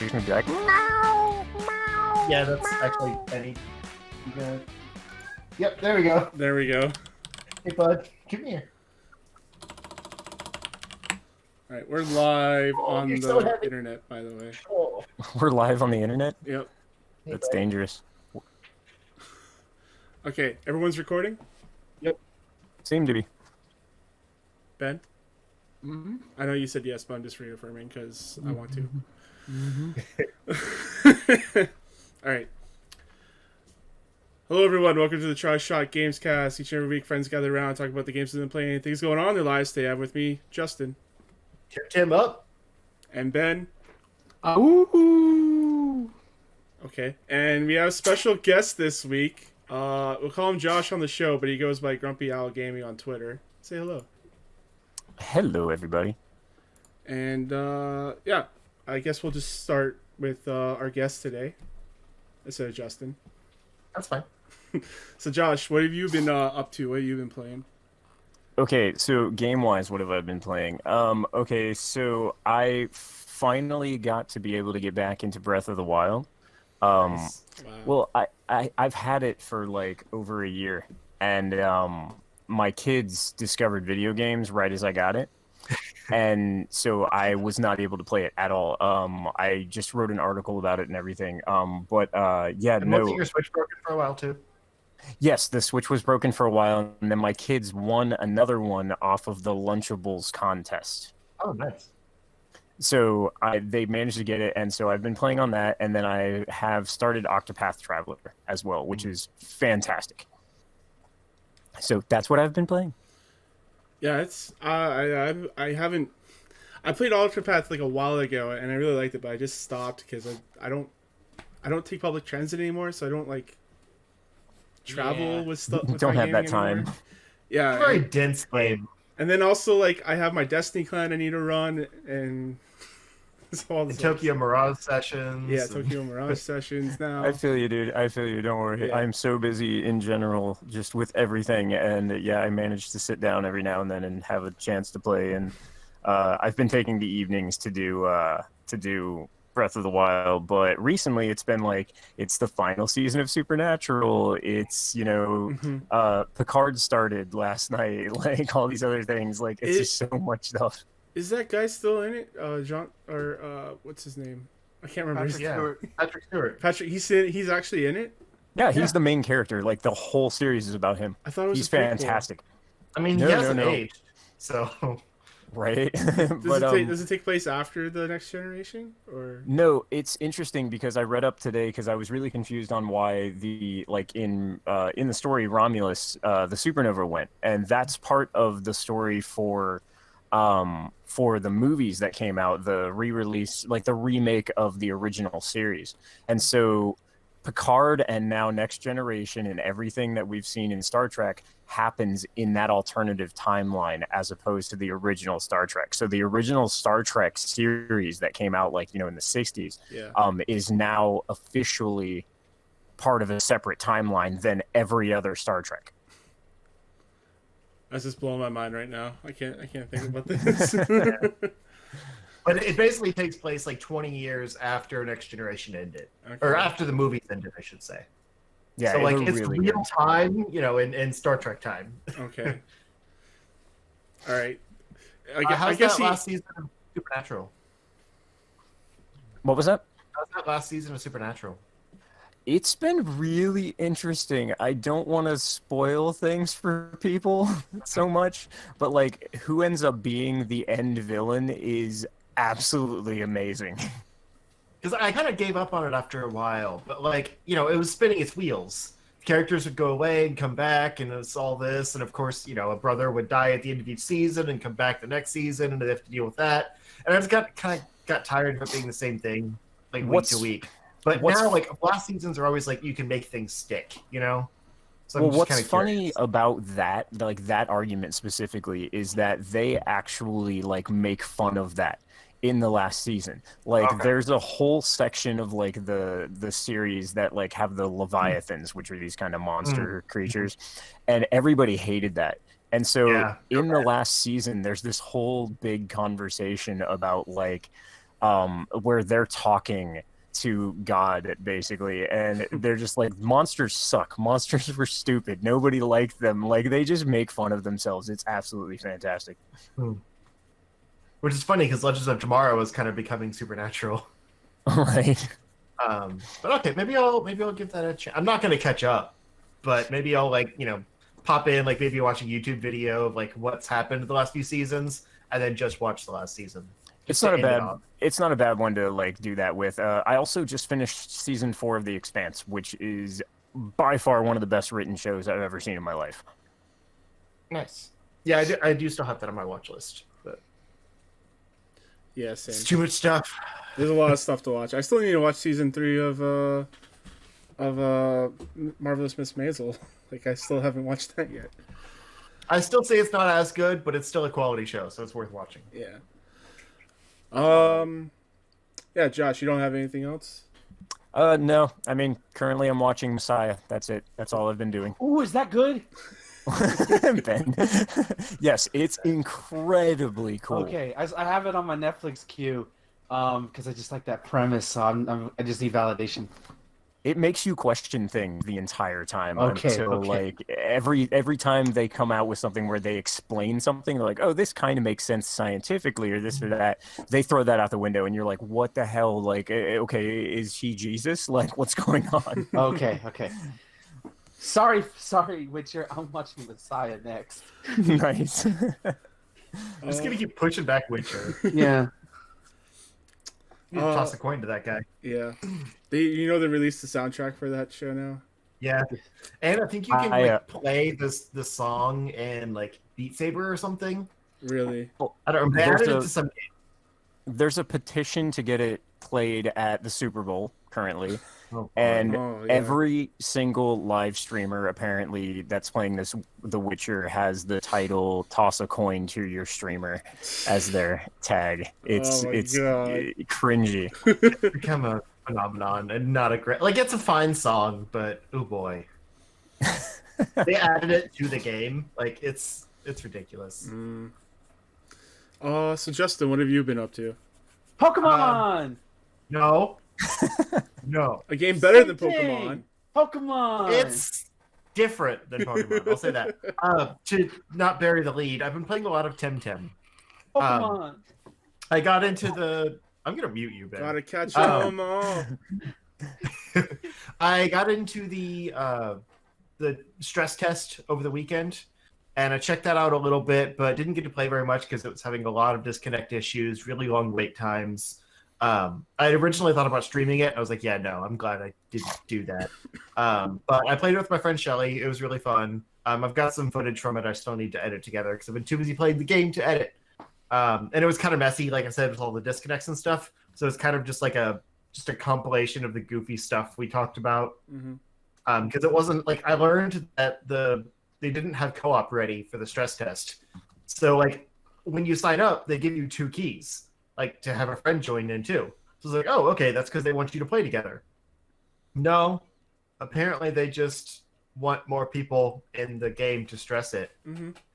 gonna be like, meow, meow. Yeah, that's actually Benny. You gonna... Yep, there we go. There we go. Hey, bud, come here. All right, we're live on you're the so heavy. internet, by the way. Oh. We're live on the internet? Yep. Hey, That's bud. dangerous. Okay, everyone's recording? Seem to be. Ben? Mm-hmm. I know you said yes, but I'm just reaffirming because I want to. All right. Hello, everyone. Welcome to the Try Shot Gamescast. Each and every week, friends gather around and talk about the games they've been playing and things going on in their lives. Today, I have with me Justin Tip Tim up. and Ben. Ooh. Okay, and we have a special guest this week. We'll call him Josh on the show, but he goes by GrumpyOwlGaming on Twitter. Say hello. Hello, everybody. And yeah, I guess we'll just start with our guest today instead of Justin. That's fine. So Josh, what have you been up to? What have you been playing? Okay, so game-wise, what have I been playing? Okay, so I finally got to be able to get back into Breath of the Wild. Nice. Wow. Well, I've had it for like over a year, and my kids discovered video games right as I got it, and so I was not able to play it at all. I just wrote an article about it and everything. But yeah, And no. wasn't your Switch broken for a while too? Yes, the Switch was broken for a while, and then my kids won another one off of the Lunchables contest. Oh, nice. So they managed to get it, and so I've been playing on that, and then I have started Octopath Traveler as well, which is fantastic. So that's what I've been playing. Yeah, it's I haven't. I played Octopath like a while ago, and I really liked it, but I just stopped because I don't take public transit anymore, so I don't like travel with stuff. Don't have that time. Yeah, It's a very dense game. and then also like I have my Destiny clan I need to run, and so all The this Tokyo Mirage sessions. yeah, and- Tokyo Mirage sessions now. I feel you, dude. I feel you. Don't worry. Yeah. I'm so busy in general, just with everything, and yeah, I manage to sit down every now and then and have a chance to play. And I've been taking the evenings to do Breath of the Wild, but recently it's been like it's the final season of Supernatural. It's Picard started last night, like all these other things. Like it's just so much stuff. Is that guy still in it? John or what's his name? I can't remember. Patrick Stewart. Patrick Stewart. Patrick. He's actually in it. Yeah, he's the main character. Like the whole series is about him. I thought it was He's a prequel. fantastic, I mean, No, he no, hasn't no. aged, so right? Does it take place after the Next Generation or? No, it's interesting because I read up today because I was really confused on why the in the story Romulus the supernova went, and that's part of the story for the movies that came out, the re-release, like the remake of the original series. And so Picard and now Next Generation and everything that we've seen in Star Trek happens in that alternative timeline as opposed to the original Star Trek. So the original Star Trek series that came out in the 60s is now officially part of a separate timeline than every other Star Trek. That's just blowing my mind right now. I can't think about this. But it basically takes place like 20 years after Next Generation ended, Okay. or after the movies ended, I should say. Yeah, So like it'll it's really real good. time, in Star Trek time. Okay. All right. How's that last season of Supernatural? What was that? How's that last season of Supernatural? It's been really interesting. I don't want to spoil things for people so much, but like who ends up being the end villain is absolutely amazing. Because I kind of gave up on it after a while, but it was spinning its wheels. Characters would go away and come back, and it's all this, and of course, a brother would die at the end of each season and come back the next season, and they have to deal with that. And I just got tired of it being the same thing, like week to week. But now, last seasons are always you can make things stick, So I'm just what's kinda funny curious. about that, that argument specifically, is that they actually make fun of that in the last season. There's a whole section of the series that have the Leviathans, which are these kind of monster creatures, and everybody hated that. And so in the last season, there's this whole big conversation about where they're talking to God basically, and they're just like, monsters suck, monsters were stupid, nobody liked them, like they just make fun of themselves. It's absolutely fantastic. Which is funny because Legends of Tomorrow is kind of becoming supernatural. Right. But okay, maybe I'll give that a chance. I'm not gonna catch up, but maybe I'll like pop in, like maybe watch a YouTube video of like what's happened in the last few seasons, and then just watch the last season. It's not a bad one to like do that with. I also just finished season 4 of The Expanse, which is by far one of the best written shows I've ever seen in my life. Nice. Yeah, I do still have that on my watch list, but Yeah, same. it's too much stuff. There's a lot of stuff to watch. I still need to watch season 3 of Marvelous Miss Maisel. Like, I still haven't watched that yet. I still say it's not as good, but it's still a quality show, so it's worth watching. Yeah. Yeah, Josh, you don't have anything else? No. I mean, currently I'm watching Messiah. That's it. That's all I've been doing. Ooh, is that good? Ben. Yes, it's incredibly cool. Okay, I have it on my Netflix queue, because I just like that premise. So I just need validation. It makes you question things the entire time Okay, until like every time they come out with something where they explain something, they're like, oh, this kind of makes sense scientifically or this or that. They throw that out the window and you're like, what the hell? Like, okay, is he Jesus? Like, what's going on? Okay. Sorry, Witcher. I'm watching Messiah next. Nice. I'm just gonna keep pushing back Witcher. Yeah. You need to toss a coin to that guy. Yeah. They released the soundtrack for that show now? Yeah, and I think you can play the song in like Beat Saber or something. Really? I don't remember. They added it to some game. There's a petition to get it played at the Super Bowl currently. Oh, and yeah. every single live streamer apparently that's playing The Witcher has the title "Toss a coin to your streamer" as their tag. It's cringy. It's become a phenomenon and not a great. Like, it's a fine song, but oh boy, they added it to the game. Like, it's ridiculous. So Justin, what have you been up to? Pokemon. No. No. A game better than Same Pokemon. thing. Pokemon. It's different than Pokemon. I'll say that. To not bury the lead, I've been playing a lot of Temtem. Pokemon. I got into the. I'm gonna mute you, Ben. Gotta catch them all. I got into the stress test over the weekend, and I checked that out a little bit, but didn't get to play very much because it was having a lot of disconnect issues, really long wait times. I originally thought about streaming it. I was like, yeah, no, I'm glad I didn't do that. But I played it with my friend Shelly. It was really fun. I've got some footage from it I still need to edit together because I've been too busy playing the game to edit. And it was kind of messy, like I said, with all the disconnects and stuff. So it's kind of just like a compilation of the goofy stuff we talked about. Because it wasn't like I learned that they didn't have co-op ready for the stress test. So like when you sign up, they give you 2 keys. Like to have a friend join in too. So it's like, oh, okay, that's because they want you to play together. No, apparently they just want more people in the game to stress it.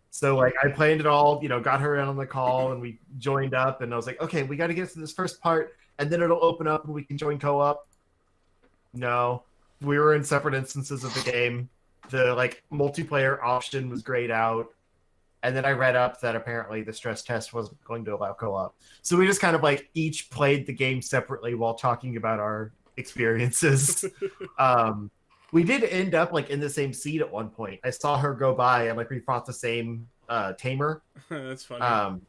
So like I planned it all, got her in on the call and we joined up and I was like, okay, we got to get to this first part and then it'll open up and we can join co-op. No, we were in separate instances of the game. The like multiplayer option was grayed out. And then I read up that apparently the stress test wasn't going to allow co-op. So we just kind of like each played the game separately while talking about our experiences. We did end up like in the same seat at one point. I saw her go by and like we fought the same tamer. That's funny.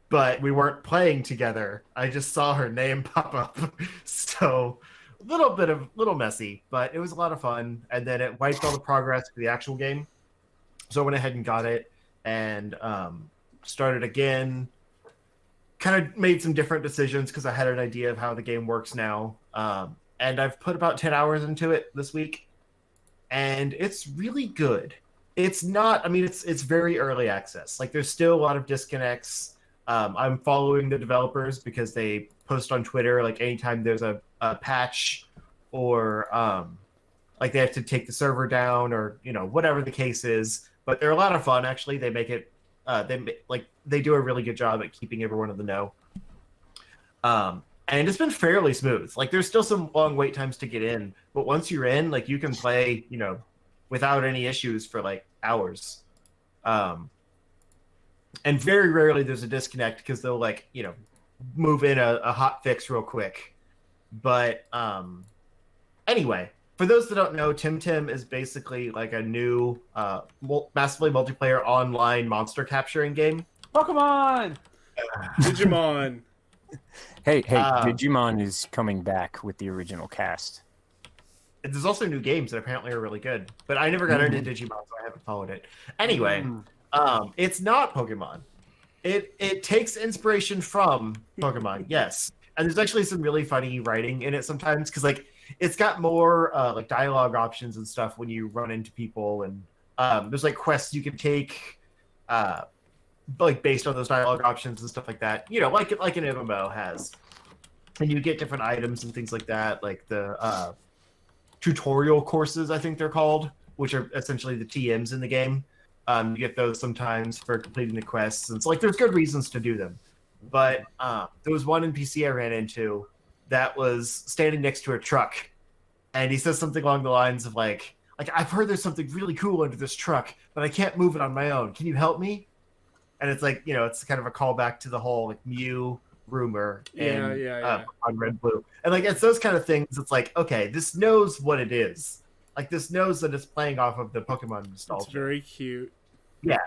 But we weren't playing together. I just saw her name pop up. So a little messy, but it was a lot of fun. And then it wiped all the progress for the actual game. So I went ahead and got it and started again. Kind of made some different decisions because I had an idea of how the game works now. And I've put about 10 hours into it this week. And it's really good. It's not, I mean, it's very early access. Like there's still a lot of disconnects. I'm following the developers because they post on Twitter like anytime there's a patch or like they have to take the server down or, whatever the case is. But they're a lot of fun, actually. They make it, they do a really good job at keeping everyone in the know. And it's been fairly smooth. Like there's still some long wait times to get in, but once you're in, like you can play, without any issues for like hours. And very rarely there's a disconnect because they'll like, move in a hot fix real quick. But anyway, for those that don't know, Tim is basically like a new massively multiplayer online monster capturing game. Pokemon! Digimon. Hey, Digimon is coming back with the original cast. There's also new games that apparently are really good, but I never got into Digimon, so I haven't followed it. Anyway, it's not Pokemon. It takes inspiration from Pokemon, yes. And there's actually some really funny writing in it sometimes, because like it's got more like dialogue options and stuff when you run into people, and there's like quests you can take, like based on those dialogue options and stuff like that. Like an MMO has, and you get different items and things like that, like the tutorial courses, I think they're called, which are essentially the TMs in the game. You get those sometimes for completing the quests, and so like there's good reasons to do them. But there was one NPC I ran into that was standing next to a truck, and he says something along the lines of like I've heard there's something really cool under this truck, but I can't move it on my own. Can you help me? And it's like, it's kind of a callback to the whole like Mew Rumour on Red Blue. And like it's those kind of things. It's like, okay, this knows what it is. Like this knows that it's playing off of the Pokemon nostalgia. It's very cute. Yeah.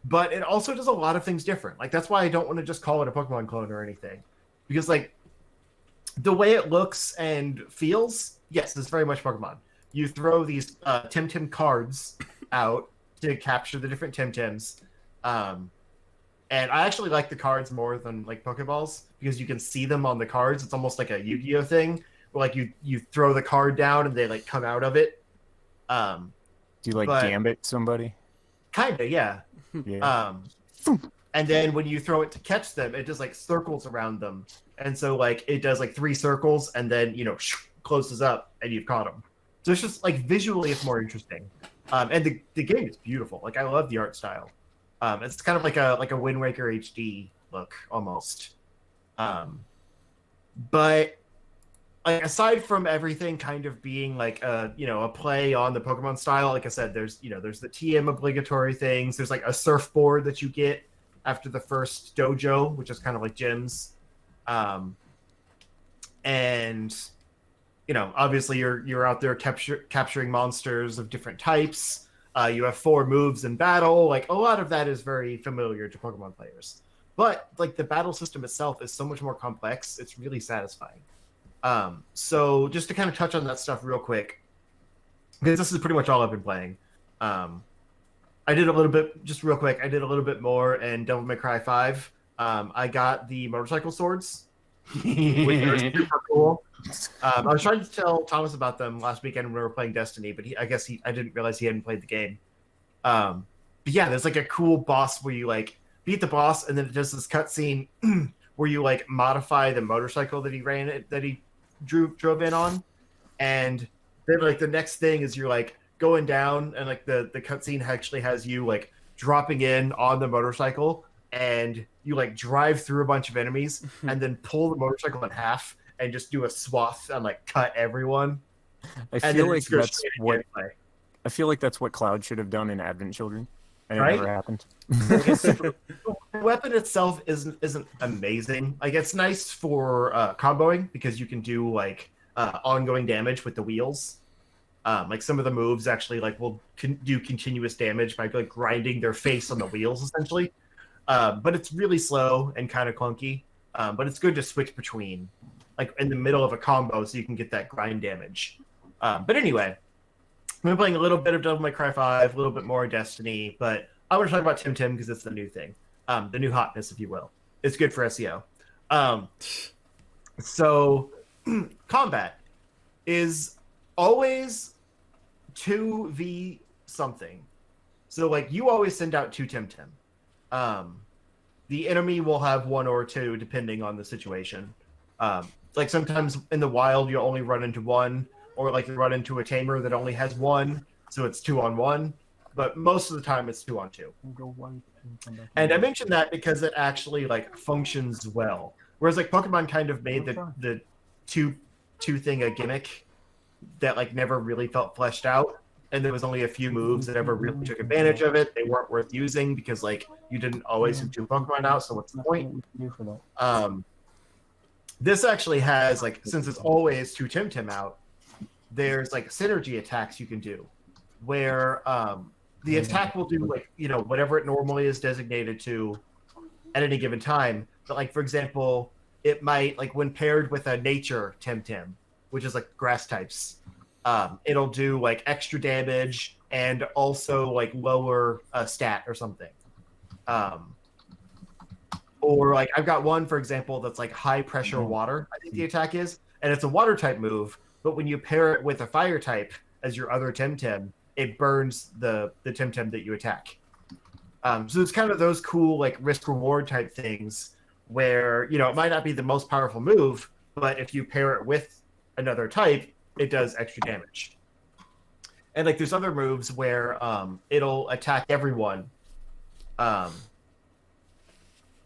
But it also does a lot of things different. Like that's why I don't want to just call it a Pokemon clone or anything. Because like the way it looks and feels, yes, it's very much Pokemon. You throw these Tim cards out to capture the different Tims. And I actually like the cards more than like Pokeballs because you can see them on the cards. It's almost like a Yu-Gi-Oh thing where like you throw the card down and they like come out of it. Do you like Gambit somebody? Kinda, yeah. Yeah. And then when you throw it to catch them, it just like circles around them. And so like it does like 3 circles and then, closes up and you've caught them. So it's just like visually it's more interesting. And the game is beautiful. Like I love the art style. It's kind of like a Wind Waker HD look almost. But like aside from everything kind of being like a play on the Pokemon style, like I said, there's the TM obligatory things. There's like a surfboard that you get after the first dojo, which is kind of like gyms. And obviously you're out there capturing monsters of different types. You have 4 moves in battle. Like a lot of that is very familiar to Pokemon players, but like the battle system itself is so much more complex. It's really satisfying. So just to kind of touch on that stuff real quick, because this is pretty much all I've been playing. I did a little bit, just real quick. I did a little bit more in Devil May Cry 5. I got the motorcycle swords, which are super cool. I was trying to tell Thomas about them last weekend when we were playing Destiny, but I didn't realize he hadn't played the game. But yeah, there's like a cool boss where you like beat the boss, and then it does this cutscene where you like modify the motorcycle that he drove in on, and then like the next thing is you're like going down, and like the cutscene actually has you like dropping in on the motorcycle, and you like drive through a bunch of enemies, and then pull the motorcycle in half and just do a swath and like cut everyone. I feel like that's what Cloud should have done in Advent Children, and it never happened. The weapon itself isn't amazing. Like it's nice for comboing because you can do like ongoing damage with the wheels. Like some of the moves actually like will do continuous damage by like grinding their face on the wheels essentially. But it's really slow and kind of clunky. But it's good to switch between, like in the middle of a combo, so you can get that grind damage. But anyway, I've been playing a little bit of Devil May Cry 5, a little bit more Destiny, but I want to talk about Tim because it's the new thing, the new hotness, if you will. It's good for SEO. So combat is always 2v something. So like you always send out 2 Tim. The enemy will have 1 or 2 depending on the situation. Like sometimes in the wild you'll only run into 1, or like you run into a tamer that only has 1, so it's 2-on-1. But most of the time it's 2-on-2. And I mentioned that because it actually like functions well. Whereas like Pokemon kind of made the two thing a gimmick that like never really felt fleshed out, and there was only a few moves that ever really took advantage of it. They weren't worth using because like you didn't always have two Pokemon out, so what's the point? This actually has like, since it's always two Temtem out, there's like synergy attacks you can do where the attack will do like, you know, whatever it normally is designated to at any given time. But like, for example, it might, like when paired with a nature Temtem, which is like grass types, it'll do like extra damage and also like lower stat or something. Or like I've got one, for example, that's like high pressure water, I think the attack is, and it's a water type move, but when you pair it with a fire type as your other Temtem, it burns the Temtem that you attack. So it's kind of those cool like risk reward type things where, you know, it might not be the most powerful move, but if you pair it with another type, it does extra damage. And like there's other moves where it'll attack everyone.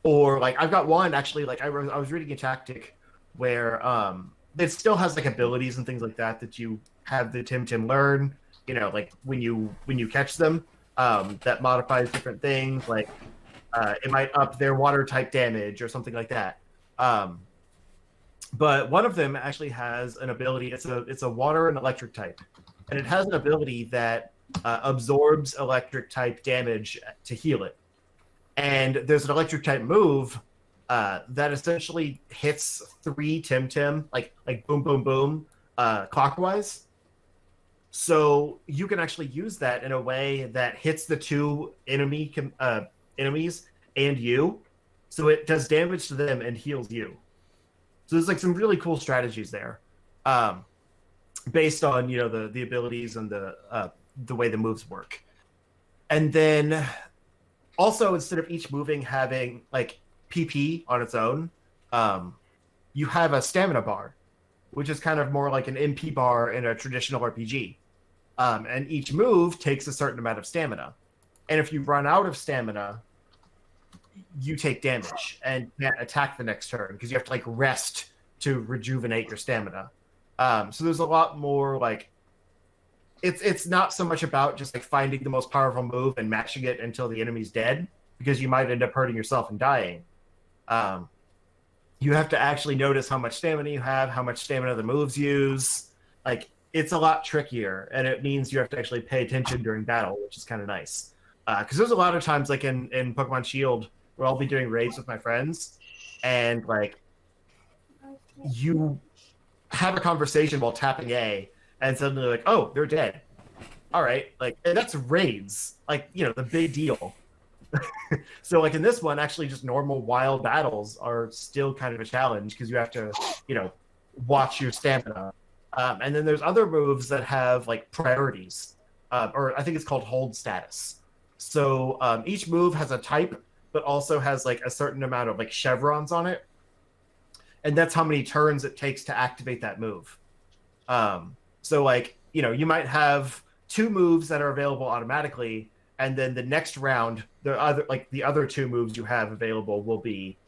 Or like I've got one actually, like I was reading a tactic where it still has like abilities and things like that you have the Temtem learn, you know, like when you catch them, that modifies different things, like it might up their water type damage or something like that. But one of them actually has an ability, it's a water and electric type, and it has an ability that absorbs electric type damage to heal it. And there's an electric type move that essentially hits 3 Temtem, like boom, boom, boom, clockwise. So you can actually use that in a way that hits the 2 enemies and you. So it does damage to them and heals you. So there's like some really cool strategies there, based on, you know, the abilities and the way the moves work. And then also, instead of each moving having like PP on its own, you have a stamina bar, which is kind of more like an MP bar in a traditional RPG. And each move takes a certain amount of stamina. And if you run out of stamina, you take damage and can't attack the next turn because you have to like rest to rejuvenate your stamina. So there's a lot more like, it's not so much about just like finding the most powerful move and mashing it until the enemy's dead, because you might end up hurting yourself and dying. You have to actually notice how much stamina you have, how much stamina the moves use. Like, it's a lot trickier, and it means you have to actually pay attention during battle, which is kind of nice. Because there's a lot of times, like in Pokemon Shield, where I'll be doing raids with my friends, and like you have a conversation while tapping A, and suddenly like, oh, they're dead. All right, like, and that's raids, like, you know, the big deal. So like in this one, actually just normal wild battles are still kind of a challenge because you have to, you know, watch your stamina. And then there's other moves that have like priorities, or I think it's called hold status. So each move has a type, but also has like a certain amount of like chevrons on it. And that's how many turns it takes to activate that move. So like, you know, you might have 2 moves that are available automatically, and then the next round, the other 2 moves you have available will be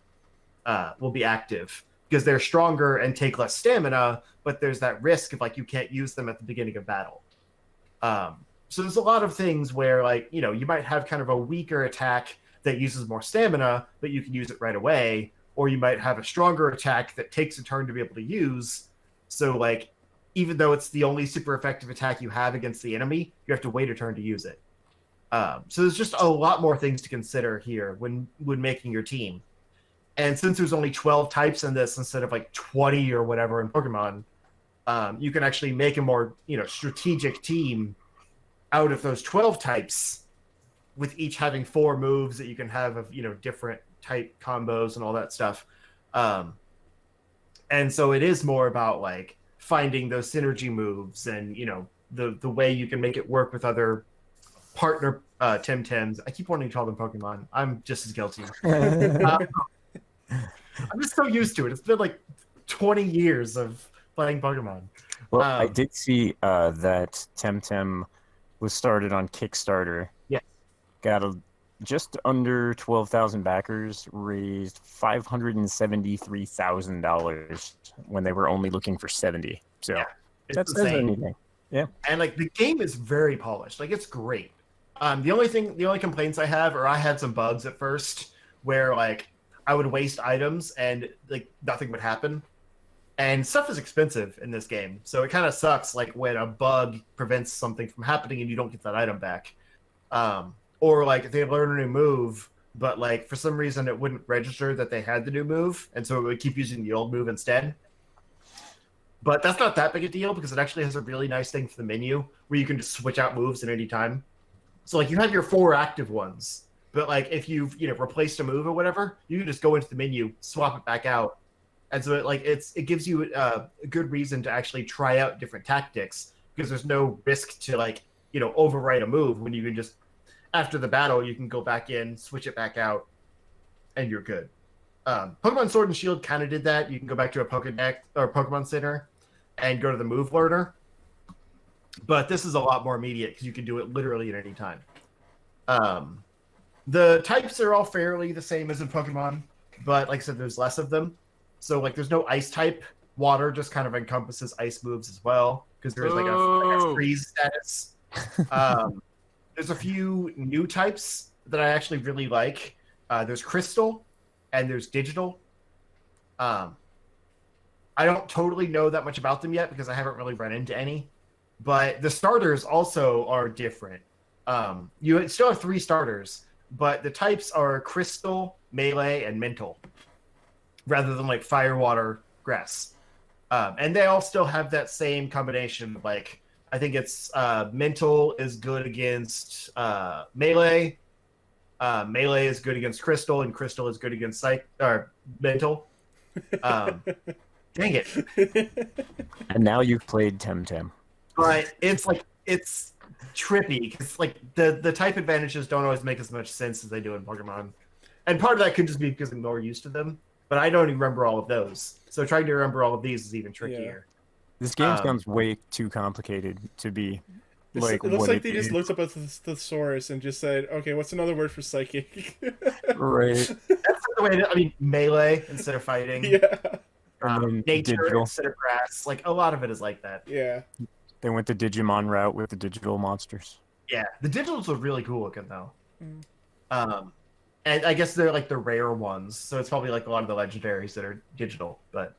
active because they're stronger and take less stamina, but there's that risk of like you can't use them at the beginning of battle. So there's a lot of things where like, you know, you might have kind of a weaker attack that uses more stamina, but you can use it right away, or you might have a stronger attack that takes a turn to be able to use. So like, even though it's the only super effective attack you have against the enemy, you have to wait a turn to use it. So there's just a lot more things to consider here when making your team. And since there's only 12 types in this instead of like 20 or whatever in Pokemon, you can actually make a more, you know, strategic team out of those 12 types, with each having 4 moves that you can have of, you know, different type combos and all that stuff. And so it is more about like finding those synergy moves and, you know, the way you can make it work with other partner Temtems. I keep wanting to call them Pokemon. I'm just as guilty. I'm just so used to it. It's been like 20 years of playing Pokemon. Well, I did see that Temtem was started on Kickstarter. Yes. Got a just under 12,000 backers raised $573,000 when they were only looking for 70. So Yeah, it's that says insane. anything. Yeah. And like the game is very polished. Like it's great. The only complaints I have, or I had some bugs at first, where like I would waste items and like nothing would happen. And stuff is expensive in this game, so it kind of sucks. Like when a bug prevents something from happening and you don't get that item back, or like they learn a new move, but like for some reason it wouldn't register that they had the new move, and so it would keep using the old move instead. But that's not that big a deal because it actually has a really nice thing for the menu where you can just switch out moves at any time. So like you have your 4 active ones, but like if you've replaced a move or whatever, you can just go into the menu, swap it back out, and so it gives you a good reason to actually try out different tactics because there's no risk to overwrite a move when you can just after the battle you can go back in, switch it back out, and you're good. Pokemon Sword and Shield kind of did that. You can go back to a Pokédex or Pokemon Center and go to the move learner. But this is a lot more immediate because you can do it literally at any time. The types are all fairly the same as in Pokemon, but like I said, there's less of them. So like there's no ice type. Water just kind of encompasses ice moves as well because there's like a freeze status. There's a few new types that I actually really like. There's Crystal and there's Digital. I don't totally know that much about them yet because I haven't really run into any. But the starters also are different. You still have 3 starters, but the types are Crystal, Melee, and Mental, rather than like Fire, Water, Grass. And they all still have that same combination. Like I think it's Mental is good against Melee. Melee is good against Crystal, and Crystal is good against Mental. Dang it! And now you've played Temtem. But it's trippy because like the type advantages don't always make as much sense as they do in Pokemon, and part of that could just be because I'm more used to them. But I don't even remember all of those, so trying to remember all of these is even trickier. This game sounds way too complicated to be. Like, it looks like they just looked up at the thesaurus and just said, "Okay, what's another word for psychic?" Right. That's the way. Melee instead of fighting. Yeah. Nature digital. instead of grass. Like a lot of it is like that. Yeah. They went the Digimon route with the digital monsters. Yeah, the digitals are really cool looking though. And I guess they're like the rare ones, so it's probably like a lot of the legendaries that are digital. But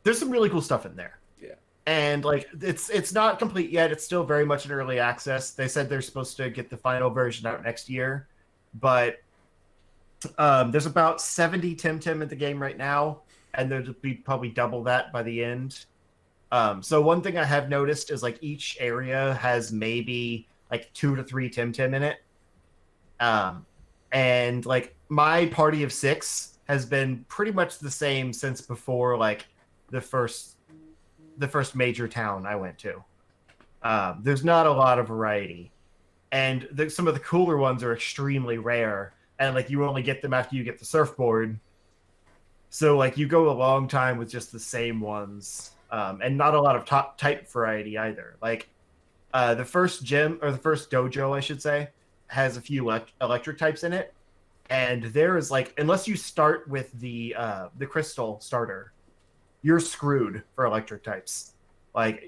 there's some really cool stuff in there. Yeah. And like it's not complete yet. It's still very much in early access. They said they're supposed to get the final version out next year, but there's about 70 Temtem in the game right now, and there'll be probably double that by the end. So one thing I have noticed is like each area has maybe like 2 to 3 Temtem in it. And like my party of 6 has been pretty much the same since before like the first major town I went to. There's not a lot of variety, and some of the cooler ones are extremely rare, and like you only get them after you get the surfboard. So like you go a long time with just the same ones. And not a lot of top type variety either. Like the first gym or the first dojo, I should say, has a few electric types in it, and there is like unless you start with the crystal starter, you're screwed for electric types. Like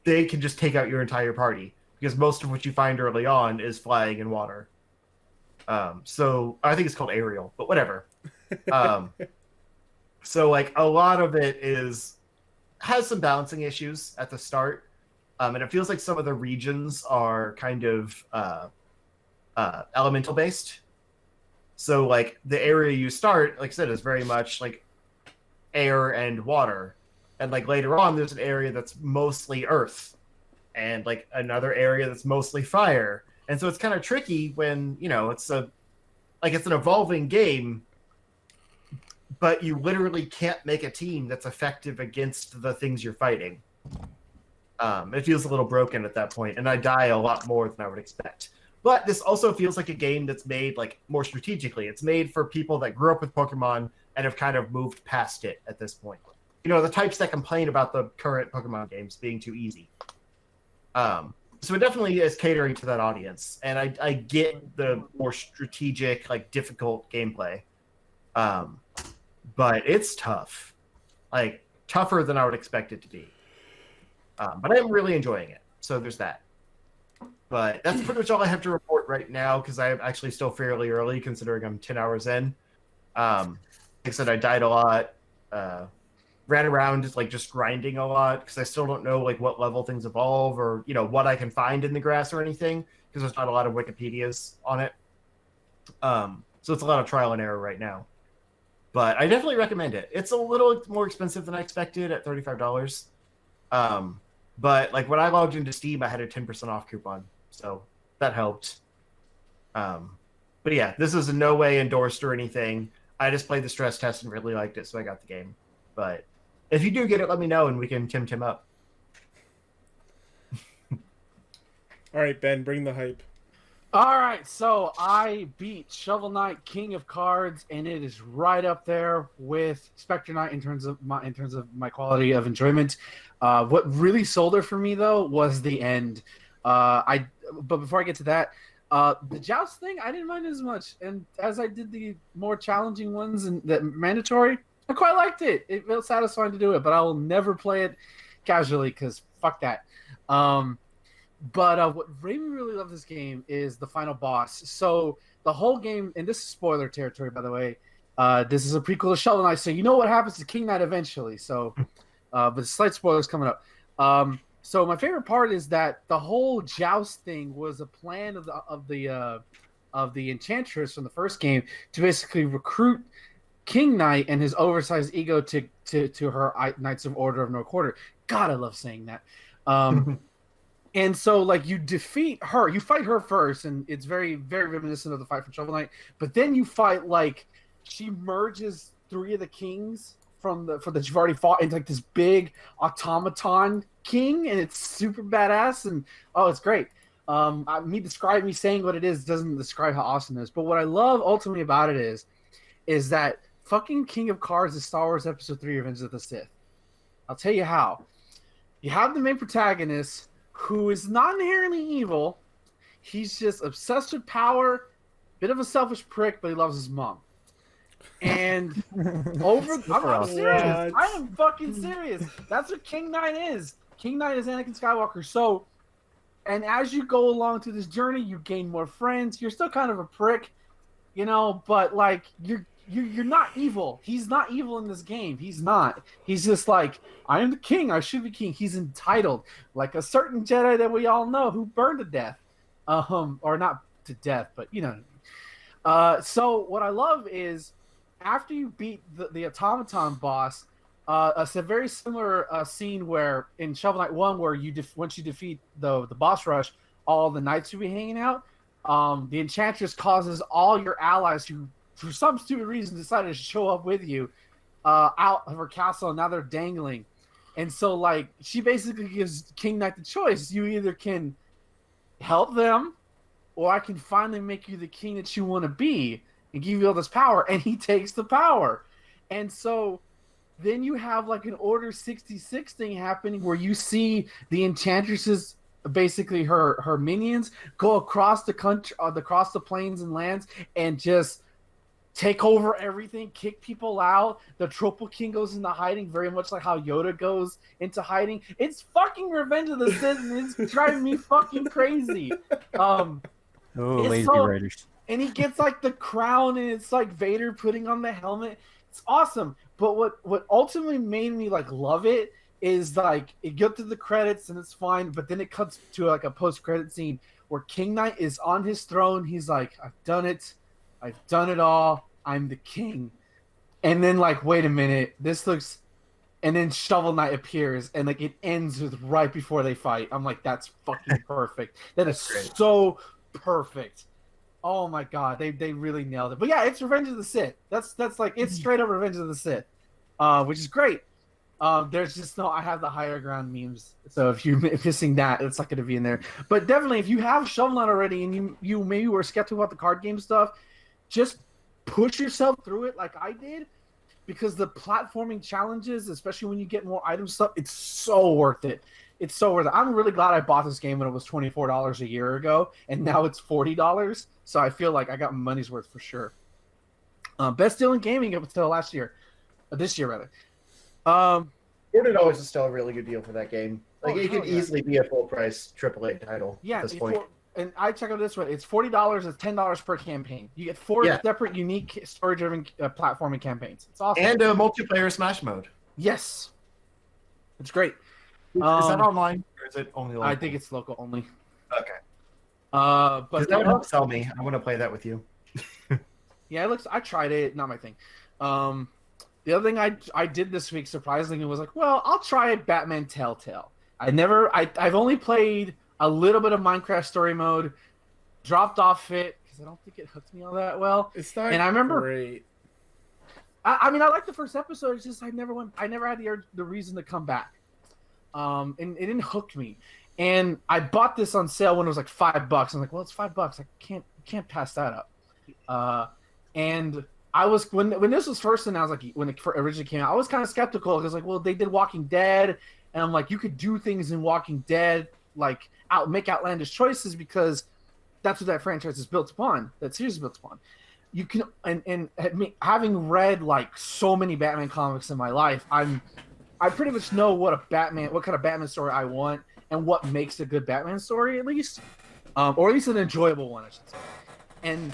they can just take out your entire party because most of what you find early on is flying in water. So I think it's called aerial, but whatever. So like a lot of it has some balancing issues at the start, and it feels like some of the regions are kind of elemental based. So like the area you start, like I said, is very much like air and water, and like later on there's an area that's mostly earth, and like another area that's mostly fire, and so it's kind of tricky when it's an evolving game. But you literally can't make a team that's effective against the things you're fighting. It feels a little broken at that point, and I die a lot more than I would expect. But this also feels like a game that's made like more strategically. It's made for people that grew up with Pokemon and have kind of moved past it at this point. The types that complain about the current Pokemon games being too easy. So it definitely is catering to that audience, and I get the more strategic, like difficult gameplay, but it's tough, like tougher than I would expect it to be. But I'm really enjoying it, so there's that. But that's pretty much all I have to report right now because I'm actually still fairly early, considering I'm 10 hours in. Like I said, I died a lot, ran around just grinding a lot because I still don't know like what level things evolve or what I can find in the grass or anything because there's not a lot of Wikipedias on it. So it's a lot of trial and error right now. But I definitely recommend it. It's a little more expensive than I expected at $35. But like when I logged into Steam, I had a 10% off coupon, so that helped. But yeah, this is in no way endorsed or anything. I just played the stress test and really liked it, so I got the game. But if you do get it, let me know and we can Tim up. All right, Ben, bring the hype. All right, so I beat Shovel Knight King of Cards, and it is right up there with Spectre Knight in terms of my quality of enjoyment. What really sold it for me though was the end. But before I get to that, the joust thing I didn't mind as much, and as I did the more challenging ones and the mandatory, I quite liked it. It felt satisfying to do it, but I will never play it casually because fuck that. But what made me really love this game is the final boss. So the whole game, and this is spoiler territory, by the way. This is a prequel to Shovel Knight, so you know what happens to King Knight eventually. So, but slight spoilers coming up. So my favorite part is that the whole joust thing was a plan of the Enchantress from the first game to basically recruit King Knight and his oversized ego to her Knights of Order of No Quarter. God, I love saying that. And so, like, you defeat her. You fight her first, and it's very, very reminiscent of the fight from Shovel Knight. But then you fight, like, she merges 3 of the kings from that you've already fought into, like, this big automaton king, and it's super badass, and, oh, it's great. Me saying what it is doesn't describe how awesome it is. But what I love ultimately about it is that fucking King of Cards is Star Wars Episode 3 Revenge of the Sith. I'll tell you how. You have the main protagonist, who is not inherently evil. He's just obsessed with power, bit of a selfish prick, but he loves his mom. And I'm serious. I am fucking serious. That's what King Knight is. King Knight is Anakin Skywalker. So, and as you go along through this journey, you gain more friends. You're still kind of a prick, but like you're not evil. He's not evil in this game. He's not. He's just like, I am the king. I should be king. He's entitled, like a certain Jedi that we all know who burned to death, or not to death, but So what I love is after you beat the automaton boss, it's a very similar scene where in Shovel Knight 1, where once you defeat the boss rush, all the knights will be hanging out. The Enchantress causes all your allies who, for some stupid reason, decided to show up with you out of her castle, and now they're dangling. And so, like, she basically gives King Knight the choice. You either can help them, or I can finally make you the king that you want to be and give you all this power. And he takes the power. And so then you have, like, an Order 66 thing happening where you see the Enchantress's, basically her minions, go across the country, across the plains and lands, and just take over everything, kick people out. The Triple King goes into hiding, very much like how Yoda goes into hiding. It's fucking Revenge of the Sith, and it's driving me fucking crazy. Lazy writers. And he gets like the crown, and it's like Vader putting on the helmet. It's awesome. But what ultimately made me like love it is like it got to the credits and it's fine, but then it cuts to like a post-credit scene where King Knight is on his throne. He's like, I've done it all. I'm the king. And then like, wait a minute, this looks, and then Shovel Knight appears, and like it ends with right before they fight. I'm like, that's fucking perfect. That is so perfect. Oh my god, they really nailed it. But yeah, it's Revenge of the Sith. That's like, it's straight up Revenge of the Sith, which is great. There's just no, I have the higher ground memes, so if you're missing that, it's not going to be in there. But definitely, if you have Shovel Knight already and you maybe were skeptical about the card game stuff, just push yourself through it like I did, because the platforming challenges, especially when you get more item stuff, it's so worth it. it's so worth it. I'm really glad I bought this game when it was $24 a year ago, and now it's $40. So I feel like I got my money's worth for sure. Best deal in gaming up until last year, this year rather. $40 is still a really good deal for that game. Like it could easily be a full price AAA title at this point. And I check out this way: it's $40, it's $10 per campaign. You get 4 separate, unique, story-driven platforming campaigns. It's awesome. And a multiplayer Smash mode. Yes, it's great. Is that online or is it only local? I think it's local only. Okay. But that would help sell me. I want to play that with you. Yeah, it looks. I tried it. Not my thing. The other thing I did this week, surprisingly, was like, well, I'll try Batman Telltale. I've only played a little bit of Minecraft Story Mode, dropped off it because I don't think it hooked me all that well. It's not and I remember, great. I mean, I liked the first episode. It's just I never had the reason to come back. And it didn't hook me. And I bought this on sale when it was like $5. I'm like, well, it's $5. I can't pass that up. And I was when this was first announced, like when it originally came out, I was kind of skeptical because like, well, they did Walking Dead, and I'm like, you could do things in Walking Dead like make outlandish choices because that's what that franchise is built upon. That series is built upon. You can and having read like so many Batman comics in my life, I pretty much know what kind of Batman story I want and what makes a good Batman story at least, or at least an enjoyable one, I should say. And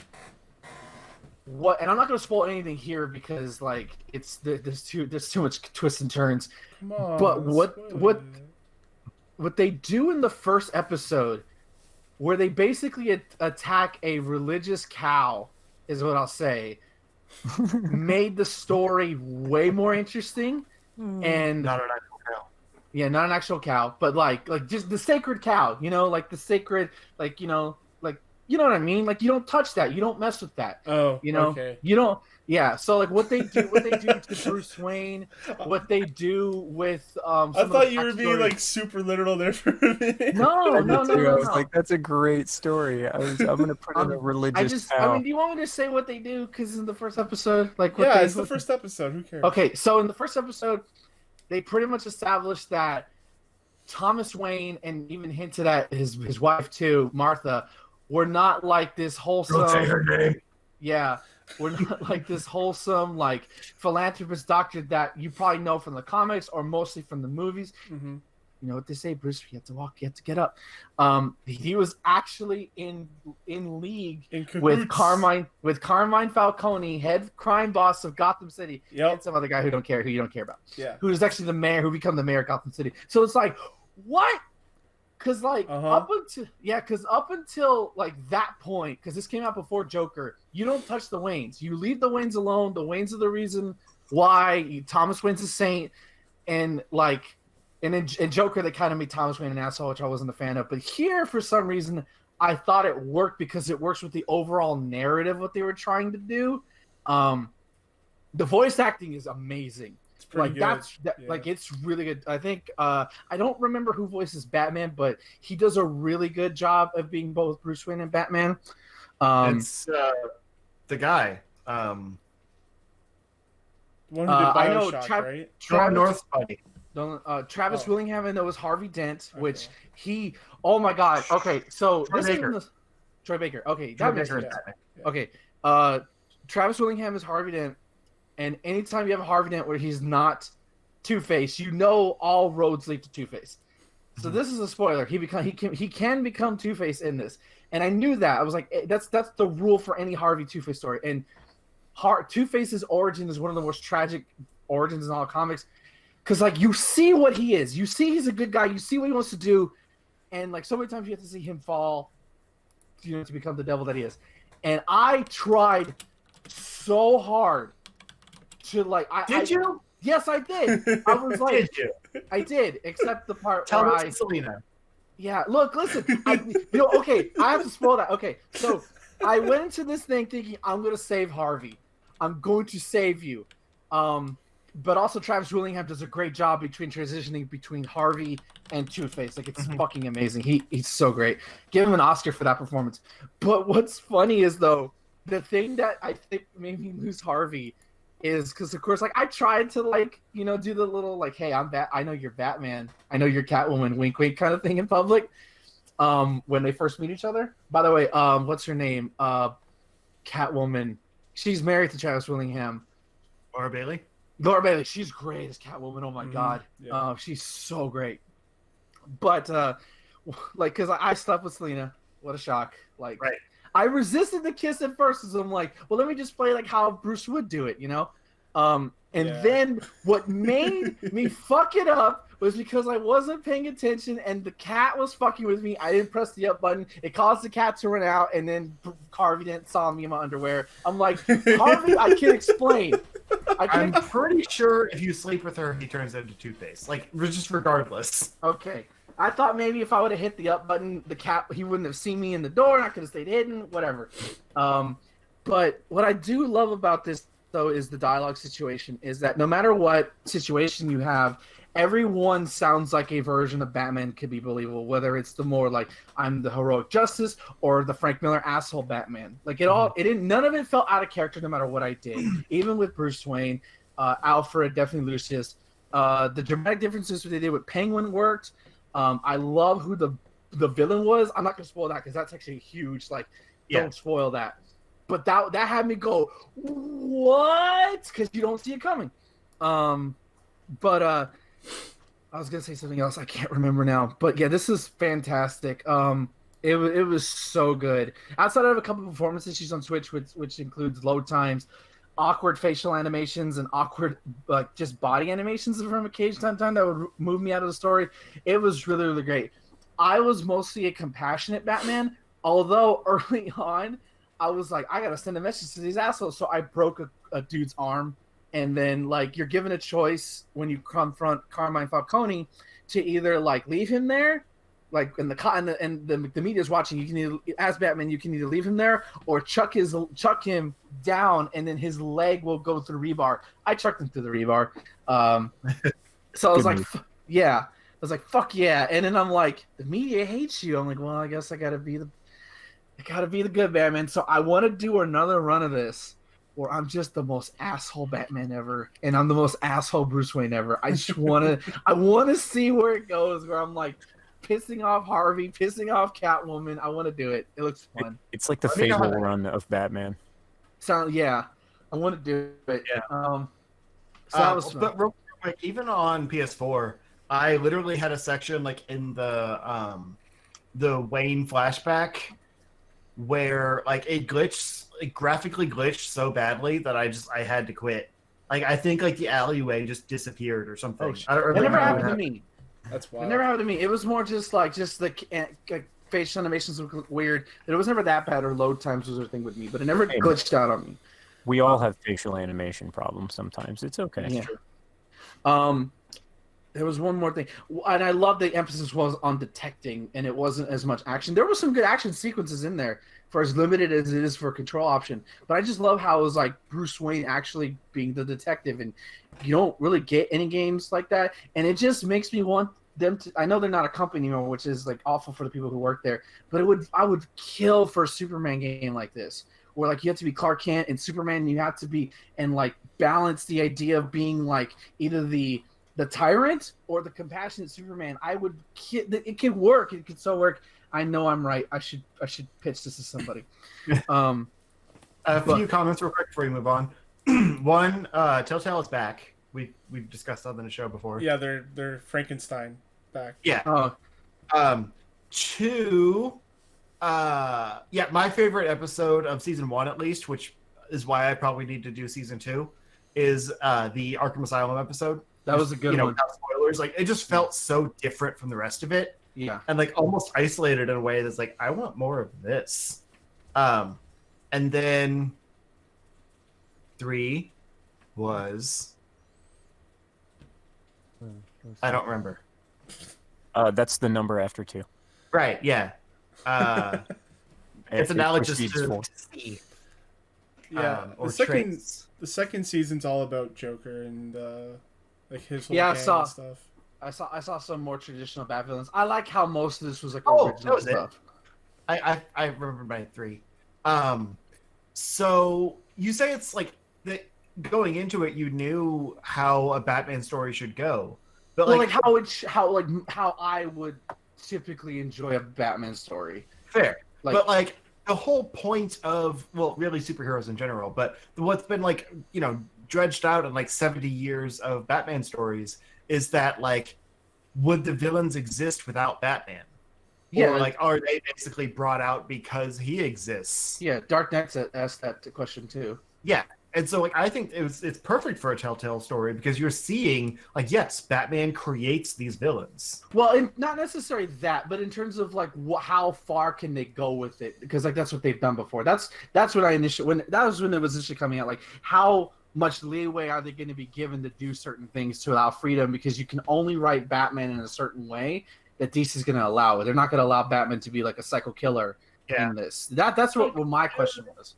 I'm not going to spoil anything here because like there's too much twists and turns. Come on, but what they do in the first episode, where they basically attack a religious cow, is what I'll say, made the story way more interesting. And not an actual cow. Yeah, not an actual cow, but like just the sacred cow, like the sacred, like you know what I mean? Like you don't touch that, you don't mess with that. Oh, okay. You don't. Yeah. So like what they do to Bruce Wayne, what they do with I thought you were being like super literal there for a minute. No. I was like, that's a great story. I'm gonna put in a religious cow. I mean, do you want me to say what they do? Because in the first episode, it's the first episode. Who cares? Okay, so in the first episode, they pretty much established that Thomas Wayne, and even hinted at his wife too, Martha, were not like this wholesome. Don't say her name. Yeah, we're not like this wholesome, like philanthropist doctor that you probably know from the comics or mostly from the movies. Mm-hmm. You know what they say, Bruce? You have to walk, you have to get up. He was actually in league with Carmine Falcone, head crime boss of Gotham City, and some other guy who you don't care about. Yeah, who is actually the mayor, who become the mayor of Gotham City. So it's like, what? Because like up until like that point, because this came out before Joker, you don't touch the Waynes. You leave the Waynes alone. The Waynes are the reason why Thomas Wayne's a saint, and like, and in Joker they kind of made Thomas Wayne an asshole, which I wasn't a fan of. But here, for some reason, I thought it worked because it works with the overall narrative what they were trying to do. The voice acting is amazing. Like like it's really good. I think I don't remember who voices Batman, but he does a really good job of being both Bruce Wayne and Batman. It's the guy. One who did Bioshock, I know right? North buddy. Travis Willingham, and that was Harvey Dent, which he. Oh my God. Okay, so Troy Baker. Okay, that makes sense. Okay, Travis Willingham is Harvey Dent. And anytime you have a Harvey Dent where he's not Two-Face, you know all roads lead to Two-Face. So this is a spoiler. He can become Two-Face in this, and I knew that. I was like, that's the rule for any Harvey Two-Face story. And Two-Face's origin is one of the most tragic origins in all comics, because like you see what he is, you see he's a good guy, you see what he wants to do, and like so many times you have to see him fall, to become the devil that he is. And I tried so hard. Did you? Yes, I did. I was like, did you? I did, except the part Tell where Selena. Yeah, look, listen. Okay, I have to spoil that. Okay, so I went into this thing thinking I'm going to save Harvey. I'm going to save you. But also Travis Willingham does a great job transitioning between Harvey and Two-Face. Like, it's fucking amazing. He's so great. Give him an Oscar for that performance. But what's funny is, though, the thing that I think made me lose Harvey is because of course, like I tried to like do the little like, hey, I know you're Batman, I know you're Catwoman, wink wink kind of thing in public. When they first meet each other. By the way, what's her name? Catwoman. She's married to Travis Willingham. Laura Bailey. Laura Bailey. She's great as Catwoman. Oh my god. Yeah. She's so great. But like, because I slept with Selena. What a shock. Like, Right. I resisted the kiss at first because I'm like, well, let me just play like how Bruce would do it, And Yeah. then what made me fuck it up was because I wasn't paying attention and the cat was fucking with me. I didn't press the up button. It caused the cat to run out, and then Harvey didn't saw me in my underwear. I'm like, Harvey, I can explain. I'm pretty sure if you sleep with her, he turns into Two-Face. Like, just regardless. Okay. I thought maybe if I would have hit the up button, the cat, he wouldn't have seen me in the door, and I could have stayed hidden, whatever. But what I do love about this, though, is the dialogue situation, is that no matter what situation you have, everyone sounds like a version of Batman could be believable, whether it's the more like, I'm the heroic justice, or the Frank Miller asshole Batman. Like, none of it felt out of character no matter what I did. Even with Bruce Wayne, Alfred, definitely Lucius. The dramatic differences what they did with Penguin worked. I love who the villain was. I'm not gonna spoil that because that's actually huge. Like, don't spoil that. But that had me go, what? Because you don't see it coming. But I was gonna say something else. I can't remember now. But yeah, this is fantastic. It was so good. Outside of a couple of performance issues on Switch, which includes load times, awkward facial animations, and awkward just body animations from occasion time that would move me out of the story. It was really, really great. I was mostly a compassionate Batman, although early on I was like, I gotta send a message to these assholes. So I broke a dude's arm, and then like you're given a choice when you confront Carmine Falcone to either like leave him there, like in the media's watching. You can either, as Batman, you can either leave him there or chuck him down, and then his leg will go through rebar. I chucked him through the rebar. So I was like, yeah. I was like, fuck yeah. And then I'm like, the media hates you. I'm like, well, I guess I gotta be the good Batman. So I want to do another run of this where I'm just the most asshole Batman ever, and I'm the most asshole Bruce Wayne ever. I just want to see where it goes, where I'm like pissing off Harvey, pissing off Catwoman. I want to do it. It looks fun. It's like the Fable run of Batman. Yeah, I want to do it. Yeah. So that was fun. But real quick, even on PS4, I literally had a section like in the Wayne flashback where like it graphically glitched so badly that I had to quit. Like I think like the alleyway just disappeared or something. Oh, I don't it remember never how happened to me. That's wild. It never happened to me. It was more just the facial animations look weird. It was never that bad, or load times was a thing with me, but it never glitched out on me. We all have facial animation problems sometimes. It's okay. Yeah. There was one more thing, and I love the emphasis was on detecting, and it wasn't as much action. There were some good action sequences in there, for as limited as it is for control option. But I just love how it was like Bruce Wayne actually being the detective, and you don't really get any games like that. And it just makes me want them to. I know they're not a company anymore, which is like awful for the people who work there. But I would kill for a Superman game like this, where like you have to be Clark Kent and Superman, and you have to be and like balance the idea of being like either the tyrant or the compassionate Superman. It could work. It could so work. I know I'm right. I should pitch this to somebody. Few comments real quick before you move on. One, Telltale is back. We've discussed that on the show before. Yeah, they're Frankenstein back. Yeah. Two, my favorite episode of season 1 at least, which is why I probably need to do season 2, is the Arkham Asylum episode. That was a good one. Without spoilers. Like, it just felt so different from the rest of it. Yeah. And, like, almost isolated in a way that's like, I want more of this. And then 3 was... I don't remember. That's the number after 2. Right, yeah. It's analogous to C. Yeah, or the second season's all about Joker and like his whole gang and stuff. I saw some more traditional bad villains. I like how most of this was like that original was stuff. It. I remember my 3. So you say it's like going into it, you knew how a Batman story should go. But Well, like, how I would typically enjoy a Batman story. fair. Like, But like the whole point of, well, really superheroes in general, but what's been like, dredged out in like 70 years of Batman stories is that like, would the villains exist without Batman? yeah, Or like, are they basically brought out because he exists? yeah. Dark Knight's asked that question too. Yeah. And so like I think it's perfect for a Telltale story because you're seeing like, yes, Batman creates these villains. Well, and not necessarily that, but in terms of like how far can they go with it? Because like that's what they've done before. That's what I initially when it was initially coming out. Like how much leeway are they going to be given to do certain things to allow freedom? Because you can only write Batman in a certain way that DC is going to allow it. They're not going to allow Batman to be like a psycho killer in this. That's what my question was.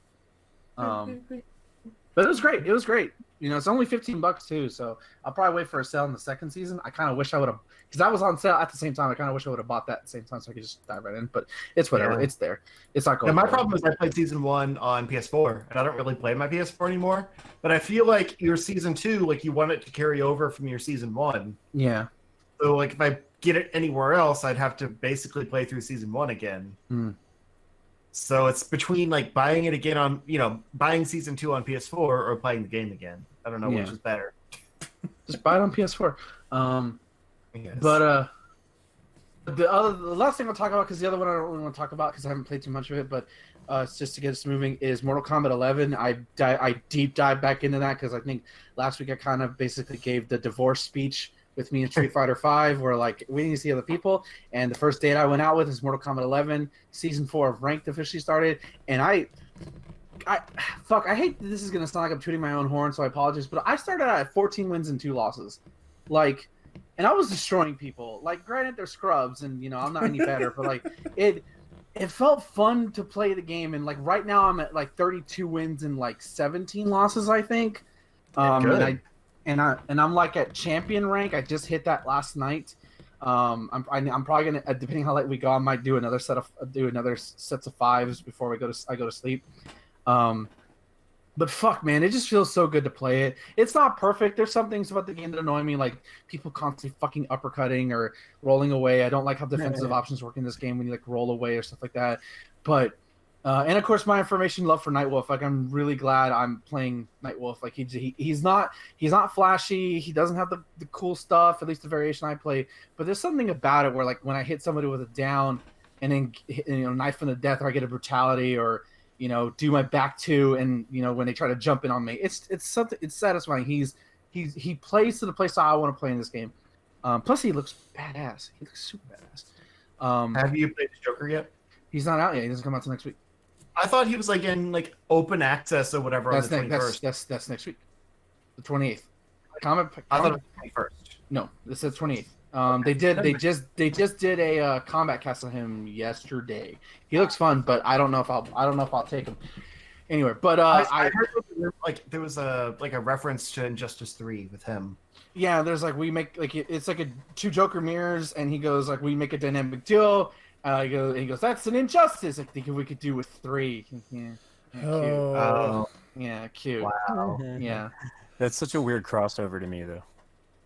But it was great. It was great. It's only $15 too, so I'll probably wait for a sale in the second season. I kind of wish I would have, because that was on sale at the same time. I kind of wish I would have bought that at the same time so I could just dive right in. But it's whatever. Yeah. It's there. It's not going. My problem is I played season 1 on PS4, and I don't really play my PS4 anymore. But I feel like your season 2, like you want it to carry over from your season 1. Yeah. So like if I get it anywhere else, I'd have to basically play through season 1 again. So it's between like buying it again on, buying season 2 on PS4 or playing the game again. I don't know which is better. Just buy it on PS4. But the last thing I'll talk about, because the other one I don't really want to talk about because I haven't played too much of it, but it's just to get us moving, is Mortal Kombat 11. I deep dive back into that because I think last week I kind of basically gave the divorce speech with me in Street Fighter 5, where like we need to see other people. And the first date I went out with is Mortal Kombat 11. Season 4 of Ranked officially started, and I hate that this is gonna sound like I'm tooting my own horn, so I apologize. But I started out at 14 wins and 2 losses, and I was destroying people. Like, granted, they're scrubs, and I'm not any better, but like it felt fun to play the game. And like right now, I'm at like 32 wins and like 17 losses, I think. And I'm like at champion rank. I just hit that last night. I'm probably gonna, depending how late we go, I might do another sets of 5s before I go to sleep. But fuck, man, it just feels so good to play it. It's not perfect. There's some things about the game that annoy me, like people constantly fucking uppercutting or rolling away. I don't like how defensive options work in this game when you like roll away or stuff like that. But and of course, my information love for Nightwolf. Like, I'm really glad I'm playing Nightwolf. Like, he's not flashy. He doesn't have the cool stuff, at least the variation I play. But there's something about it where, like, when I hit somebody with a down and then knife them to death, or I get a brutality, or do my back two, and when they try to jump in on me, it's something. It's satisfying. He plays to the play style I want to play in this game. Plus, he looks badass. He looks super badass. Have you played the Joker yet? He's not out yet. He doesn't come out till next week. I thought he was like in like open access or whatever on the 21st. That's next week, the 28th. I thought it was the 21st. No, this is 28th. They just did a combat cast on him yesterday. He looks fun, but I don't know if I'll take him. Anyway, but I heard like there was a reference to Injustice 3 with him. Yeah, there's like, we make like it's like 2 Joker mirrors, and he goes like, we make a dynamic duo. He goes, that's an injustice. I think if we could do with 3. Yeah, cute. Oh. Yeah, cute. Wow. Yeah. That's such a weird crossover to me, though.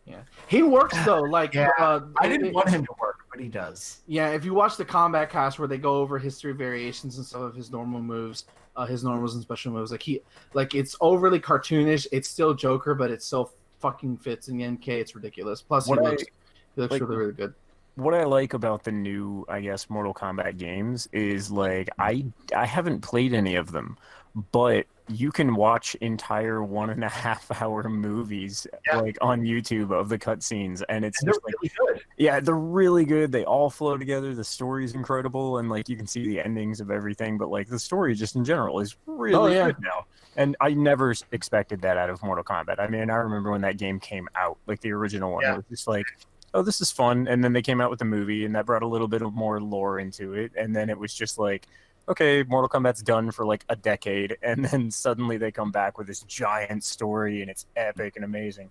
Yeah, he works though. Like, I didn't want him to work, but he does. Yeah, if you watch the combat cast where they go over his 3 variations and some of his normal moves, his normals and special moves, like it's overly cartoonish. It's still Joker, but it still fucking fits in the MK. It's ridiculous. Plus, he looks really, really good. What I like about the new, I guess, Mortal Kombat games is, like, I haven't played any of them, but you can watch entire 1.5-hour movies like on YouTube of the cutscenes, and it's just like, really good. Yeah, they're really good. They all flow together. The story's incredible, and like you can see the endings of everything, but like the story just in general is really good now. And I never expected that out of Mortal Kombat. I mean, I remember when that game came out, like the original one, it was just like, oh, this is fun. And then they came out with the movie, and that brought a little bit of more lore into it. And then it was just like, okay, Mortal Kombat's done for like a decade, and then suddenly they come back with this giant story, and it's epic and amazing.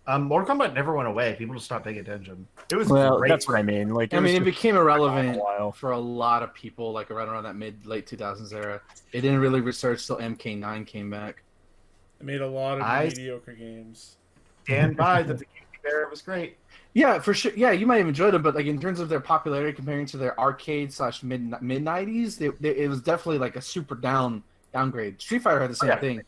Mortal Kombat never went away. People just stopped paying attention. It was great. That's what I mean. Like, it became irrelevant for a lot of people, like around that late 2000s era. It didn't really research till MK9 came back. They made a lot of I mediocre games. stand by that the King Bear was great. Yeah, for sure. Yeah, you might have enjoyed them, but like in terms of their popularity comparing to their arcade / mid '90s, it was definitely like a super downgrade. Street Fighter had the same thing.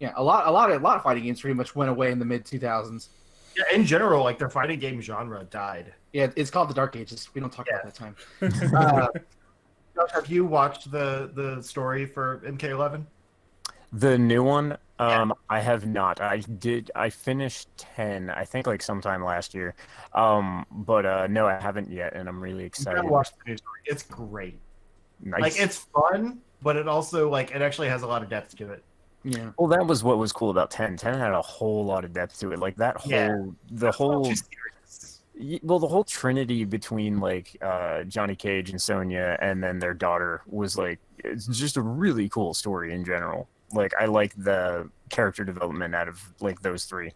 Yeah, a lot of fighting games pretty much went away in the mid 2000s. Yeah, in general, like their fighting game genre died. Yeah, it's called the Dark Ages. We don't talk about that time. Josh, have you watched the story for MK11? The new one, I have not. I finished 10, I think like sometime last year. But no, I haven't yet, and I'm really You excited. gotta watch the new story. It's great. Nice. Like it's fun, but it also like it actually has a lot of depth to it. Yeah. Well, that was what was cool about 10. 10 had a whole lot of depth to it. Like that whole, the whole, Too serious. well, the whole trinity between like Johnny Cage and Sonya, and then their daughter was like, it's just a really cool story in general. Like I like the character development out of like those three.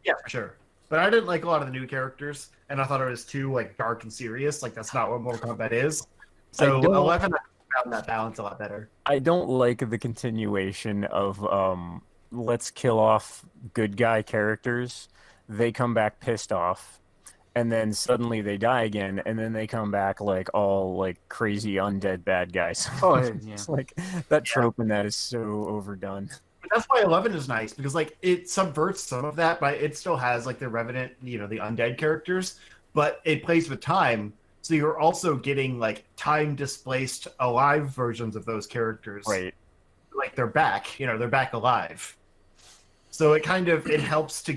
Yeah, for sure. But I didn't like a lot of the new characters, and I thought it was too like dark and serious. Like that's not what Mortal Kombat is. So 11, I found that balance a lot better. I don't like the continuation of let's kill off good guy characters. They come back pissed off, and then suddenly they die again, and then they come back like all like crazy undead bad guys. Oh, yeah. It's like that trope in that is so overdone. But that's why 11 is nice because like it subverts some of that, but it still has like the Revenant, the undead characters, but it plays with time. So you're also getting like time displaced alive versions of those characters. Right. Like they're back, they're back alive. So it kind of it helps to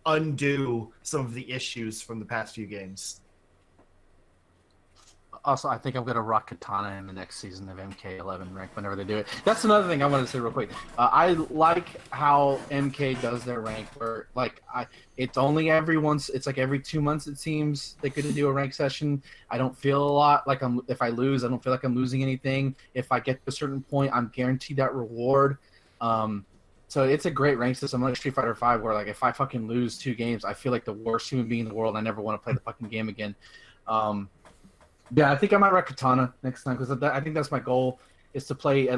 undo some of the issues from the past few games. Also, I think I'm gonna rock Katana in the next season of MK11 rank whenever they do it. That's another thing I wanted to say real quick. I like how MK does their rank, where like it's only it's like every 2 months it seems they could do a rank session. I don't feel a lot like if I lose, I don't feel like I'm losing anything. If I get to a certain point, I'm guaranteed that reward. So it's a great rank system, like Street Fighter V, where like if I fucking lose 2 games, I feel like the worst human being in the world. I never want to play the fucking game again. Yeah, I think I might wreck Katana next time because I think that's my goal, is to play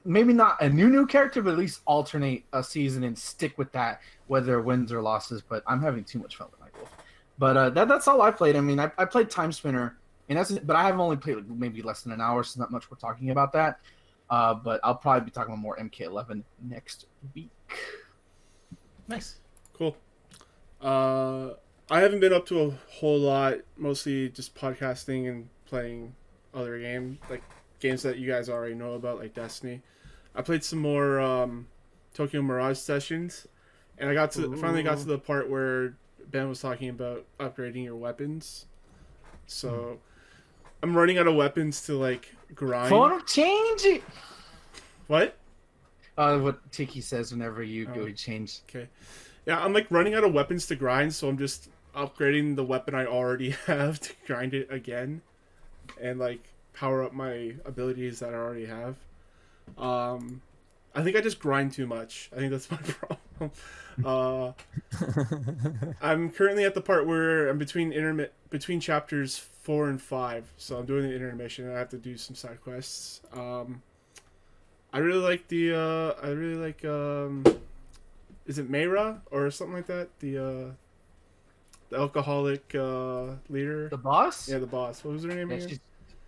maybe not a new character, but at least alternate a season and stick with that, whether wins or losses. But I'm having too much fun with my goal. But that's all I played. I mean, I played Time Spinner, but I have only played like maybe less than an hour, so not much we're talking about that. But I'll probably be talking about more MK11 next week. Nice. Cool. I haven't been up to a whole lot, mostly just podcasting and playing other games that you guys already know about, like Destiny. I played some more Tokyo Mirage Sessions, and I finally got to the part where Ben was talking about upgrading your weapons. So I'm running out of weapons to like grind. For change it. What? What Tiki says whenever you go to change. Okay. Yeah, I'm like running out of weapons to grind, so I'm just upgrading the weapon I already have to grind it again, and like power up my abilities that I already have. I think I just grind too much. I think that's my problem. I'm currently at the part where I'm between chapters 4 and 5, so I'm doing the intermission and I have to do some side quests. I really like is it Mayra or something like that? The alcoholic leader. The boss? Yeah, the boss. What was her name again?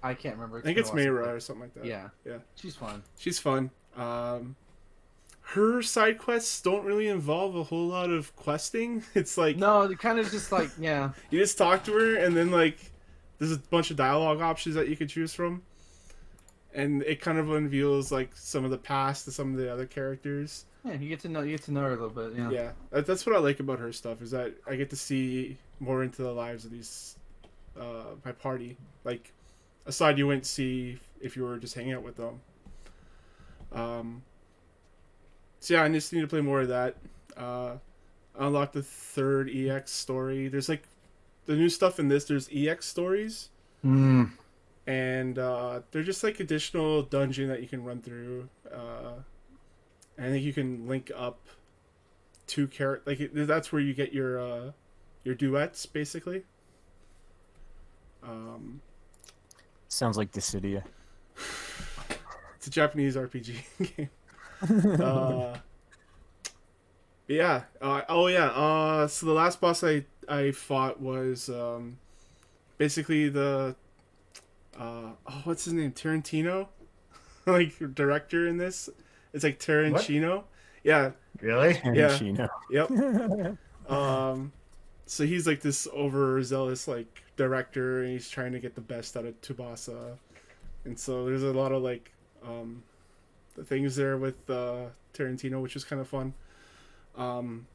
I can't remember. I think it's Mayra or something like that. Yeah. Yeah. She's fun. She's fun. Her side quests don't really involve a whole lot of questing. It's like no, it kind of just like yeah. You just talk to her, and then like there's a bunch of dialogue options that you could choose from, and it kind of unveils like some of the past to some of the other characters. Yeah, you get to know her a little bit. Yeah. Yeah, that's what I like about her stuff, is that I get to see more into the lives of these my party, like a side you wouldn't see if you were just hanging out with them. So yeah, I just need to play more of that. Unlock the 3rd EX story. There's like the new stuff in this. There's EX stories, and they're just like additional dungeon that you can run through. I think you can link up 2 characters. Like that's where you get your duets, basically. Sounds like Dissidia. It's a Japanese RPG game. Yeah. Oh yeah. So the last boss I fought was basically the what's his name? Tarantino, like director in this. It's like What? Tarantino. Yeah. Really? Yeah. Tarantino. Yep. So he's like this overzealous like director, and he's trying to get the best out of Tsubasa, and so there's a lot of like the things there with Tarantino, which is kind of fun. Um,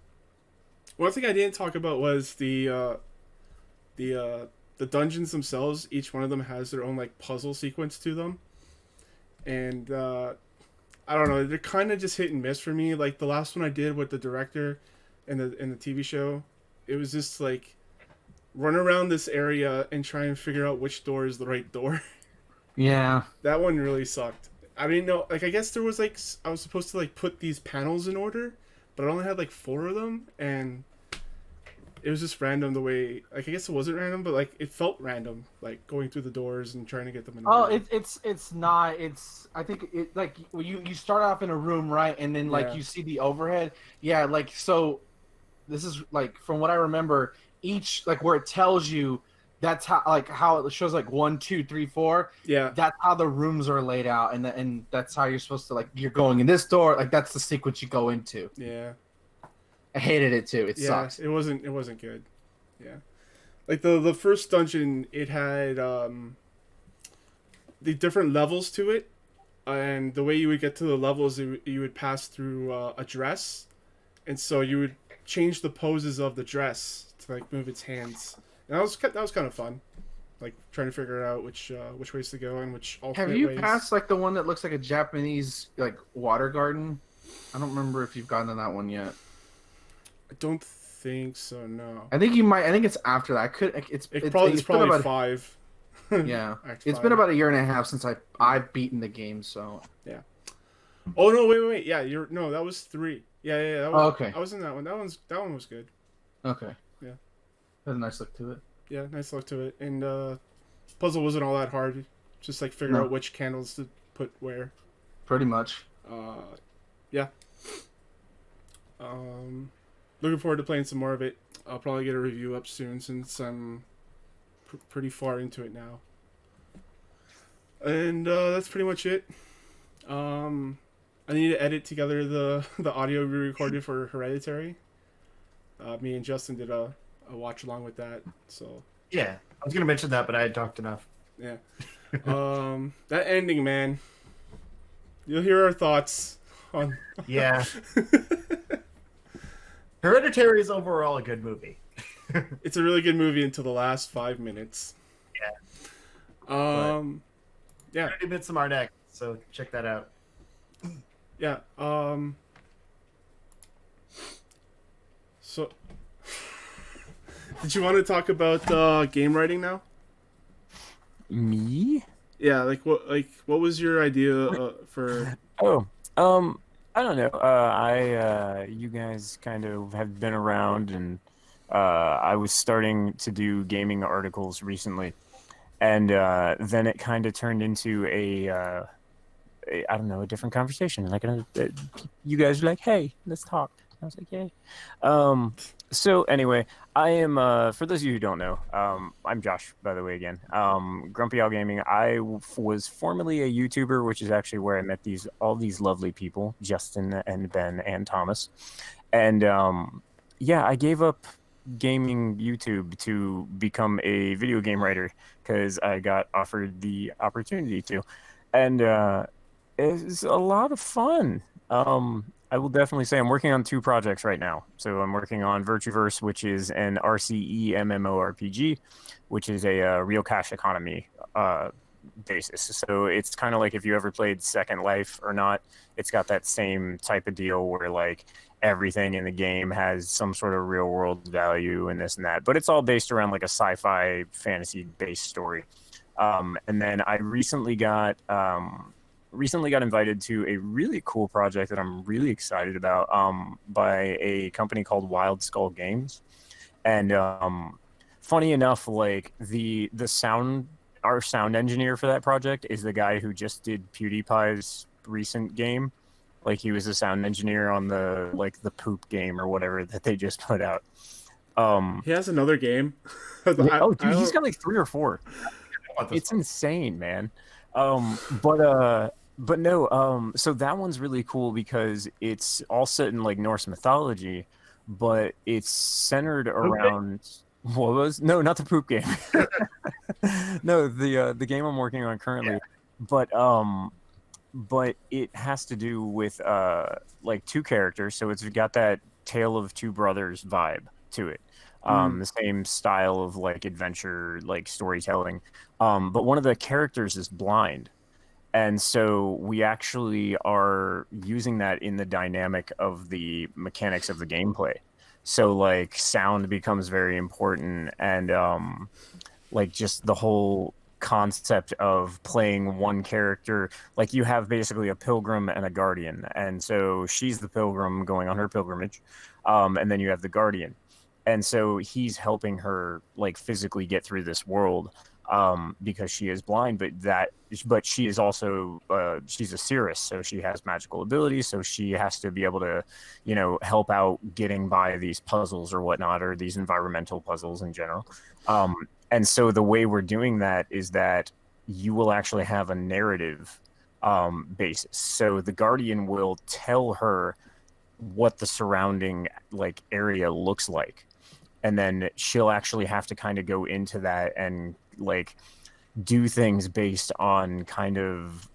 One thing I didn't talk about was the dungeons themselves. Each one of them has their own like puzzle sequence to them, and I don't know. They're kind of just hit and miss for me. Like the last one I did with the director in the TV show, it was just like run around this area and try and figure out which door is the right door. Yeah. That one really sucked. I mean, no, like I guess there was like I was supposed to like put these panels in order, but I only had like 4 of them, and it was just random the way. Like I guess it wasn't random, but like it felt random, like going through the doors and trying to get them in. Oh, order. it's not. It's I think it like you start off in a room, right, and then like Yeah. you see the overhead. Yeah, like so. This is like from what I remember. Each like where it tells you that's how it shows like 1, 2, 3, 4. Yeah. That's how the rooms are laid out, and that's how you're supposed to like you're going in this door. Like that's the sequence you go into. Yeah. I hated it too. It Yeah. sucks. It wasn't good. Yeah. Like the first dungeon, it had the different levels to it, and the way you would get to the levels, you would pass through a dress, and so you would change the poses of the dress to like move its hands. And that was kind of fun, like trying to figure out which ways to go and which alternate Have you ways. passed like the one that looks like a Japanese like water garden? I don't remember if you've gotten to that one yet. I don't think so. No. I think you might. I think it's after that. It's It's been probably about, 5. Yeah, Act it's 5. been about a year and a half since I've beaten the game. So Oh no! Wait! Yeah, that was 3. Yeah. That was, Oh, okay. I was in that one. That one was good. okay, Yeah. has a nice look to it. Yeah, nice look to it. And puzzle wasn't all that hard. Just like figure No. out which candles to put where. Pretty much. Yeah. Looking forward to playing some more of it. I'll probably get a review up soon since I'm pretty far into it now. And that's pretty much it. I need to edit together the audio we recorded for Hereditary. Me and Justin did a watch along with that. So Yeah, I was gonna mention that, but I had talked enough. yeah. That ending, man. You'll hear our thoughts on. Yeah, Hereditary is overall a good movie. It's a really good movie until the last 5 minutes. Yeah. Yeah. 30 Midsommar next, so check that out. Yeah. So, did you want to talk about game writing now? Me? Yeah. What was your idea for? Oh, I don't know. You guys kind of have been around, and I was starting to do gaming articles recently, and then it kind of turned into I don't know, a different conversation. Like, you guys were like, "Hey, let's talk." I was like, "Yay." So anyway, I am. For those of you who don't know, I'm Josh, by the way. Again, GrumpyOwlGaming. I was formerly a YouTuber, which is actually where I met all these lovely people, Justin and Ben and Thomas, and yeah, I gave up gaming YouTube to become a video game writer because I got offered the opportunity to, and it's a lot of fun. I will definitely say I'm working on 2 projects right now. So I'm working on Virtueverse, which is an RCE MMORPG, which is a real cash economy basis. So it's kind of like if you ever played Second Life or not. It's got that same type of deal where like everything in the game has some sort of real world value and this and that. But it's all based around like a sci-fi fantasy based story. And then I recently got invited to a really cool project that I'm really excited about by a company called Wild Skull Games. And funny enough, like our sound engineer for that project is the guy who just did PewDiePie's recent game. Like he was a sound engineer on the poop game or whatever that they just put out. He has another game. Oh, I dude, he's don't. got like 3 or 4. It's insane, man. But no, so that one's really cool because it's all set in like Norse mythology, but it's centered around what was no, not the poop game. No, the game I'm working on currently, but but it has to do with like 2 characters, so it's got that Tale of Two Brothers vibe to it. The same style of like adventure, like storytelling. But one of the characters is blind. And so we actually are using that in the dynamic of the mechanics of the gameplay. So like sound becomes very important, and like just the whole concept of playing one character, like you have basically a pilgrim and a guardian, and so she's the pilgrim going on her pilgrimage, and then you have the guardian, and so he's helping her like physically get through this world, because she is blind, but she is also she's a seeress, so she has magical abilities, so she has to be able to, help out getting by these puzzles or whatnot, or these environmental puzzles in general. And so the way we're doing that is that you will actually have a narrative basis. So the guardian will tell her what the surrounding like area looks like, and then she'll actually have to kind of go into that and like do things based on kind of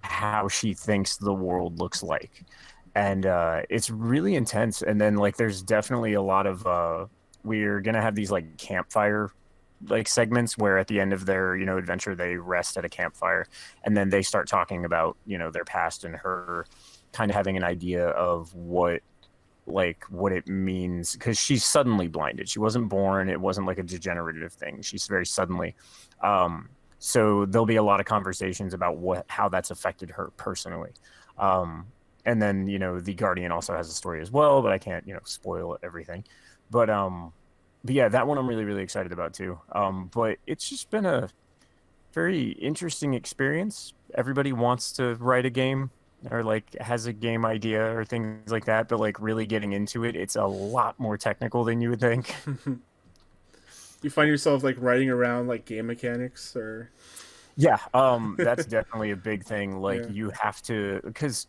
how she thinks the world looks like. And it's really intense. And then like there's definitely a lot of we're gonna have these like campfire like segments where at the end of their adventure they rest at a campfire, and then they start talking about their past, and her kind of having an idea of what it means, because she's suddenly blinded. She wasn't born, it wasn't like a degenerative thing, she's very suddenly. So there'll be a lot of conversations about how that's affected her personally. And then the guardian also has a story as well, but I can't spoil everything. But yeah, that one I'm really, really excited about too. But it's just been a very interesting experience. Everybody wants to write a game, or like has a game idea or things like that, but like really getting into it, it's a lot more technical than you would think. You find yourself like writing around like game mechanics, or Yeah, that's definitely a big thing. Like Yeah. you have to, because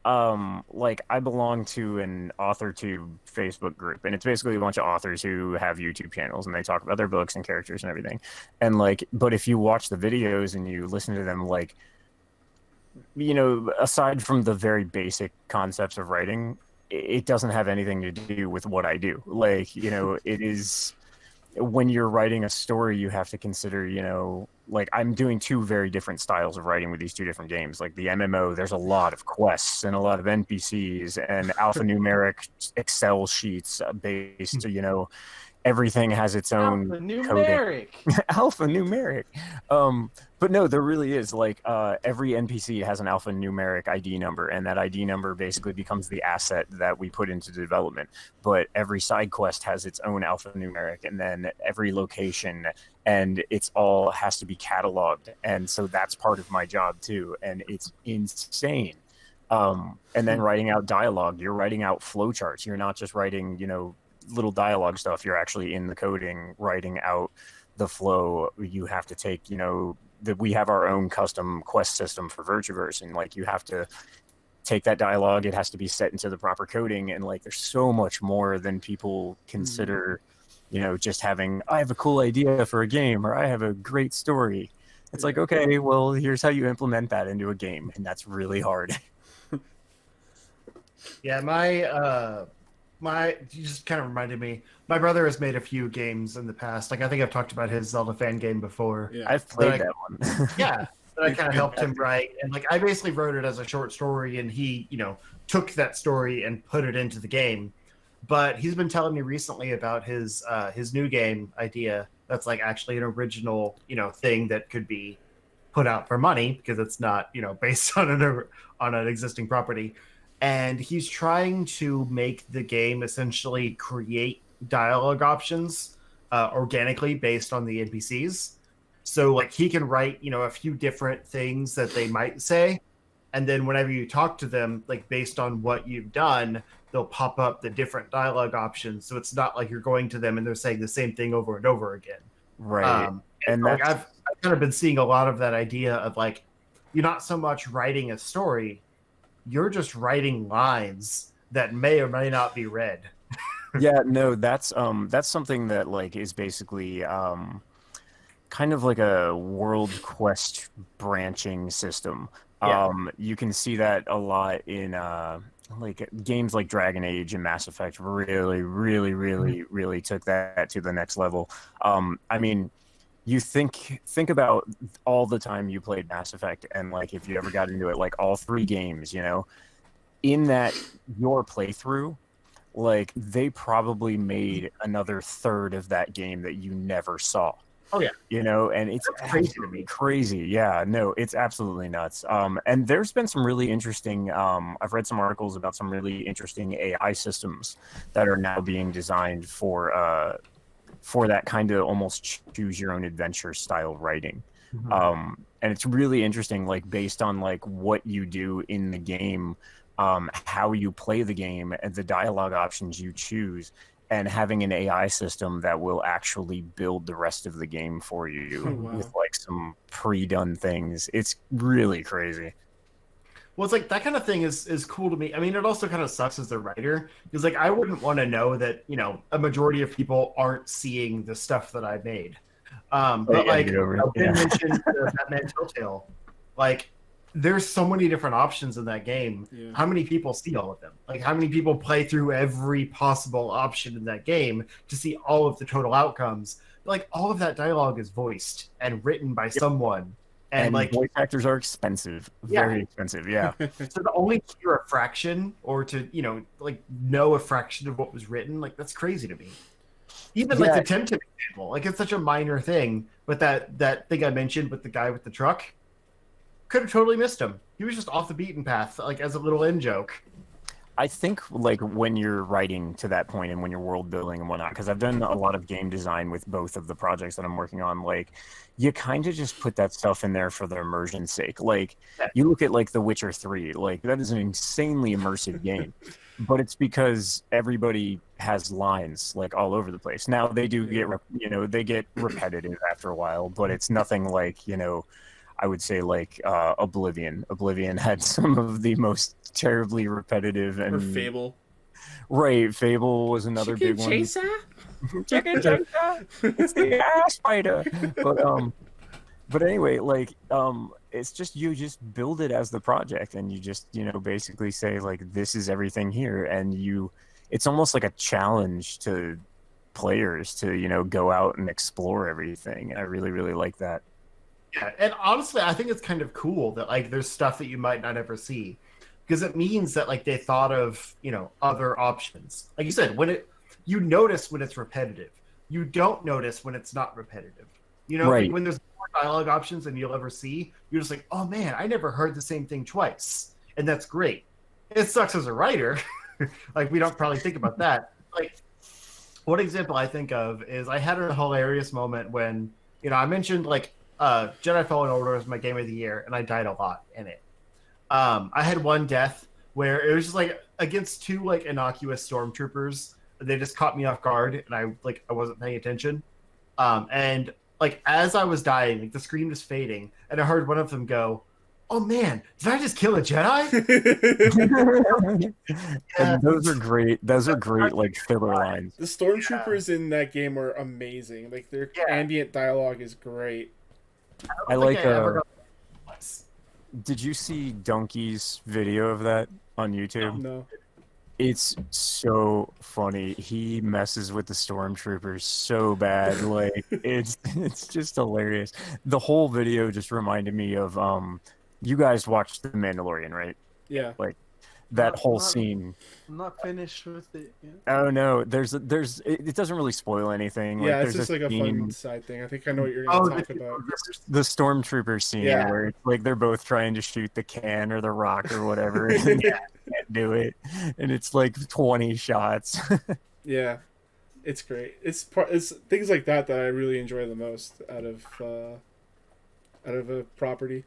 like I belong to an AuthorTube Facebook group, and it's basically a bunch of authors who have YouTube channels, and they talk about their books and characters and everything. And like, but if you watch the videos and you listen to them, like, aside from the very basic concepts of writing, it doesn't have anything to do with what I do. Like, it is, when you're writing a story, you have to consider, like I'm doing 2 very different styles of writing with these 2 different games. Like the MMO, there's a lot of quests and a lot of NPCs and alphanumeric Excel sheets based, everything has its own coding. Alphanumeric. Alphanumeric. But no, there really is, like, every NPC has an alphanumeric ID number, and that ID number basically becomes the asset that we put into development. But every side quest has its own alphanumeric, and then every location, and it's all has to be cataloged. And so that's part of my job too, and it's insane. And then writing out dialogue, you're writing out flowcharts. You're not just writing, little dialogue stuff. You're actually in the coding, writing out the flow. You have to take, that we have our own custom quest system for Virtuverse, and like you have to take that dialogue, it has to be set into the proper coding, and like there's so much more than people consider, just having, I have a cool idea for a game, or I have a great story. It's like, okay, well, here's how you implement that into a game, and that's really hard. Yeah, you just kind of reminded me. My brother has made a few games in the past. Like I think I've talked about his Zelda fan game before. Yeah. I've played that one. Yeah, that I kind of helped him write, and like I basically wrote it as a short story, and he, took that story and put it into the game. But he's been telling me recently about his new game idea that's like actually an original, thing that could be put out for money because it's not, based on an existing property. And he's trying to make the game essentially create dialogue options organically based on the NPCs. So like he can write, a few different things that they might say, and then whenever you talk to them, like based on what you've done, they'll pop up the different dialogue options. So it's not like you're going to them and they're saying the same thing over and over again. Right. And like that's I've kind of been seeing a lot of that idea of like you're not so much writing a story, you're just writing lines that may or may not be read. yeah, no, that's something that like is basically kind of like a world quest branching system. Yeah. You can see that a lot in like games like Dragon Age and Mass Effect really took that to the next level. I mean, you think about all the time you played Mass Effect and like if you ever got into it, like all three games, you know, in that your playthrough, like they probably made another third of that game that you never saw. Oh yeah. You know, and it's That's crazy to me. crazy. Yeah, no, it's absolutely nuts. And there's been some really interesting I've read some articles about some really interesting AI systems that are now being designed for that kind of almost choose your own adventure style writing. And it's really interesting, like based on like what you do in the game, how you play the game and the dialogue options you choose, and having an AI system that will actually build the rest of the game for you Wow. with like some pre-done things. It's really crazy. Well, it's like that kind of thing is cool to me. I mean, it also kind of sucks as a writer because like I wouldn't want to know that, you know, a majority of people aren't seeing the stuff that I made. But yeah, like get over it. Ben Yeah. mentioned Batman Telltale, like there's so many different options in that game. Yeah. How many people see all of them? Like how many people play through every possible option in that game to see all of the total outcomes? Like all of that dialogue is voiced and written by someone. And like voice actors are expensive, very expensive. Yeah. so to only hear a fraction or to, you know, like know a fraction of what was written, like that's crazy to me. Even like Yeah. the Temtem example, like it's such a minor thing, but that thing I mentioned with the guy with the truck, could have totally missed him. He was just off the beaten path, like as a little in joke. I think like when you're writing to that point and when you're world building and whatnot, because I've done a lot of game design with both of the projects that I'm working on, like you kind of just put that stuff in there for the immersion's sake. Like you look at like The Witcher 3, like that is an insanely immersive game, but it's because everybody has lines like all over the place. Now they do get, you know, they get repetitive after a while, but it's nothing like, you know, I would say like Oblivion. Oblivion had some of the most terribly repetitive and Or Fable. Right, Fable was another Chicken big one. chaser? Chicken chaser. It's the ass spider. But anyway, like it's just you just build it as the project and you just, you know, basically say like this is everything here, and it's almost like a challenge to players to, you know, go out and explore everything. I really like that. Yeah, and honestly, I think it's kind of cool that like there's stuff that you might not ever see, because it means that like they thought of, you know, other options. Like you said, you notice when it's repetitive, you don't notice when it's not repetitive. You know, Right. like when there's more dialogue options than you'll ever see, you're just like, oh man, I never heard the same thing twice, and that's great. It sucks as a writer, like we don't probably think about that. Like one example I think of is I had a hilarious moment when, you know, I mentioned like Jedi Fallen Order was my game of the year, and I died a lot in it. I had one death where it was just like against two like innocuous stormtroopers. They just caught me off guard, and I wasn't paying attention. And like as I was dying, like the screen was fading, and I heard one of them go, "Oh man, did I just kill a Jedi?" And those are great. Those are great, like filler lines. The stormtroopers in that game are amazing. Like their ambient dialogue is great. I like. ever got once. Did you see Donkey's video of that on YouTube? No. It's so funny. He messes with the stormtroopers so bad. Like it's just hilarious. The whole video just reminded me of you guys watched The Mandalorian, right? Yeah. Like that whole Not- scene. I'm not finished with it yet. Oh no, it doesn't really spoil anything. Yeah, like, it's there's just like a scene, fun side thing. I think I know what you're going to talk about. the stormtrooper scene Yeah. where it's like they're both trying to shoot the can or the rock or whatever, and they can't do it, and it's like 20 shots. Yeah. It's great. It's things like that I really enjoy the most out of a property.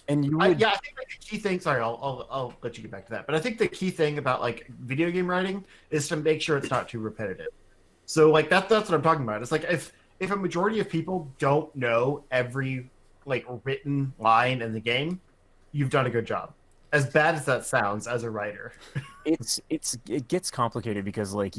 And you would, Yeah, I think like the key thing. Sorry, I'll let you get back to that. But I think the key thing about like video game writing is to make sure it's not too repetitive. So like that's what I'm talking about. It's like if a majority of people don't know every like written line in the game, you've done a good job. As bad as that sounds as a writer. it gets complicated because like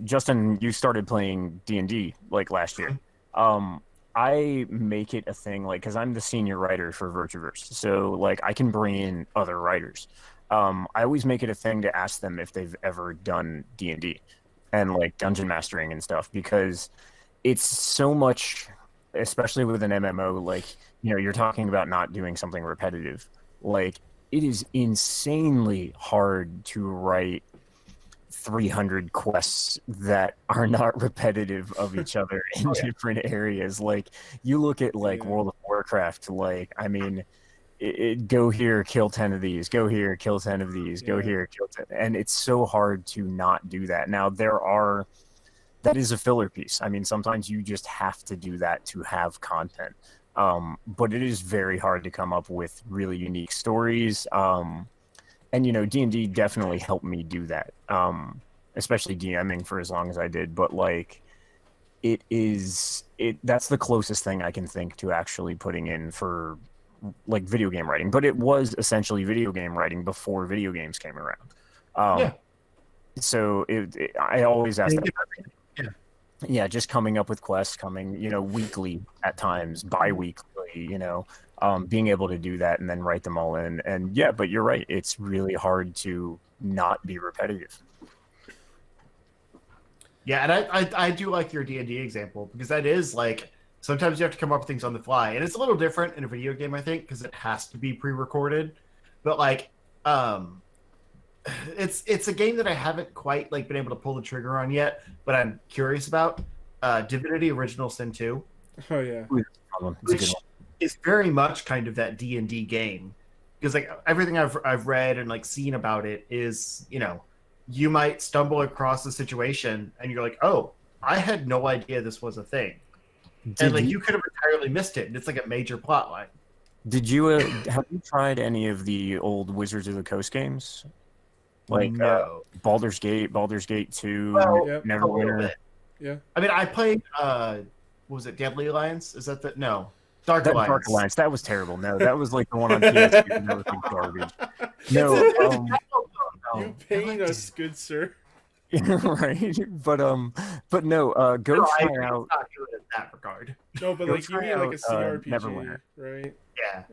Justin, you started playing D&D like last year. I make it a thing, like, because I'm the senior writer for Virtuverse, so like I can bring in other writers. I always make it a thing to ask them if they've ever done D&D and like dungeon mastering and stuff, because it's so much, especially with an MMO, like, you're talking about not doing something repetitive. Like, it is insanely hard to write 300 quests that are not repetitive of each other in different areas. Like, you look at like World of Warcraft, like, I mean, go here, kill 10 of these, go here, kill 10 of these, go here, kill 10, and it's so hard to not do that. Now that is a filler piece. I mean, sometimes you just have to do that to have content. But it is very hard to come up with really unique stories. And D&D definitely helped me do that, especially DMing for as long as I did. But like, that's the closest thing I can think to actually putting in for like video game writing. But it was essentially video game writing before video games came around. So I always ask that. Yeah, just coming up with quests, weekly at times, bi-weekly, being able to do that and then write them all in. And yeah, but you're right. It's really hard to not be repetitive. Yeah, and I do like your D&D example, because that is like, sometimes you have to come up with things on the fly. And it's a little different in a video game, I think, because it has to be pre-recorded. But like, it's a game that I haven't quite like been able to pull the trigger on yet, but I'm curious about. Divinity Original Sin 2. Oh yeah. Which is very much kind of that D&D game. Because like everything I've read and like seen about it is, you might stumble across a situation and you're like, oh, I had no idea this was a thing. And like you could have entirely missed it, and it's like a major plot line. Did you have you tried any of the old Wizards of the Coast games? Like No. Baldur's Gate 2, Well, Neverwinter. Yeah. I mean, I played what was it, Deadly Alliance? Is that the no? Dark Alliance. Dark Alliance. That was terrible. No, that was like the one on PS2 that was garbage. No, you pain us, good sir. right? But no, go try out. Not good in that regard. No, but like you mean like a CRPG, Neverwinter. right?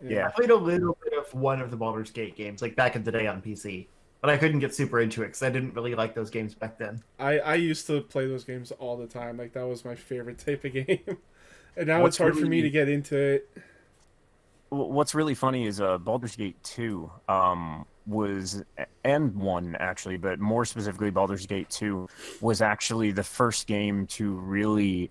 Yeah. I played a little bit of one of the Baldur's Gate games, like back in the day on PC, but I couldn't get super into it because I didn't really like those games back then. I used to play those games all the time. Like that was my favorite type of game, and now it's hard for me to get into it. What's really funny is Baldur's Gate 2 was, and 1 actually, but more specifically Baldur's Gate 2 was actually the first game to really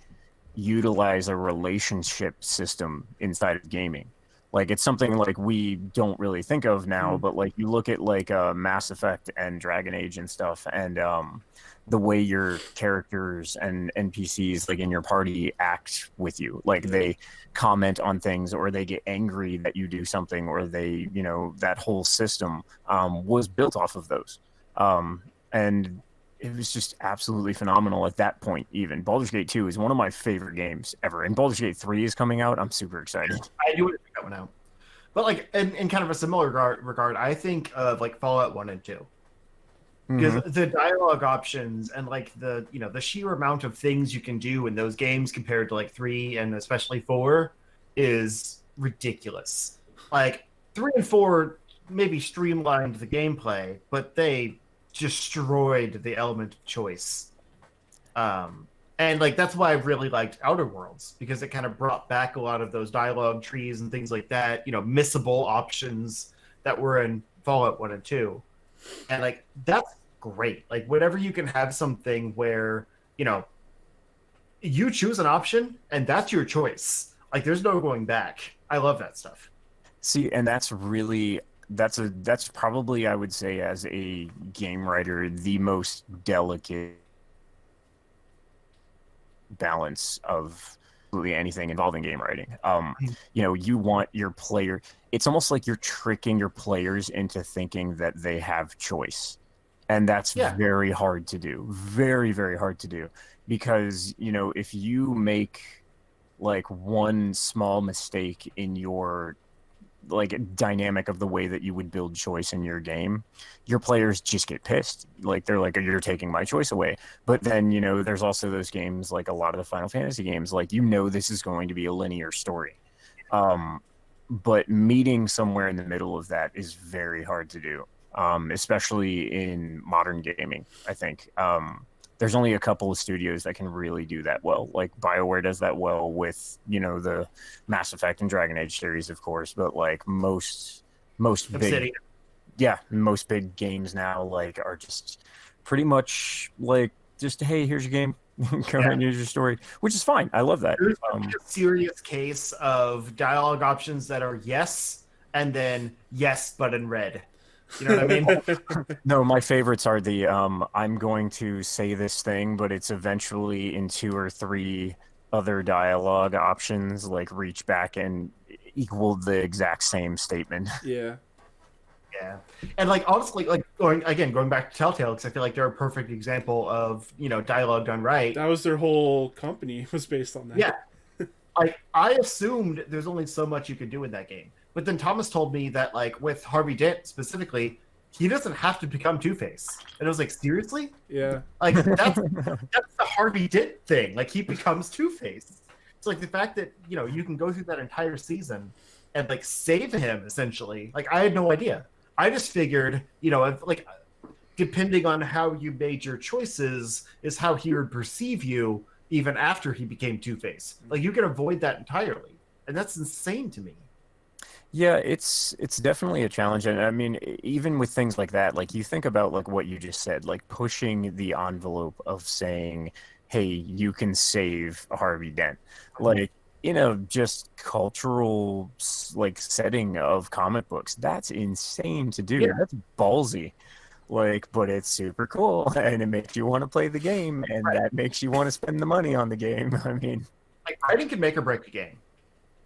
utilize a relationship system inside of gaming. Like, it's something like we don't really think of now, but like you look at like Mass Effect and Dragon Age and stuff, and the way your characters and NPCs like in your party act with you, like they comment on things or they get angry that you do something, or they, that whole system was built off of those. And it was just absolutely phenomenal at that point. Even Baldur's Gate 2 is one of my favorite games ever, and Baldur's Gate 3 is coming out. I'm super excited. I do want to pick that one out. But like in kind of a similar regard, I think of like Fallout 1 and 2. Because the dialogue options and like the sheer amount of things you can do in those games compared to like 3 and especially 4 is ridiculous. Like 3 and 4 maybe streamlined the gameplay, but they destroyed the element of choice. And like that's why I really liked Outer Worlds, because it kind of brought back a lot of those dialogue trees and things like that, missable options that were in Fallout 1 and 2. And like that's great. Like whenever you can have something where, you choose an option and that's your choice. Like there's no going back. I love that stuff. See, and that's probably, I would say, as a game writer, the most delicate balance of absolutely anything involving game writing. You want your player. It's almost like you're tricking your players into thinking that they have choice, and that's Yeah. very hard to do. Very, very hard to do, because if you make like one small mistake in your like dynamic of the way that you would build choice in your game, your players just get pissed. Like they're like, you're taking my choice away. But then there's also those games, like a lot of the Final Fantasy games, like this is going to be a linear story, but meeting somewhere in the middle of that is very hard to do, especially in modern gaming. I think there's only a couple of studios that can really do that well. Like BioWare does that well with the Mass Effect and Dragon Age series, of course, but like most big, most big games now like are just pretty much like just, hey, here's your game, go ahead and use your story, which is fine. I love that. There's a serious case of dialogue options that are yes and then yes but in red. You know what I mean? No, my favorites are the I'm going to say this thing, but it's eventually in 2 or 3 other dialogue options, like reach back and equal the exact same statement. Yeah. Yeah. And like honestly, like going back to Telltale, because I feel like they're a perfect example of dialogue done right. That was their whole company was based on that. Yeah. I assumed there's only so much you could do in that game. But then Thomas told me that, like, with Harvey Dent specifically, he doesn't have to become Two-Face. And I was like, seriously? Yeah. Like, that's the Harvey Dent thing. Like, he becomes Two-Face. It's like the fact that, you can go through that entire season and, like, save him, essentially. Like, I had no idea. I just figured, like, depending on how you made your choices is how he would perceive you even after he became Two-Face. Like, you can avoid that entirely. And that's insane to me. Yeah, it's definitely a challenge. And I mean, even with things like that, like you think about like what you just said, like pushing the envelope of saying, hey, you can save Harvey Dent. Like in a just cultural like setting of comic books, that's insane to do. Yeah. That's ballsy. Like, but it's super cool and it makes you want to play the game, and that makes you want to spend the money on the game. I mean, like, writing can make or break a game.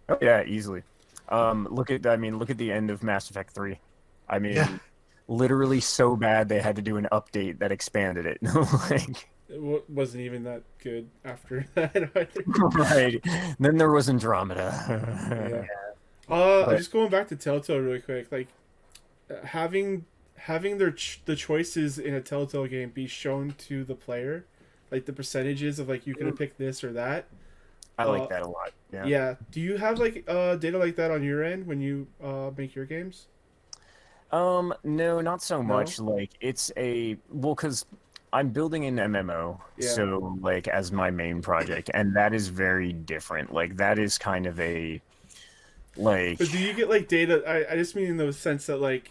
Oh yeah, easily. Look at the end of Mass Effect 3. I mean, literally so bad they had to do an update that expanded it. Like, It wasn't even that good after that. right. Then there was Andromeda. Yeah. Just going back to Telltale really quick, like having the choices in a Telltale game be shown to the player, like the percentages of like you could have picked this or that. I like that a lot. Yeah. Yeah. Do you have like data like that on your end when you make your games? No, not so much. Like it's because I'm building an MMO, so like as my main project, and that is very different. Like that is kind of a like. But do you get like data? I just mean in the sense that like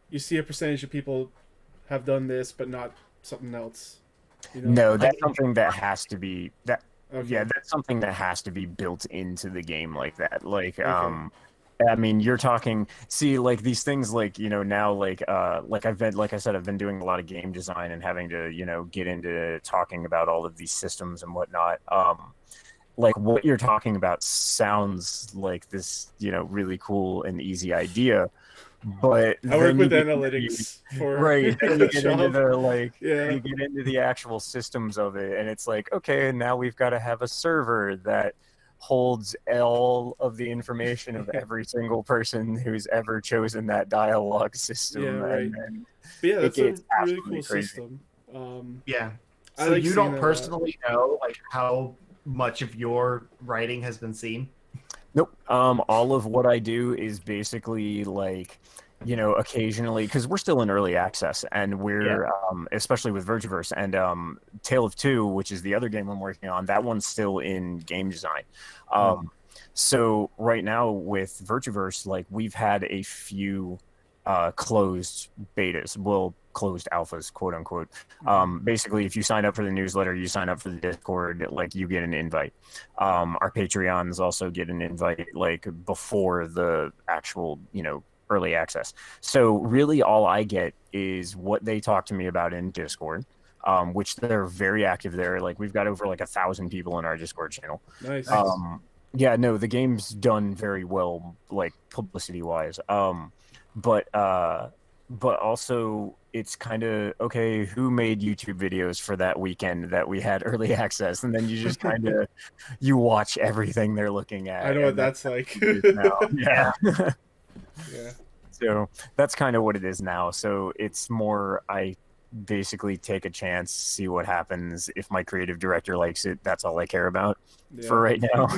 you see a percentage of people have done this, but not something else. No, that's something that has to be that. Okay. Yeah, that's something that has to be built into the game like that. Like, I mean, you're talking. See, like these things, like now, like I said, I've been doing a lot of game design and having to, get into talking about all of these systems and whatnot. Like what you're talking about sounds like this, really cool and easy idea. But I work with analytics for right. Then you get into the you get into the actual systems of it, and it's like, okay, now we've got to have a server that holds all of the information of every single person who's ever chosen that dialogue system. Yeah, right. And then that's a really cool crazy. System. So like you seeing don't that. personally know like how much of your writing has been seen? Nope. All of what I do is basically like, occasionally, because we're still in early access, and we're especially with Vertiverse and Tale of Two, which is the other game I'm working on. That one's still in game design. So right now with Vertiverse, like we've had a few closed betas, closed alphas, quote unquote. Basically, if you sign up for the newsletter, you sign up for the Discord, like you get an invite. Our Patreons also get an invite like before the actual, early access. So really all I get is what they talk to me about in Discord. which they're very active there. Like we've got over like 1,000 people in our Discord channel. Nice. Yeah, no, the game's done very well, like publicity wise. But also it's kind of okay, who made YouTube videos for that weekend that we had early access, and then you just kind of you watch everything they're looking at. I know what that's like. Yeah. Yeah. So that's kind of what it is now. So it's more I basically take a chance, see what happens. If my creative director likes it, that's all I care about for right now.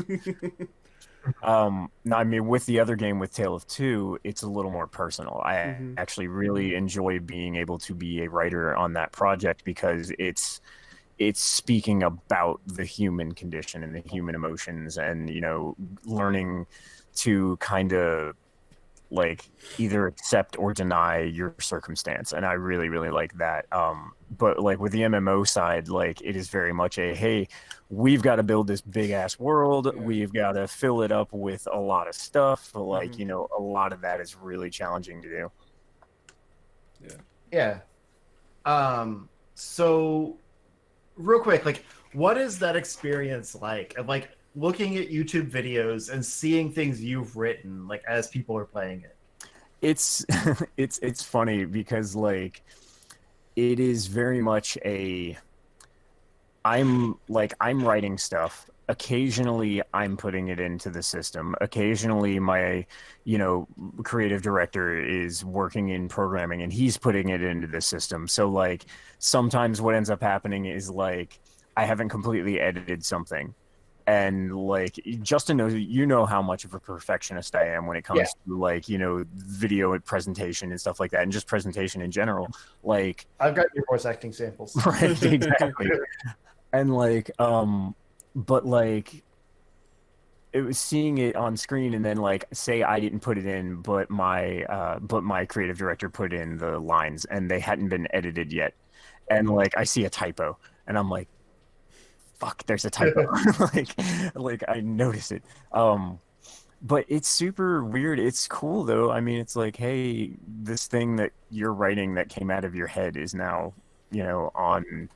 I mean, with the other game, with Tale of Two, it's a little more personal. I actually really enjoy being able to be a writer on that project because it's speaking about the human condition and the human emotions, and learning to kind of like either accept or deny your circumstance, and I really really like that. But like with the MMO side, like it is very much a hey, we've got to build this big ass world, we've got to fill it up with a lot of stuff, but like a lot of that is really challenging to do. So real quick, like what is that experience like of like looking at YouTube videos and seeing things you've written like as people are playing it? It's it's funny because like it is very much a I'm writing stuff. Occasionally I'm putting it into the system. Occasionally my creative director is working in programming and he's putting it into the system. So like sometimes what ends up happening is like I haven't completely edited something. And like Justin knows, how much of a perfectionist I am when it comes to like video and presentation and stuff like that, and just presentation in general. Like I've got your voice acting samples. Right, exactly. And like but like it was seeing it on screen, and then like say I didn't put it in, but my creative director put in the lines and they hadn't been edited yet, and like I see a typo and I'm like, fuck, there's a typo. like I noticed it. But it's super weird. It's cool though. I mean, it's like, hey, this thing that you're writing that came out of your head is now, in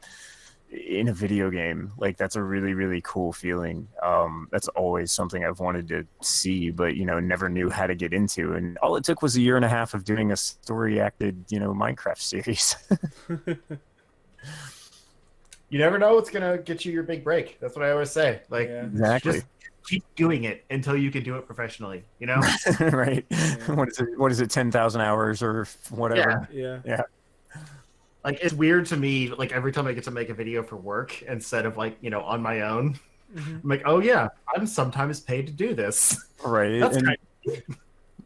a video game. Like that's a really, really cool feeling. That's always something I've wanted to see, but never knew how to get into. And all it took was a year and a half of doing a story acted, Minecraft series. You never know what's gonna get you your big break. That's what I always say. Like, exactly. Just keep doing it until you can do it professionally. Right? Yeah. What is it? 10,000 hours or whatever? Yeah. Like it's weird to me. Like every time I get to make a video for work instead of like on my own, I'm like, oh yeah, I'm sometimes paid to do this. Right. That's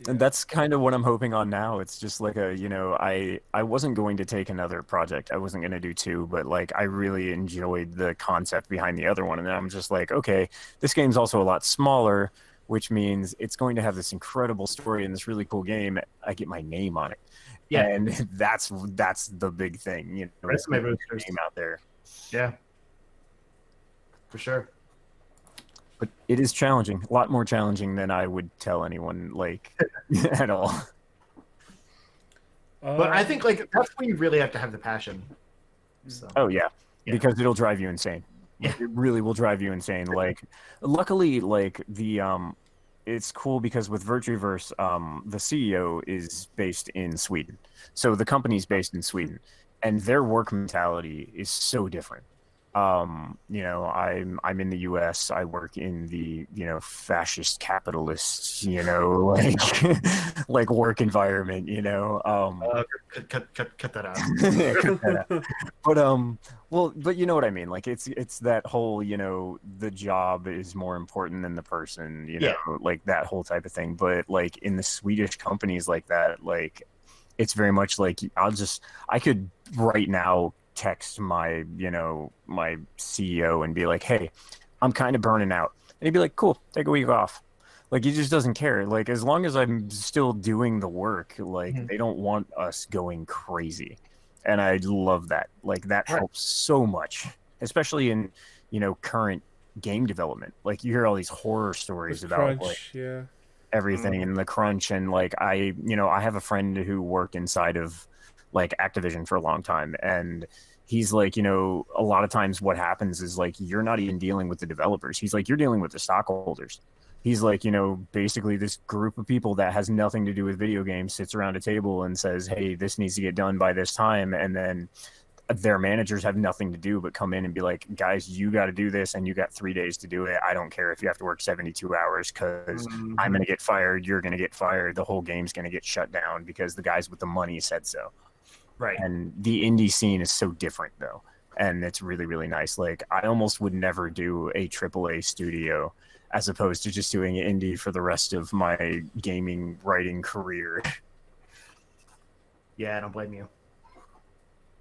and that's kind of what I'm hoping on now. It's just like I wasn't going to take another project. I wasn't going to do two, but like I really enjoyed the concept behind the other one. And then I'm just like, okay, this game's also a lot smaller, which means it's going to have this incredible story and this really cool game. I get my name on it. Yeah. And that's the big thing, That's my name out there. Yeah. For sure. But it is challenging, a lot more challenging than I would tell anyone, like, at all. But I think, like, that's where you really have to have the passion. So. Oh, yeah, because it'll drive you insane. Yeah. It really will drive you insane. Like, luckily, like, it's cool because with Virtueverse, the CEO is based in Sweden. So the company's based in Sweden, and their work mentality is so different. I'm in the US. I work in the fascist capitalist like work environment. Cut that out. Yeah, cut that out. But you know what I mean. Like it's that whole the job is more important than the person. Like that whole type of thing. But like in the Swedish companies like that, like it's very much like I could right now text my my CEO and be like, hey, I'm kind of burning out, and he'd be like, cool, take a week off. Like he just doesn't care. Like as long as I'm still doing the work, like they don't want us going crazy, and I love that. Like that helps so much, especially in current game development. Like you hear all these horror stories about crunch, like everything in the crunch, and like I have a friend who worked inside of like Activision for a long time, and he's like, you know, a lot of times what happens is like you're not even dealing with the developers. He's like, you're dealing with the stockholders. He's like, you know, basically this group of people that has nothing to do with video games sits around a table and says, hey, this needs to get done by this time. And then their managers have nothing to do but come in and be like, guys, you got to do this, and you got 3 days to do it. I don't care if you have to work 72 hours because I'm going to get fired. You're going to get fired. The whole game's going to get shut down because the guys with the money said so. Right. And the indie scene is so different, though. And it's really, really nice. Like, I almost would never do a AAA studio as opposed to just doing indie for the rest of my gaming writing career. Yeah, I don't blame you.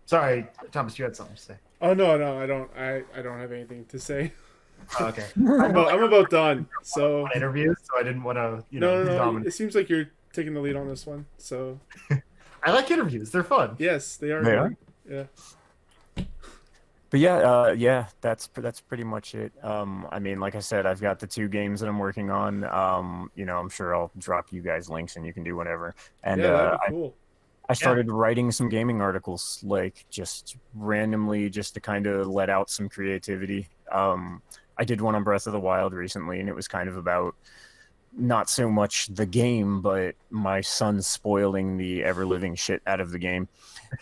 Sorry, Thomas, you had something to say. Oh no, I don't. I don't have anything to say. Oh, okay. I'm about done. So On interviews, so I didn't want to, no. dominate. It seems like you're taking the lead on this one. So I like interviews; they're fun. yes, they are. They are? Yeah. But yeah, that's pretty much it. I mean, like I said, I've got the 2 games that I'm working on. You know, I'm sure I'll drop you guys links and you can do whatever. And Yeah, that'd be cool. I started writing some gaming articles, like just randomly, just to kind of let out some creativity. I did one on Breath of the Wild recently, and it was kind of about not so much the game, but my son spoiling the ever-living shit out of the game,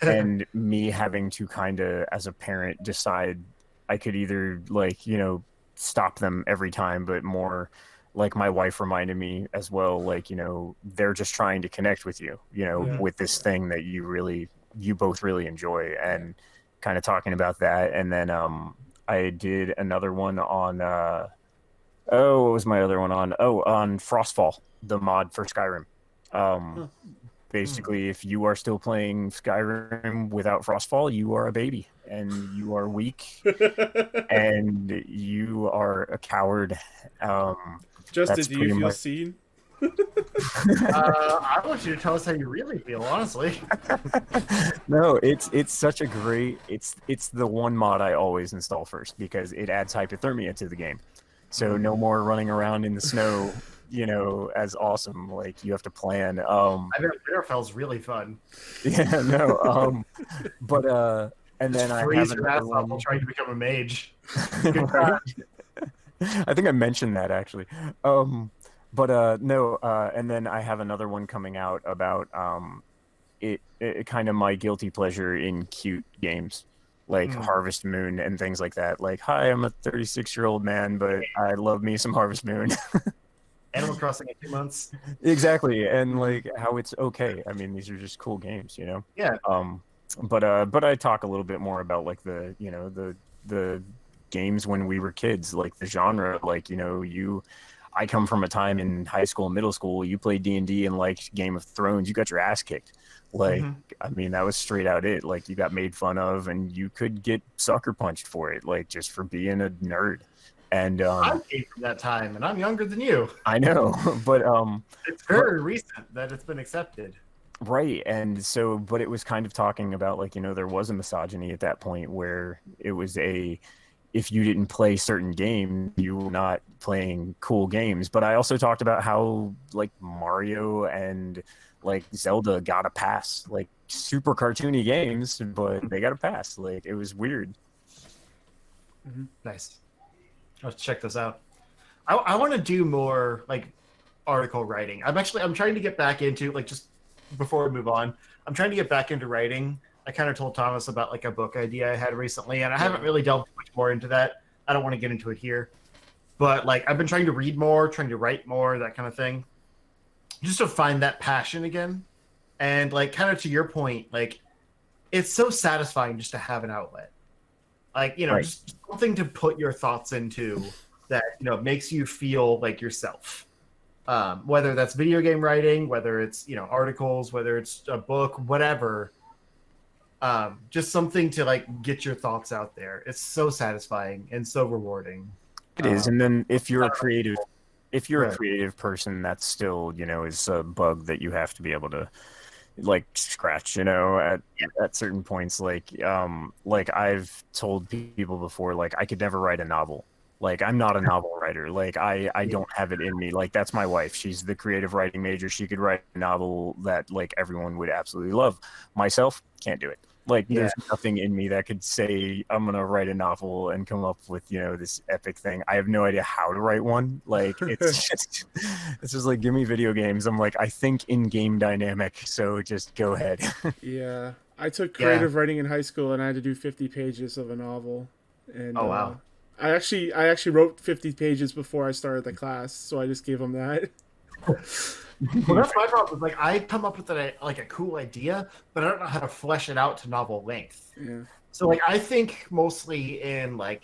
and me having to kind of, as a parent, decide I could either, like, you know, stop them every time, but more like my wife reminded me as well, like, you know, they're just trying to connect with you, you know, with this thing that you both really enjoy, and kind of talking about that. And then I did another one on what was my other one on? On Frostfall, the mod for Skyrim. Basically, if you are still playing Skyrim without Frostfall, you are a baby, and you are weak, and you are a coward. Justin, do you feel seen? I want you to tell us how you really feel, honestly. No, it's such a great. It's the one mod I always install first because it adds hypothermia to the game. So no more running around in the snow, you know, as awesome. Like, you have to plan. I bet Winterfell's really fun. Yeah, no. But and then I freeze have your ass another off while one. trying to become a mage. I think I mentioned that actually. But no, and then I have another one coming out about it kind of my guilty pleasure in cute games like Harvest Moon and things like that. Like, hi, I'm a 36-year-old man, but I love me some Harvest Moon. Animal Crossing in 2 months. Exactly, and like how it's okay. I mean, these are just cool games, you know. Yeah. But I talk a little bit more about like the, you know, the games when we were kids, like the genre, like, you know, I come from a time in high school and middle school, you played D&D and liked Game of Thrones, you got your ass kicked. Like, I mean, that was straight out it. Like, you got made fun of and you could get sucker punched for it, like, just for being a nerd. And I came from that time, and I'm younger than you. I know, but it's very recent that it's been accepted. Right, and so, but it was kind of talking about, like, you know, there was a misogyny at that point where it was if you didn't play certain games, you were not playing cool games. But I also talked about how, like, Mario and, like, Zelda got a pass. Like, super cartoony games, but they got a pass. Like, it was weird. Nice. Let's check this out. I want to do more, like, article writing. I'm trying to get back into, like, just before we move on, I'm trying to get back into writing. I kind of told Thomas about, like, a book idea I had recently, and I haven't really delved much more into that. I don't want to get into it here. But, like, I've been trying to read more, trying to write more, that kind of thing. Just to find that passion again. And, like, kind of to your point, like, it's so satisfying just to have an outlet. Like, you know, Right. just something to put your thoughts into that, you know, makes you feel like yourself. Whether that's video game writing, whether it's, you know, articles, whether it's a book, whatever. Just something to, like, get your thoughts out there. It's so satisfying and so rewarding. It is, and then if you're a creative, Right. a creative person, that's still, you know, is a bug that you have to be able to, like, scratch, you know, at certain points. Like I've told people before, like, I could never write a novel Like, I'm not a novel writer. Like, I don't have it in me. Like, that's my wife. She's the creative writing major. She could write a novel that like everyone would absolutely love. Myself, can't do it. Like, Yeah. there's nothing in me that could say I'm gonna write a novel and come up with, you know, this epic thing. I have no idea how to write one. Like, it's just like, give me video games. I'm like, I think in game dynamic, so just go ahead. Yeah, I took Yeah. creative writing in high school, and I had to do 50 pages of a novel. And Oh, wow. I actually wrote 50 pages before I started the class, so I just gave them that. Well, that's my problem. Like, I come up with a cool idea, but I don't know how to flesh it out to novel length. Yeah. So, like, I think mostly in like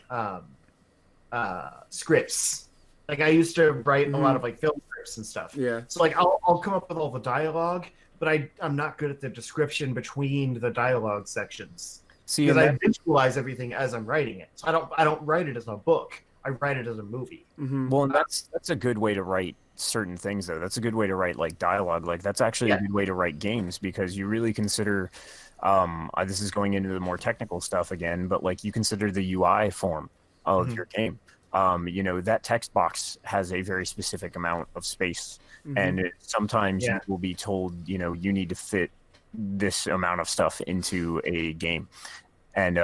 scripts. Like, I used to write a lot of like film scripts and stuff. Yeah. So, like, I'll come up with all the dialogue, but I'm not good at the description between the dialogue sections See, because and I visualize everything as I'm writing it. So I don't write it as a book. I write it as a movie. Mm-hmm. well, and that's a good way to write certain things, though. That's a good way to write like dialogue. Like, that's actually a good way to write games, because you really consider. This is going into the more technical stuff again, but like, you consider the UI form of your game. You know, that text box has a very specific amount of space, and sometimes you will be told, you know, you need to fit this amount of stuff into a game, and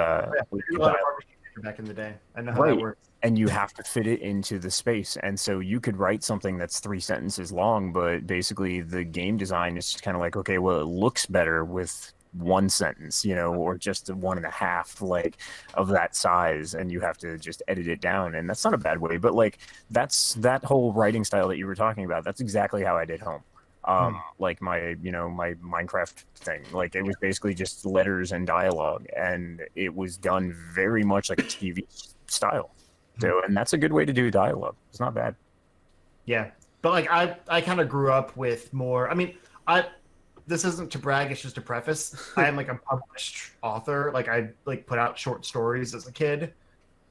Back in the day, I know how that works. and you have to fit it into the space. And so you could write something that's 3 sentences long, but basically the game design is just kind of like, okay, well, it looks better with 1 sentence, you know, or just 1.5, like, of that size, and you have to just edit it down. And that's not a bad way, but like, that's that whole writing style that you were talking about. That's exactly how I did home. Like my Minecraft thing, like, it was basically just letters and dialogue, and it was done very much like a TV style. So, and that's a good way to do dialogue. It's not bad. Yeah, but like, I kind of grew up with more. I mean, this isn't to brag, it's just a preface. I am like a published author. Like, I like put out short stories as a kid,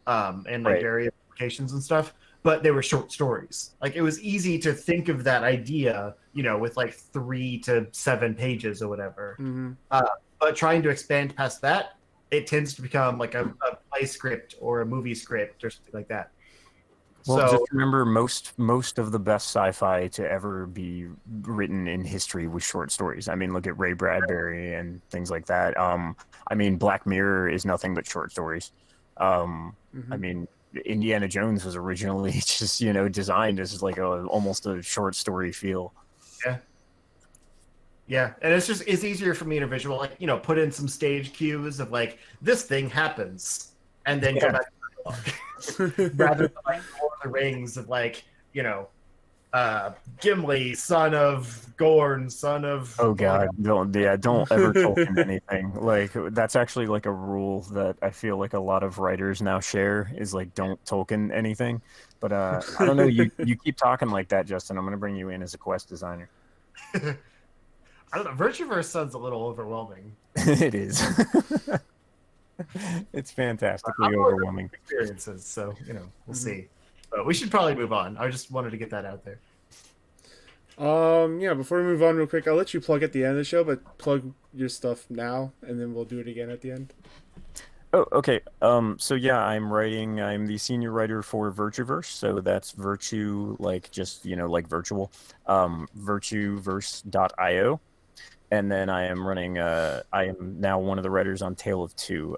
and like various applications and stuff. But they were short stories. Like, it was easy to think of that idea, you know, with like 3 to 7 pages or whatever. But trying to expand past that, it tends to become like a play script or a movie script or something like that. Well, So, just remember, most of the best sci-fi to ever be written in history was short stories. I mean, look at Ray Bradbury and things like that. I mean, Black Mirror is nothing but short stories. I mean, Indiana Jones was originally just, you know, designed as like almost a short story feel. Yeah, and it's easier for me to visual, like, you know, put in some stage cues of like, this thing happens, and then go back to dialogue. Rather than like Lord of the Rings of like, you know, Gimli, son of Gorn, son of. Oh God, don't ever Tolkien anything. Like, that's actually like a rule that I feel like a lot of writers now share, is like, don't Tolkien anything. But I don't know. You keep talking like that, Justin. I'm gonna bring you in as a quest designer. I don't know. Virtueverse sounds a little overwhelming. It is. It's fantastically overwhelming. Experiences, so, you know, we'll see. But we should probably move on. I just wanted to get that out there. Yeah, before we move on real quick, I'll let you plug at the end of the show, but plug your stuff now, and then we'll do it again at the end. Oh, okay. So yeah, I'm the senior writer for Virtueverse. So that's virtue, like, just, you know, like virtual, virtueverse.io. And then I am running, I am now one of the writers on Tale of Two.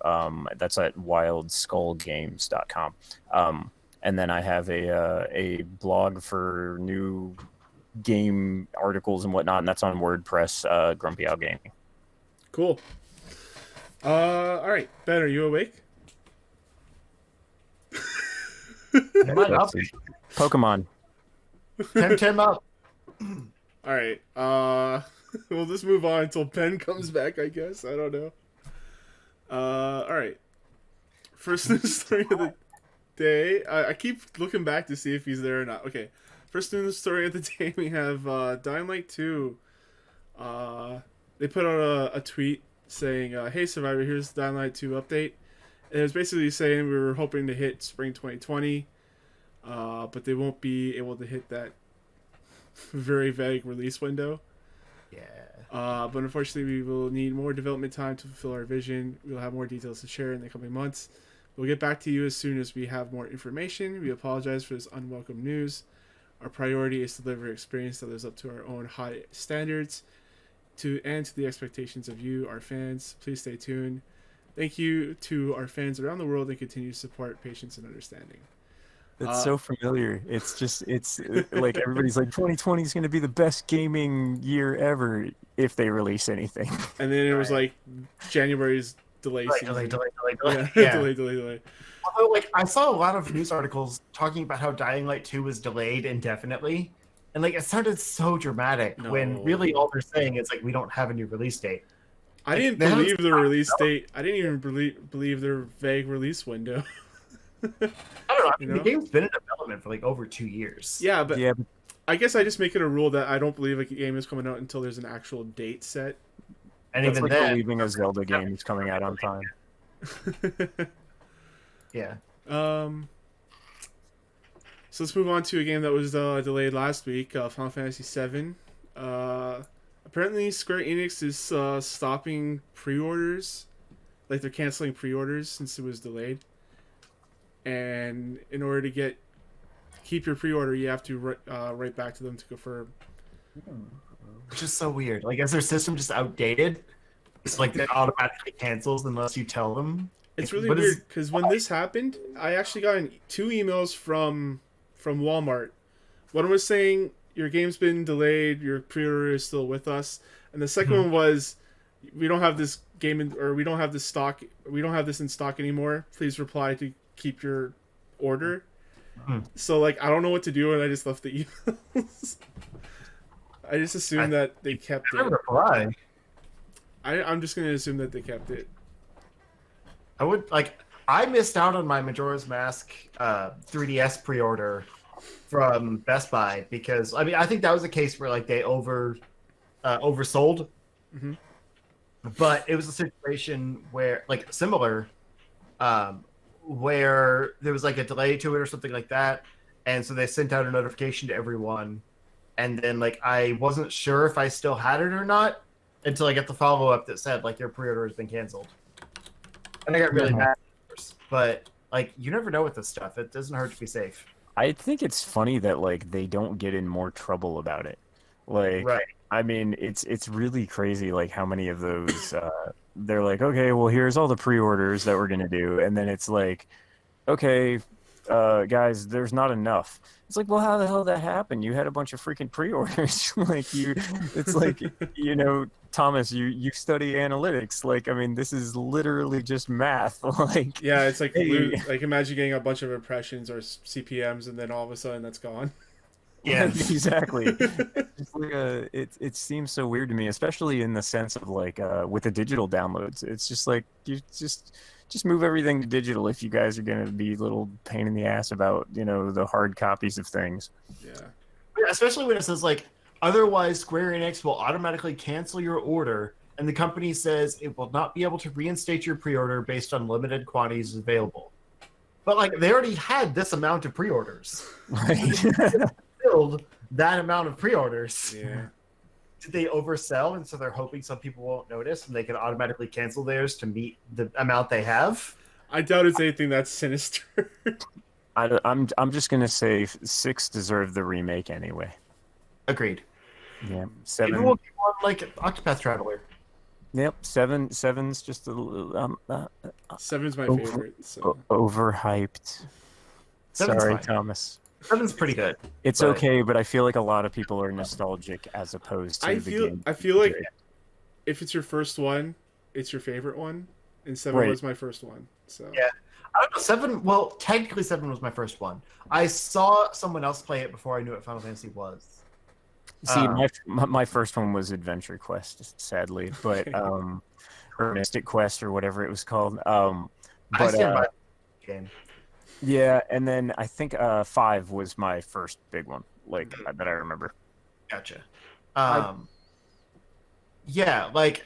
That's at wildskullgames.com. And then I have a blog for new game articles and whatnot, and that's on WordPress, GrumpyOwlGaming. Cool. All right, Ben, are you awake? Pokemon. Tim up. All right. We'll just move on until Ben comes back, I guess. I don't know. All right. First news story of the day. I keep looking back to see if he's there or not. Okay. First news story of the day, we have Dying Light 2. They put out a tweet saying, hey, Survivor, here's the Dying Light 2 update. And it was basically saying we were hoping to hit spring 2020, but they won't be able to hit that very vague release window. Yeah. But unfortunately, we will need more development time to fulfill our vision. We'll have more details to share in the coming months. We'll get back to you as soon as we have more information. We apologize for this unwelcome news. Our priority is to deliver an experience that lives up to our own high standards and to the expectations of you, our fans. Please stay tuned. Thank you to our fans around the world and continue to support, patience, and understanding. It's so familiar. It's like everybody's like 2020 is going to be the best gaming year ever if they release anything. And then it was like January's delay season. Delay. Yeah. delay. Although, like, I saw a lot of news articles talking about how Dying Light 2 was delayed indefinitely. And, like, it sounded so dramatic when really all they're saying is, like, we don't have a new release date. I didn't believe the release date. I didn't even believe their vague release window. I don't know. I mean, the game's been in development for, like, over 2 years. Yeah, but I guess I just make it a rule that I don't believe a game is coming out until there's an actual date set. And that's even like believing a Zelda game is coming out on time. Yeah. So let's move on to a game that was delayed last week, Final Fantasy VII. Apparently, Square Enix is stopping pre-orders, like they're canceling pre-orders since it was delayed. And in order to keep your pre-order, you have to write back to them to confirm. Which is so weird. Like, is their system just outdated? It's like it automatically cancels unless you tell them. It's really weird because when this happened, I actually got 2 emails from Walmart. One was saying your game's been delayed, your pre-order is still with us, and the second one was we don't have this game or we don't have this stock. We don't have this in stock anymore. Please reply to keep your order. So like I don't know what to do, and I just left the emails. I just assumed that they kept it. Reply. I'm just gonna assume that they kept it. I missed out on my Majora's Mask 3DS pre-order from Best Buy because I think that was a case where like they oversold. Mm-hmm. But it was a situation where like similar, where there was like a delay to it or something like that, and so they sent out a notification to everyone, and then like I wasn't sure if I still had it or not until I got the follow-up that said like your pre-order has been canceled. And I got really mad, but like you never know with this stuff. It doesn't hurt to be safe. I think it's funny that like they don't get in more trouble about it. Like, right. I mean, it's really crazy. Like how many of those they're like, okay, well here's all the pre-orders that we're gonna do, and then it's like, okay, guys, there's not enough. It's like, well, how the hell did that happen? You had a bunch of freaking pre-orders. It's like, Thomas, you study analytics. Like, I mean, this is literally just math. Like, yeah, it's like like imagine getting a bunch of impressions or CPMs, and then all of a sudden that's gone. Yeah, exactly. It's like it seems so weird to me, especially in the sense of like with the digital downloads. It's just like you just move everything to digital if you guys are gonna be a little pain in the ass about the hard copies of things. Yeah, especially when it says like otherwise Square Enix will automatically cancel your order, and the company says it will not be able to reinstate your pre-order based on limited quantities available. But like they already had this amount of pre-orders. Right. Filled that amount of pre-orders. Yeah. Did they oversell, and so they're hoping some people won't notice, and they can automatically cancel theirs to meet the amount they have? I doubt it's anything that's sinister. I'm just gonna say 6 deserved the remake anyway. Agreed. Yeah, 7. Maybe we'll get one like Octopath Traveler. Yep, 7's just a little 7's my favorite. So. Overhyped. 7's Sorry, fine. Thomas. 7's pretty good. It's okay, but I feel like a lot of people are nostalgic as opposed to the game. I feel like if it's your first one, it's your favorite one, and 7 was my first one. So yeah, I don't know. 7. Well, technically 7 was my first one. I saw someone else play it before I knew what Final Fantasy was. See, my first one was Adventure Quest, sadly, but or Mystic Quest or whatever it was called. I stand by the game. Yeah, and then I think 5 was my first big one, like that I remember. Gotcha. Yeah, like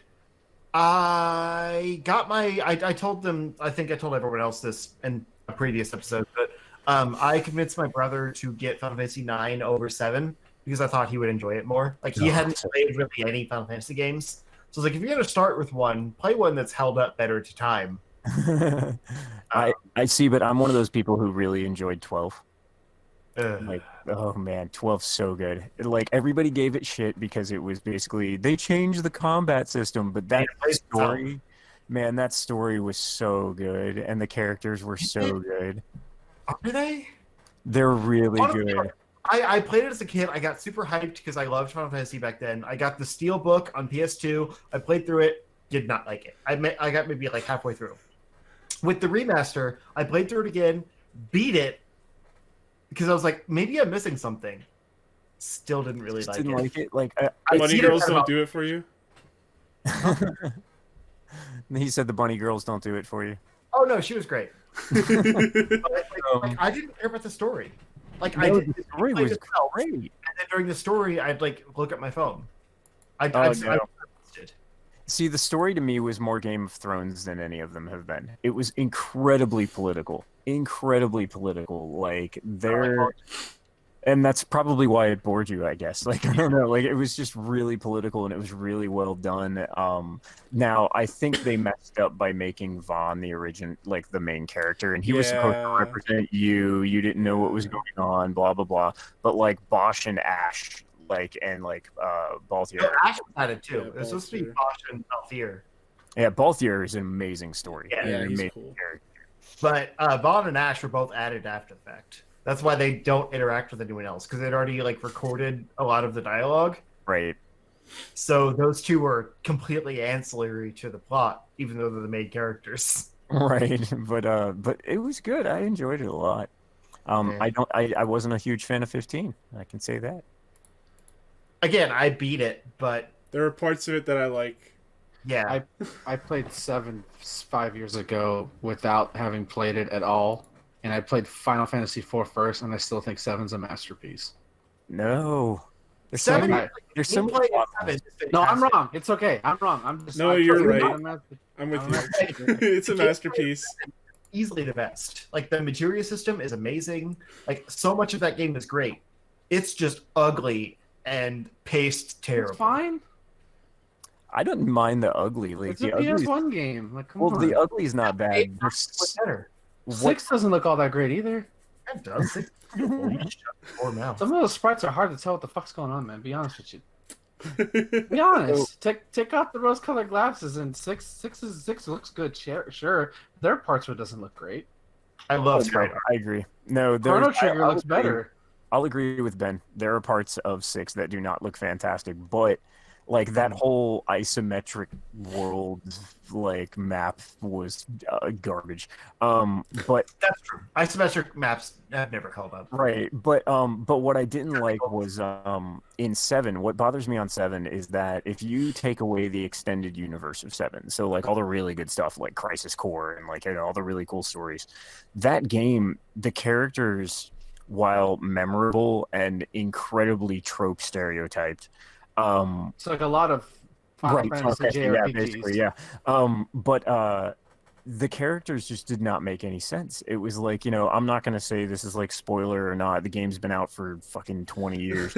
I got my. I told them. I think I told everyone else this in a previous episode, but I convinced my brother to get Final Fantasy 9 over 7 because I thought he would enjoy it more. Like he hadn't played really any Final Fantasy games, so I was like, if you're gonna start with one, play one that's held up better to time. I see, but I'm one of those people who really enjoyed 12. Ugh. Like, oh man, 12's so good. Like everybody gave it shit because it was basically they changed the combat system, but that Yeah, it's story, man, that story was so good, and the characters were so good. Are they? They're really Honestly, good. I played it as a kid. I got super hyped because I loved Final Fantasy back then. I got the Steel Book on PS2. I played through it. Did not like it. I got maybe like halfway through. With the remaster, I played through it again, beat it, because I was like, maybe I'm missing something. Still didn't really Just like didn't it. like it. Like Bunny girls don't do it for you. He said the bunny girls don't do it for you. Oh no, she was great. But, like, I didn't care about the story. Like I No, did. the story played was itself, great. And then during the story, I'd like look at my phone. I Oh, just, no. I missed it. See, the story to me was more Game of Thrones than any of them have been. It was incredibly political. Incredibly political. Like they're and that's probably why it bored you, I guess. Like I don't know, like it was just really political and it was really well done. Now I think they messed up by making Vaughn the origin, like the main character, and he was supposed to Yeah. represent you. You didn't know what was going on, blah blah blah. But like Bosch and Ash, like and like Balthier. No, Ash had it too. Yeah, It was supposed to be Balthier. Bosch and Althea. Yeah, Balthier is an amazing story. Yeah, An Yeah, he's amazing cool. character. But Vaughn and Ash were both added after the fact. That's why they don't interact with anyone else, because they'd already like recorded a lot of the dialogue. Right. So those two were completely ancillary to the plot, even though they're the main characters. Right. But it was good. I enjoyed it a lot. Yeah. I wasn't a huge fan of 15. I can say that. Again, I beat it, but There are parts of it that I like. yeah, I played 7 5 years ago without having played it at all, and I played Final Fantasy IV first, and I still think 7's a masterpiece. No. There's so seven. many, there's so gameplay many in plot seven holes. is No, I'm fantastic. wrong. It's okay. I'm wrong. I'm just. No, I'm you're just- right. I'm not- I'm with I'm you. not- It's a masterpiece. Easily the best. Like the materia system is amazing. Like so much of that game is great. It's just ugly and paced terrible. It's fine. I don't mind the ugly. Like It's a the ugly. PS1 game. Like, come Well, on. the ugly's not bad. Eight There's- was better. what- 6 doesn't look all that great either. It does. It's beautiful. You shut your mouth. Some of those sprites are hard to tell what the fuck's going on, man. Be honest with you. Be honest. Take off the rose-colored glasses, and six looks good. Sure. There are parts where it doesn't look great. I Oh, love no, Sprite. I agree. No, Chrono there's Trigger I'll looks agree. better. I'll agree with Ben. There are parts of 6 that do not look fantastic, but like that whole isometric world like map was garbage. But That's true. Isometric maps have never held up. right, but what I didn't like was in 7, what bothers me on 7 is that if you take away the extended universe of 7, so like all the really good stuff like Crisis Core and like all the really cool stories, that game, the characters, while memorable and incredibly trope stereotyped, It's like a lot of Final right, Fantasy okay, yeah, JRPGs. basically, yeah. But the characters just did not make any sense. It was like, I'm not gonna say this is like spoiler or not. The game's been out for fucking 20 years.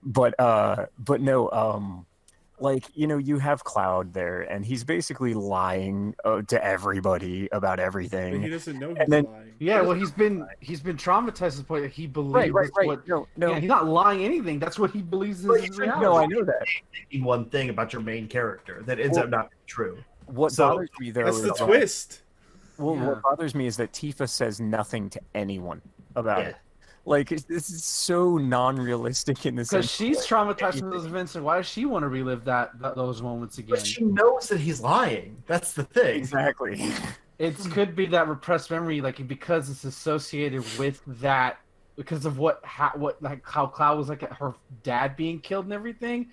But no, like you have Cloud there, and he's basically lying to everybody about But he everything. doesn't know he's And then- lying. Yeah, well, he's been traumatized to the point that he believes what. No, Yeah, he's not lying anything. That's what he believes is his reality. no, I know that. Thinking one thing about your main character that ends Well, up not being true. What So, bothers me though That's is the twist. Well, Yeah. what bothers me is that Tifa says nothing to anyone about Yeah. it. Like this is so non-realistic in this. Because she's traumatized from those events, and why does she want to relive those moments again? But she knows that he's lying. That's the thing. Exactly. It could be that repressed memory, like because it's associated with that, because of how Cloud was like her dad being killed and everything.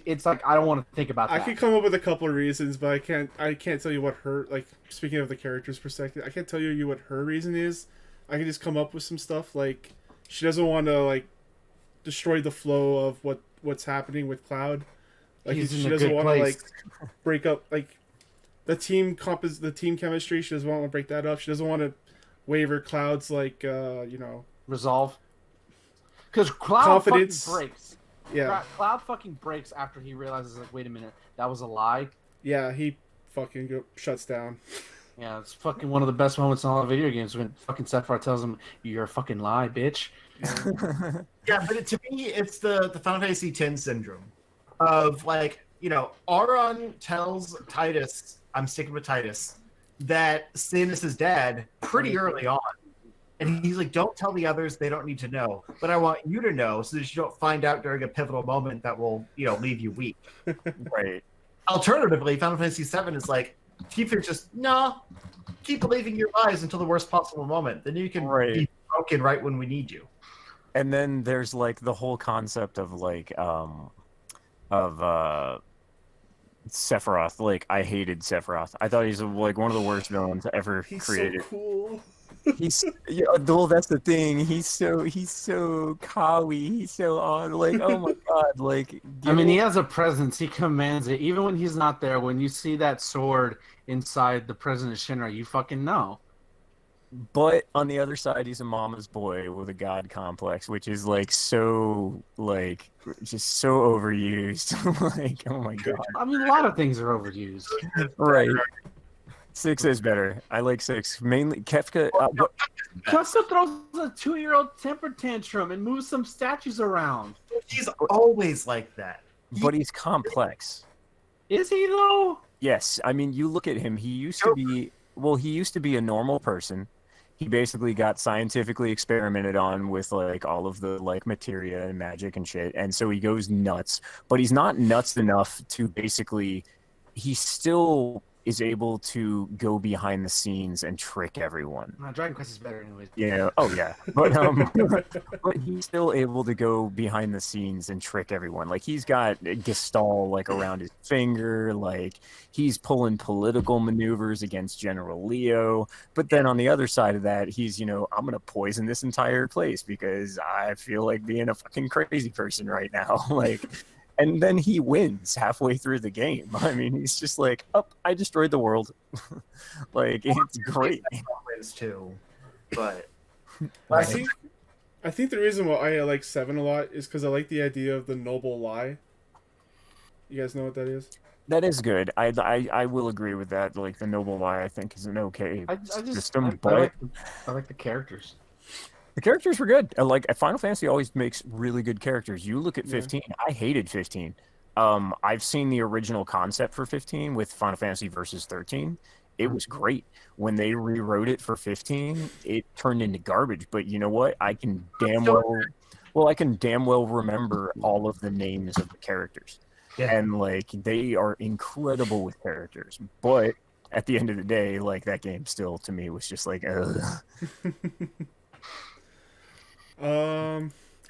It's like I don't want to think about I that. could come up with a couple of reasons, but I can't tell you what her, like, speaking of the character's perspective, I can't tell you what her reason is. I can just come up with some stuff like she doesn't want to like destroy the flow of what's happening with Cloud. Like He's in she a doesn't good want to place. like break up like the team chemistry. She doesn't want to break that up. She doesn't want to waver Cloud's like Resolve. Because Cloud Confidence. fucking breaks. yeah. Cloud fucking breaks after he realizes, like, wait a minute, that was a lie. Yeah, he fucking shuts down. Yeah, it's fucking one of the best moments in all the video games when fucking Sephiroth tells him, "You're a fucking lie, bitch." Yeah, but to me, it's the Final Fantasy X syndrome of like, Auron tells Titus, I'm sticking with Titus, that Sin is his dad pretty early on. And he's like, don't tell the others, they don't need to know. But I want you to know so that you don't find out during a pivotal moment that will, leave you weak. Right. Alternatively, Final Fantasy VII is like, keep it just, keep believing your lies until the worst possible moment. Then you can be broken right when we need you. And then there's like the whole concept of like Sephiroth. Like, I hated Sephiroth. I thought he's like one of the worst villains ever created. So cool. Well, that's the thing. He's so kawi. He's so on. Like, oh my god. Like, I mean, he has a presence. He commands it. Even when he's not there, when you see that sword inside the President Shinra, you fucking know. But on the other side, he's a mama's boy with a god complex, which is like so like just so overused. Like, oh my god. I mean, a lot of things are overused. Right. 6 is better. I like 6 mainly. Kefka. Kefka throws a 2-year-old temper tantrum and moves some statues around. He's always like that. But he's complex. Is he though? Yes. I mean, you look at him. He used to be. Well, he used to be a normal person. He basically got scientifically experimented on with like all of the like materia and magic and shit, and so he goes nuts. But he's not nuts enough to basically. He still is able to go behind the scenes and trick everyone. Dragon Quest is better anyways. Yeah. Oh yeah. But but he's still able to go behind the scenes and trick everyone. Like, he's got Gestalt like around his finger. Like, he's pulling political maneuvers against General Leo. But then on the other side of that, he's I'm gonna poison this entire place because I feel like being a fucking crazy person right now. Like. And then he wins halfway through the game. I mean, he's just like, I destroyed the world. Like, it's great. Wins too, but I think the reason why I like 7 a lot is because I like the idea of the noble lie. You guys know what that is? That is good. I will agree with that. Like, the noble lie, I think, is an okay system. I like the characters. The characters were good. Like, Final Fantasy always makes really good characters. You look at 15. I hated 15. I've seen the original concept for 15 with Final Fantasy Versus 13. It was great. When they rewrote it for 15, it turned into garbage. But you know what? I can damn well remember all of the names of the characters. Yeah. And like, they are incredible with characters. But at the end of the day, like, that game still to me was just like, ugh. All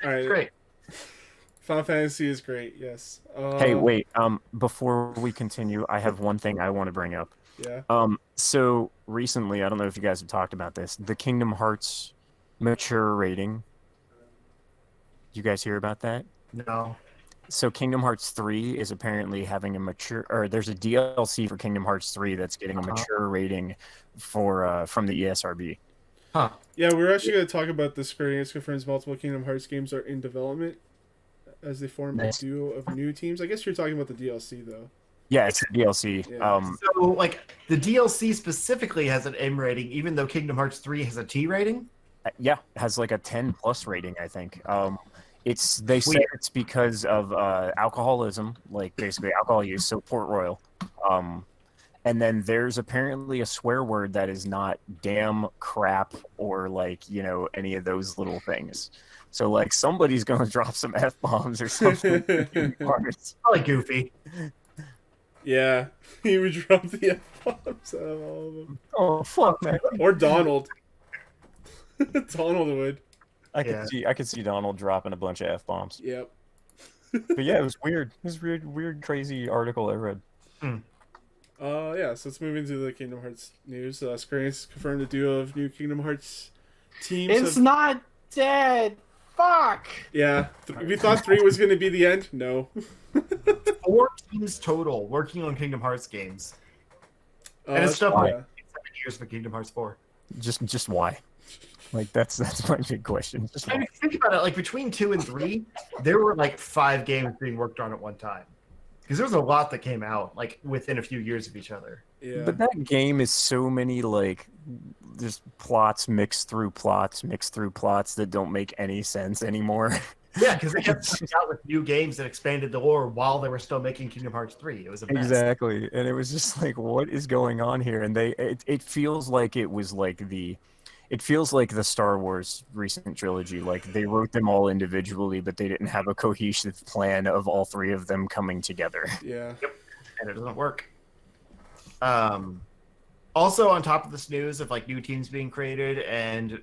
right. Great. Final Fantasy is great. Yes. Hey, wait. Before we continue, I have one thing I want to bring up. Yeah. So recently, I don't know if you guys have talked about this, the Kingdom Hearts mature rating. You guys hear about that? No. So Kingdom Hearts 3 is apparently having there's a DLC for Kingdom Hearts 3 that's getting a mature rating from the ESRB. Huh. Yeah, we're actually going to talk about this. Square Enix confirms multiple Kingdom Hearts games are in development as they form a duo of new teams. I guess you're talking about the DLC, though. Yeah, it's the DLC. Yeah. So, like, the DLC specifically has an M rating, even though Kingdom Hearts 3 has a T rating? Yeah, it has like a 10+ rating, I think. They say it's because of alcoholism, like basically alcohol use, so Port Royal. And then there's apparently a swear word that is not damn, crap, or like, any of those little things. So like, somebody's gonna drop some F-bombs or something. Probably Goofy. Yeah, he would drop the F-bombs out of all of them. Oh fuck, man. Or Donald. Donald would. I could see Donald dropping a bunch of F-bombs. Yep. But yeah, it was weird. It was a weird, crazy article I read. Yeah, so let's move into the Kingdom Hearts news. Square Enix confirmed a duo of new Kingdom Hearts teams. It's not dead. Fuck. Yeah, we thought 3 was going to be the end. No. 4 teams total working on Kingdom Hearts games. And it's stuff like 7 years for Kingdom Hearts 4. Just why? Like, that's my big question. I mean, think about it. Like, between 2 and 3, there were like 5 games being worked on at one time. Because there was a lot that came out like within a few years of each other. Yeah. But that game is so many like just plots mixed through plots that don't make any sense anymore. Yeah, because they kept coming out with new games that expanded the lore while they were still making Kingdom Hearts 3. It was a mess. Exactly, and it was just like, what is going on here? And it feels like it was like it feels like the Star Wars recent trilogy. Like they wrote them all individually, but they didn't have a cohesive plan of all three of them coming together. Yeah. Yep, and it doesn't work. Also, on top of this news of like new teams being created and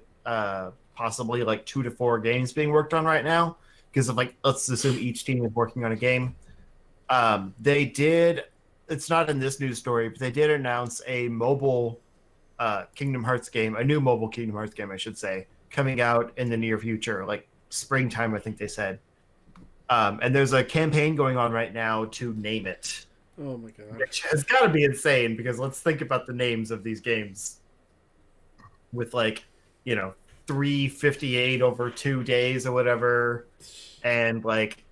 possibly like 2 to 4 games being worked on right now, because of like, let's assume each team is working on a game. They did. It's not in this news story, but they did announce a mobile Kingdom Hearts game, a new mobile Kingdom Hearts game, I should say, coming out in the near future, like springtime, I think they said. And there's a campaign going on right now to name it. Oh my god. Which has got to be insane, because let's think about the names of these games. With like, 358 over 2 days or whatever, and like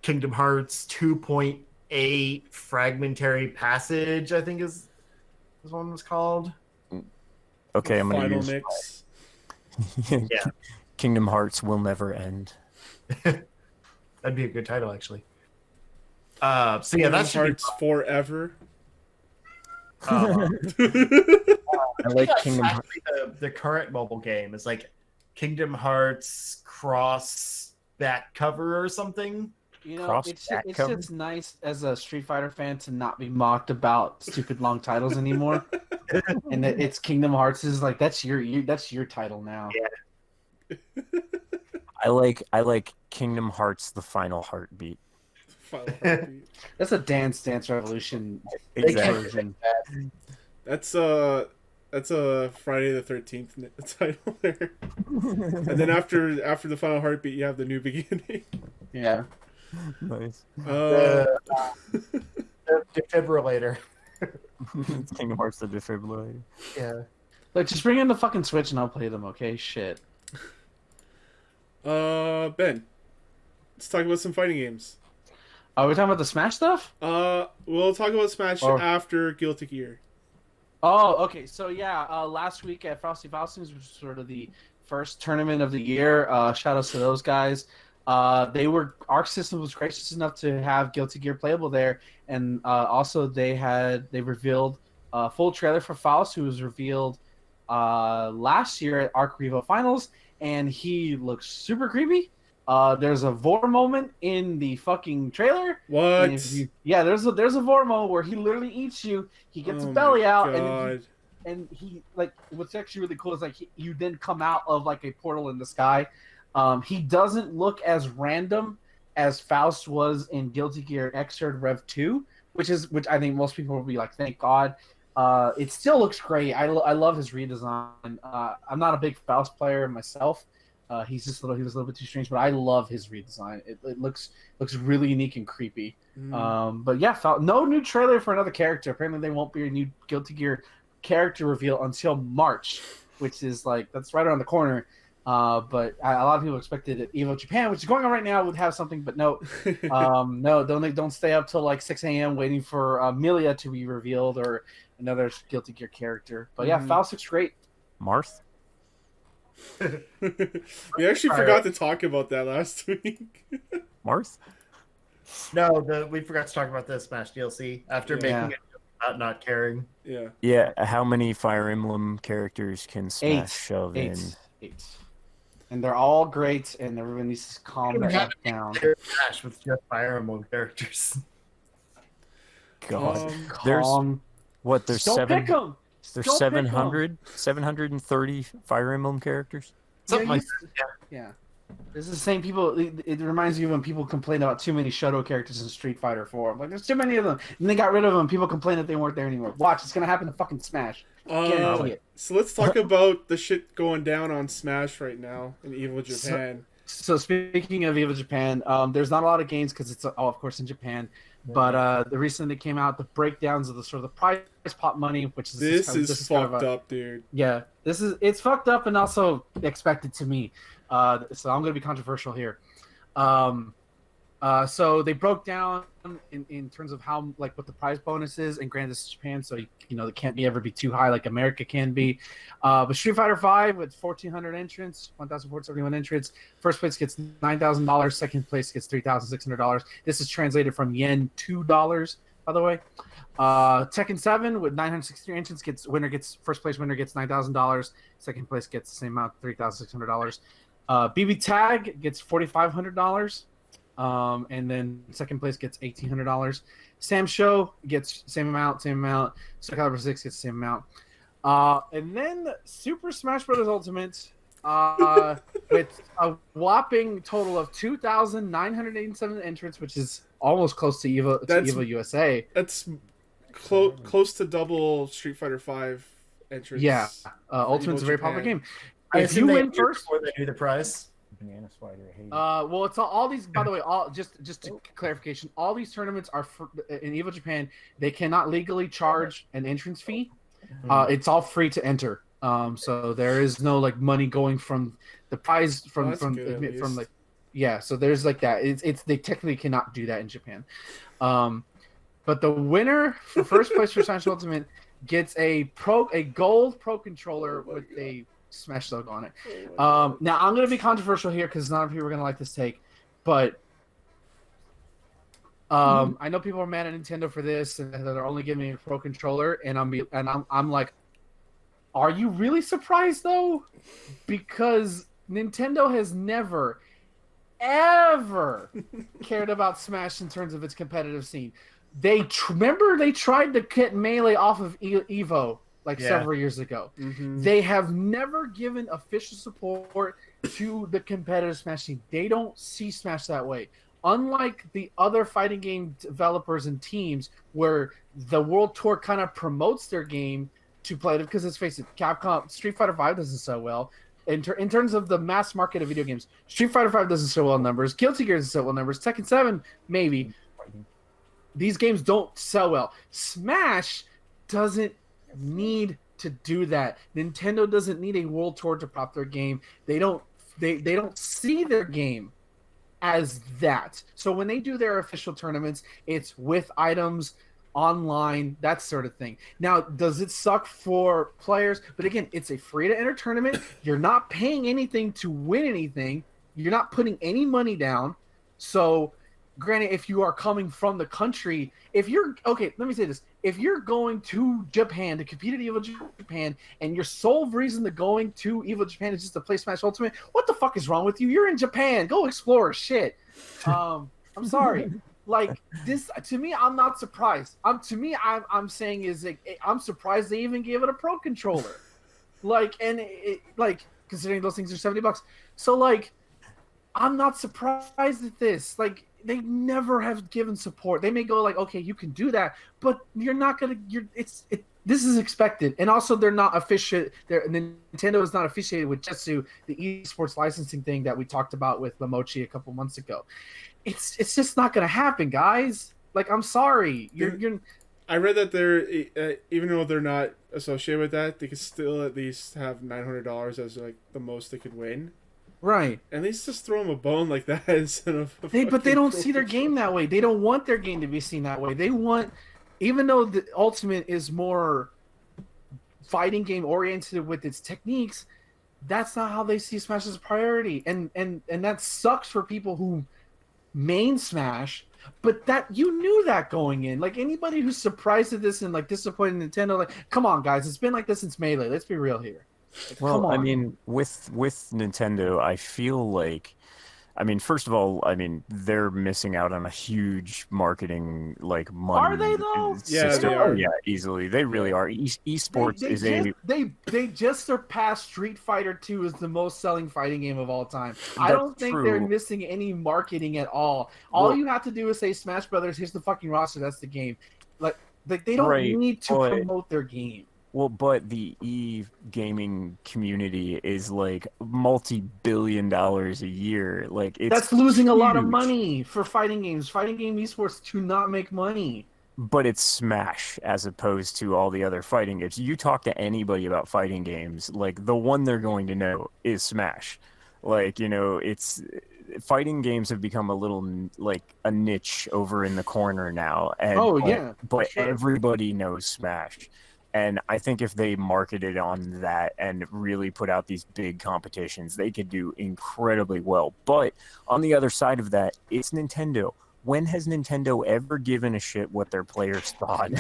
Kingdom Hearts 2.8 Fragmentary Passage, I think is one was called. Okay, I'm gonna Final use mix. Yeah. Kingdom Hearts will never end. That'd be a good title, actually. So yeah, Kingdom that should Hearts forever. I like that's Kingdom Hearts. actually the current mobile game is like Kingdom Hearts Cross Back Cover or something. Cross It's back cover? just nice as a Street Fighter fan to not be mocked about stupid long titles anymore. And that it's Kingdom Hearts is like that's your title now. Yeah. I like Kingdom Hearts: The Final Heartbeat. Final Heartbeat. That's a Dance Revolution Exactly. version. That's a Friday the 13th title there. And then after the Final Heartbeat, you have the New Beginning. Yeah. Nice. The defibrillator. It's Kingdom Hearts: The Defibrillator. Yeah. Like just bring in the fucking Switch and I'll play them, okay? Shit. Ben, let's talk about some fighting games. Are we talking about the Smash stuff? We'll talk about Smash after Guilty Gear. Oh, okay. So yeah, last week at Frosty Faustings, which was sort of the first tournament of the year. Shout outs to those guys. Arc System was gracious enough to have Guilty Gear playable there, and also they revealed a full trailer for Faust, who was revealed last year at Arc Revo Finals, and he looks super creepy. There's a Vor moment in the fucking trailer. What? Yeah, there's a Vor moment where he literally eats you. He gets his belly out, and he like what's actually really cool is like you then come out of like a portal in the sky. He doesn't look as random as Faust was in Guilty Gear Xrd Rev 2, which I think most people will be like, thank God. It still looks great. I love his redesign. I'm not a big Faust player myself. He was a little bit too strange, but I love his redesign. It looks really unique and creepy. But yeah, no new trailer for another character. Apparently, there won't be a new Guilty Gear character reveal until March, which is like that's right around the corner. But a lot of people expected at Evo Japan, which is going on right now, would have something, but no, no, don't stay up till like 6 a.m. waiting for Amelia to be revealed or another Guilty Gear character. But yeah, Faust looks great. Marth? We actually forgot to talk about that last week. Marth? No, we forgot to talk about the Smash DLC after making it about not caring. Yeah. Yeah, how many Fire Emblem characters can Smash shove in? Eight. And they're all great, and everyone needs to calm the F down. Smash with just Fire Emblem characters. God. There's Don't seven. pick 'em! There's Don't pick 'em! 730 Fire Emblem characters. Something like that. Yeah. This is the same people. It reminds me when people complain about too many Shoto characters in Street Fighter 4. Like, there's too many of them. And they got rid of them. People complain that they weren't there anymore. Watch, it's going to happen to fucking Smash. Guarantee it. So let's talk about the shit going down on Smash right now in Evo Japan. So speaking of Evo Japan, there's not a lot of games because it's, of course, in Japan. But the recently came out the breakdowns of the sort of the prize pot money, which is this is fucked up, dude. Yeah, it's fucked up and also expected to me. So I'm going to be controversial here. So they broke down in terms of how like what the prize bonus is, and granted this is Japan, so it can't ever be too high like America can be. But Street Fighter V with 1,400 entrants, 1,471 entrants, first place gets $9,000, second place gets $3,600. This is translated from yen to dollars, by the way. Tekken 7 with 963 entrants gets first place winner gets $9,000, second place gets the same amount, $3,600. BB Tag gets $4,500. And then second place gets $1,800. Sam Show gets same amount. Soul Calibur 6 gets the same amount. And then Super Smash Bros. Ultimate with a whopping total of 2,987 entrants, which is almost close to EVO USA. That's close to double Street Fighter V entrants. Yeah, Ultimate's a very popular game. If you win first, before they do the prize. Banana Spider. Well, it's all these. By the way, all just to clarification, all these tournaments are in EVO Japan. They cannot legally charge an entrance fee. It's all free to enter. So there is no like money going from the prize from like, yeah. So there's like that. It's they technically cannot do that in Japan. But the winner for first place for Smash Ultimate gets a gold Pro controller with a Smash logo on it. Now I'm going to be controversial here because not people are going to like this take, but I know people are mad at Nintendo for this and they're only giving me a Pro controller, and I'm like, are you really surprised though? Because Nintendo has never ever cared about Smash in terms of its competitive scene. Remember they tried to get Melee off of Evo several years ago. They have never given official support to the competitive Smash scene. They don't see Smash that way. Unlike the other fighting game developers and teams where the World Tour kind of promotes their game to play it, because let's face it, Capcom, Street Fighter V doesn't sell well. In terms of the mass market of video games, Street Fighter V doesn't sell well numbers. Guilty Gear doesn't sell well numbers. Tekken 7, maybe. These games don't sell well. Smash doesn't need to do that. Nintendo doesn't need a world tour to prop their game. They don't see their game as that. So when they do their official tournaments, it's with items online, that sort of thing. Now, does it suck for players? But again, it's a free to enter tournament. You're not paying anything to win anything. You're not putting any money down. So granted, if you are coming from the country, let me say this. If you're going to Japan to compete at EVO Japan and your sole reason to going to EVO Japan is just to play Smash Ultimate, what the fuck is wrong with you? You're in Japan. Go explore shit. I'm sorry. Like this, to me, I'm not surprised. I'm saying is like, I'm surprised they even gave it a Pro controller. Considering those things are $70. So like, I'm not surprised at this. Like, they never have given support. They may go like, okay, you can do that, but you're not gonna. This is expected, and also they're not official. Nintendo is not officiated with Jetsu, the esports licensing thing that we talked about with Lamochi a couple months ago. It's just not gonna happen, guys. Like, I'm sorry. I read that they're even though they're not associated with that, they could still at least have $900 as like the most they could win. Right. At least just throw them a bone like that instead of. But they don't see their game that way. They don't want their game to be seen that way. They want, even though the Ultimate is more fighting game oriented with its techniques, that's not how they see Smash as a priority. And that sucks for people who main Smash. But that you knew that going in. Like, anybody who's surprised at this and like disappointed in Nintendo, like, come on, guys, it's been like this since Melee. Let's be real here. Well, I mean, with Nintendo, I feel like, I mean, first of all, I mean, they're missing out on a huge marketing like money. Are they though? Yeah, they are. Yeah, easily. They really are. Esports they just surpassed Street Fighter 2 as the most selling fighting game of all time. I That's don't think true. they're missing any marketing at all. All you have to do is say Smash Brothers. Here's the fucking roster. That's the game. Like they don't need to promote their game. Well, but the e-gaming community is like multi-billion-dollars a year. Like, that's losing a lot of money for fighting games. Fighting game esports do not make money. But it's Smash as opposed to all the other fighting games. You talk to anybody about fighting games, like the one they're going to know is Smash. Like, you know, fighting games have become a little like a niche over in the corner now, and but sure. everybody knows Smash. And I think if they marketed on that and really put out these big competitions, they could do incredibly well. But on the other side of that, it's Nintendo. When has Nintendo ever given a shit what their players thought?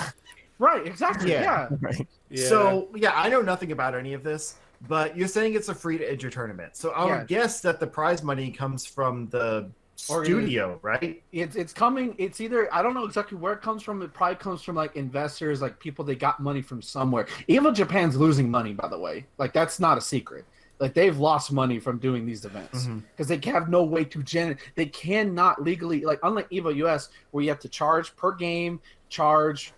Right, exactly. Yeah. Right. Yeah. So, yeah, I know nothing about any of this, but you're saying it's a free-to-enter tournament. So I would guess that the prize money comes from the studio, right? It's coming. It's either, I don't know exactly where it comes from. It probably comes from like investors, like people they got money from somewhere. Even Japan's losing money, by the way. Like that's not a secret. Like they've lost money from doing these events because they have no way to generate. They cannot legally, like unlike Evo US, where you have to charge per game, charge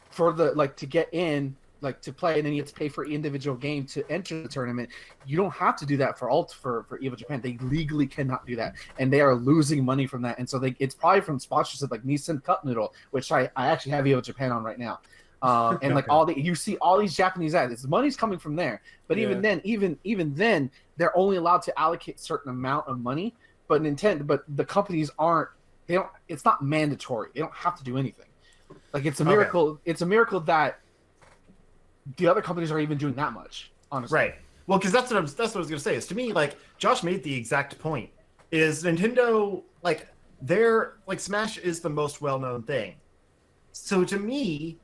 for the like to get in, like to play, and then you have to pay for individual game to enter the tournament. You don't have to do that for Evo Japan. They legally cannot do that, and they are losing money from that. And so it's probably from sponsorship like Nissan Cup Noodle, which I actually have Evo Japan on right now. And like you see all these Japanese ads, the money's coming from there. But even then, they're only allowed to allocate a certain amount of money. But the companies aren't. They don't. It's not mandatory. They don't have to do anything. Like it's a miracle. Okay. It's a miracle that the other companies are even doing that much. Honestly, right? Well, because that's what I was gonna say. Is to me, like Josh made the exact point. Is Nintendo like Smash is the most well-known thing. So to me,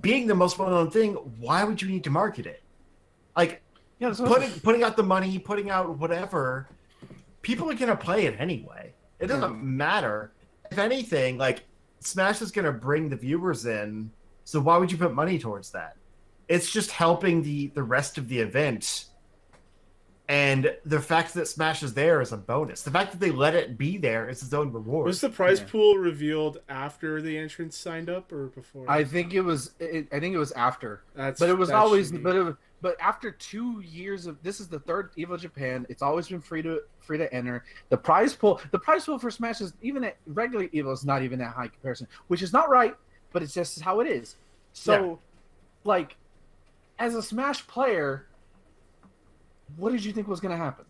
being the most well-known thing, why would you need to market it? Like, putting out the money, putting out whatever, people are gonna play it anyway. It doesn't matter. If anything, like Smash is gonna bring the viewers in. So why would you put money towards that? It's just helping the rest of the event. And the fact that Smash is there is a bonus. The fact that they let it be there is its own reward. Was the prize pool revealed after the entrants signed up or before? I think it was. I think it was after. But it was always. But after 2 years of this is the third Evo Japan. It's always been free to enter. The prize pool for Smash is even at regular Evo is not even that high comparison, which is not right, but it's just how it is. So, like, as a Smash player, what did you think was going to happen?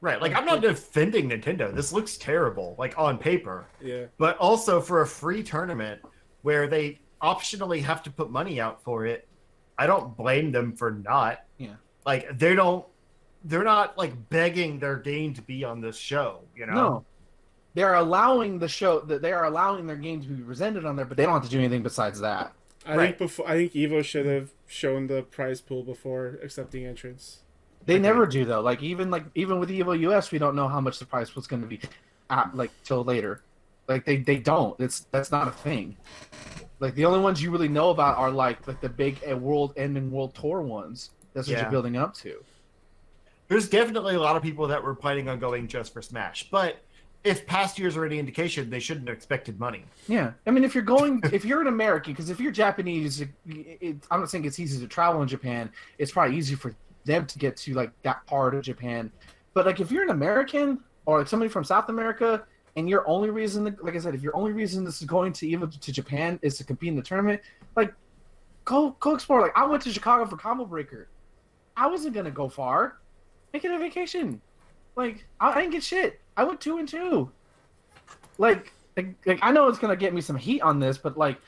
Right, like I'm not defending Nintendo. This looks terrible, like on paper. Yeah. But also for a free tournament where they optionally have to put money out for it, I don't blame them for not. Yeah. Like they're not like begging their game to be on this show, you know? No. They're allowing their game to be presented on there, but they don't have to do anything besides that. I think Evo should have shown the prize pool before accepting entrance. They never do though. Even with Evo US, we don't know how much the price was going to be, till later. Like they don't. That's not a thing. Like the only ones you really know about are like the big World Tour ones. That's what you're building up to. There's definitely a lot of people that were planning on going just for Smash, but if past years are any indication, they shouldn't have expected money. Yeah, I mean, if you're an American, because if you're Japanese, I'm not saying it's easy to travel in Japan. It's probably easy for them to get to like that part of Japan, but like if you're an American or like somebody from South America, and your only reason, like I said, if your only reason this is going to Japan is to compete in the tournament, like go explore. Like I went to Chicago for Combo Breaker. I wasn't gonna go far. Make it a vacation. Like I didn't get shit. I went 2 and 2. Like I know it's gonna get me some heat on this, but like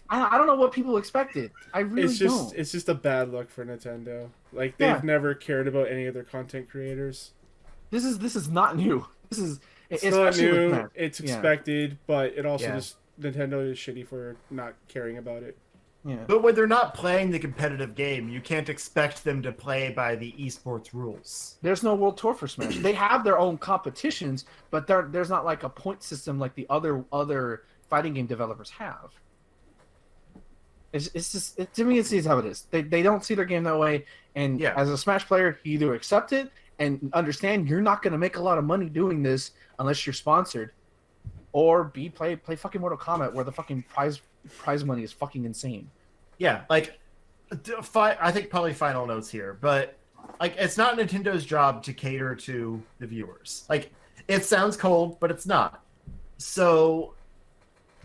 I don't know what people expected. I really don't. It's just a bad look for Nintendo. Like they've never cared about any of their content creators. This is not new. It's not new. It's expected, but it also just Nintendo is shitty for not caring about it. Yeah. But when they're not playing the competitive game, you can't expect them to play by the esports rules. There's no World Tour for Smash. They have their own competitions, but there's not like a point system like the other fighting game developers have. It's just to me, it's how it is. They don't see their game that way, and as a Smash player, you either accept it and understand you're not going to make a lot of money doing this unless you're sponsored, or play fucking Mortal Kombat where the fucking prize money is fucking insane. Yeah, like I think probably final notes here, but like it's not Nintendo's job to cater to the viewers. Like it sounds cold, but it's not. So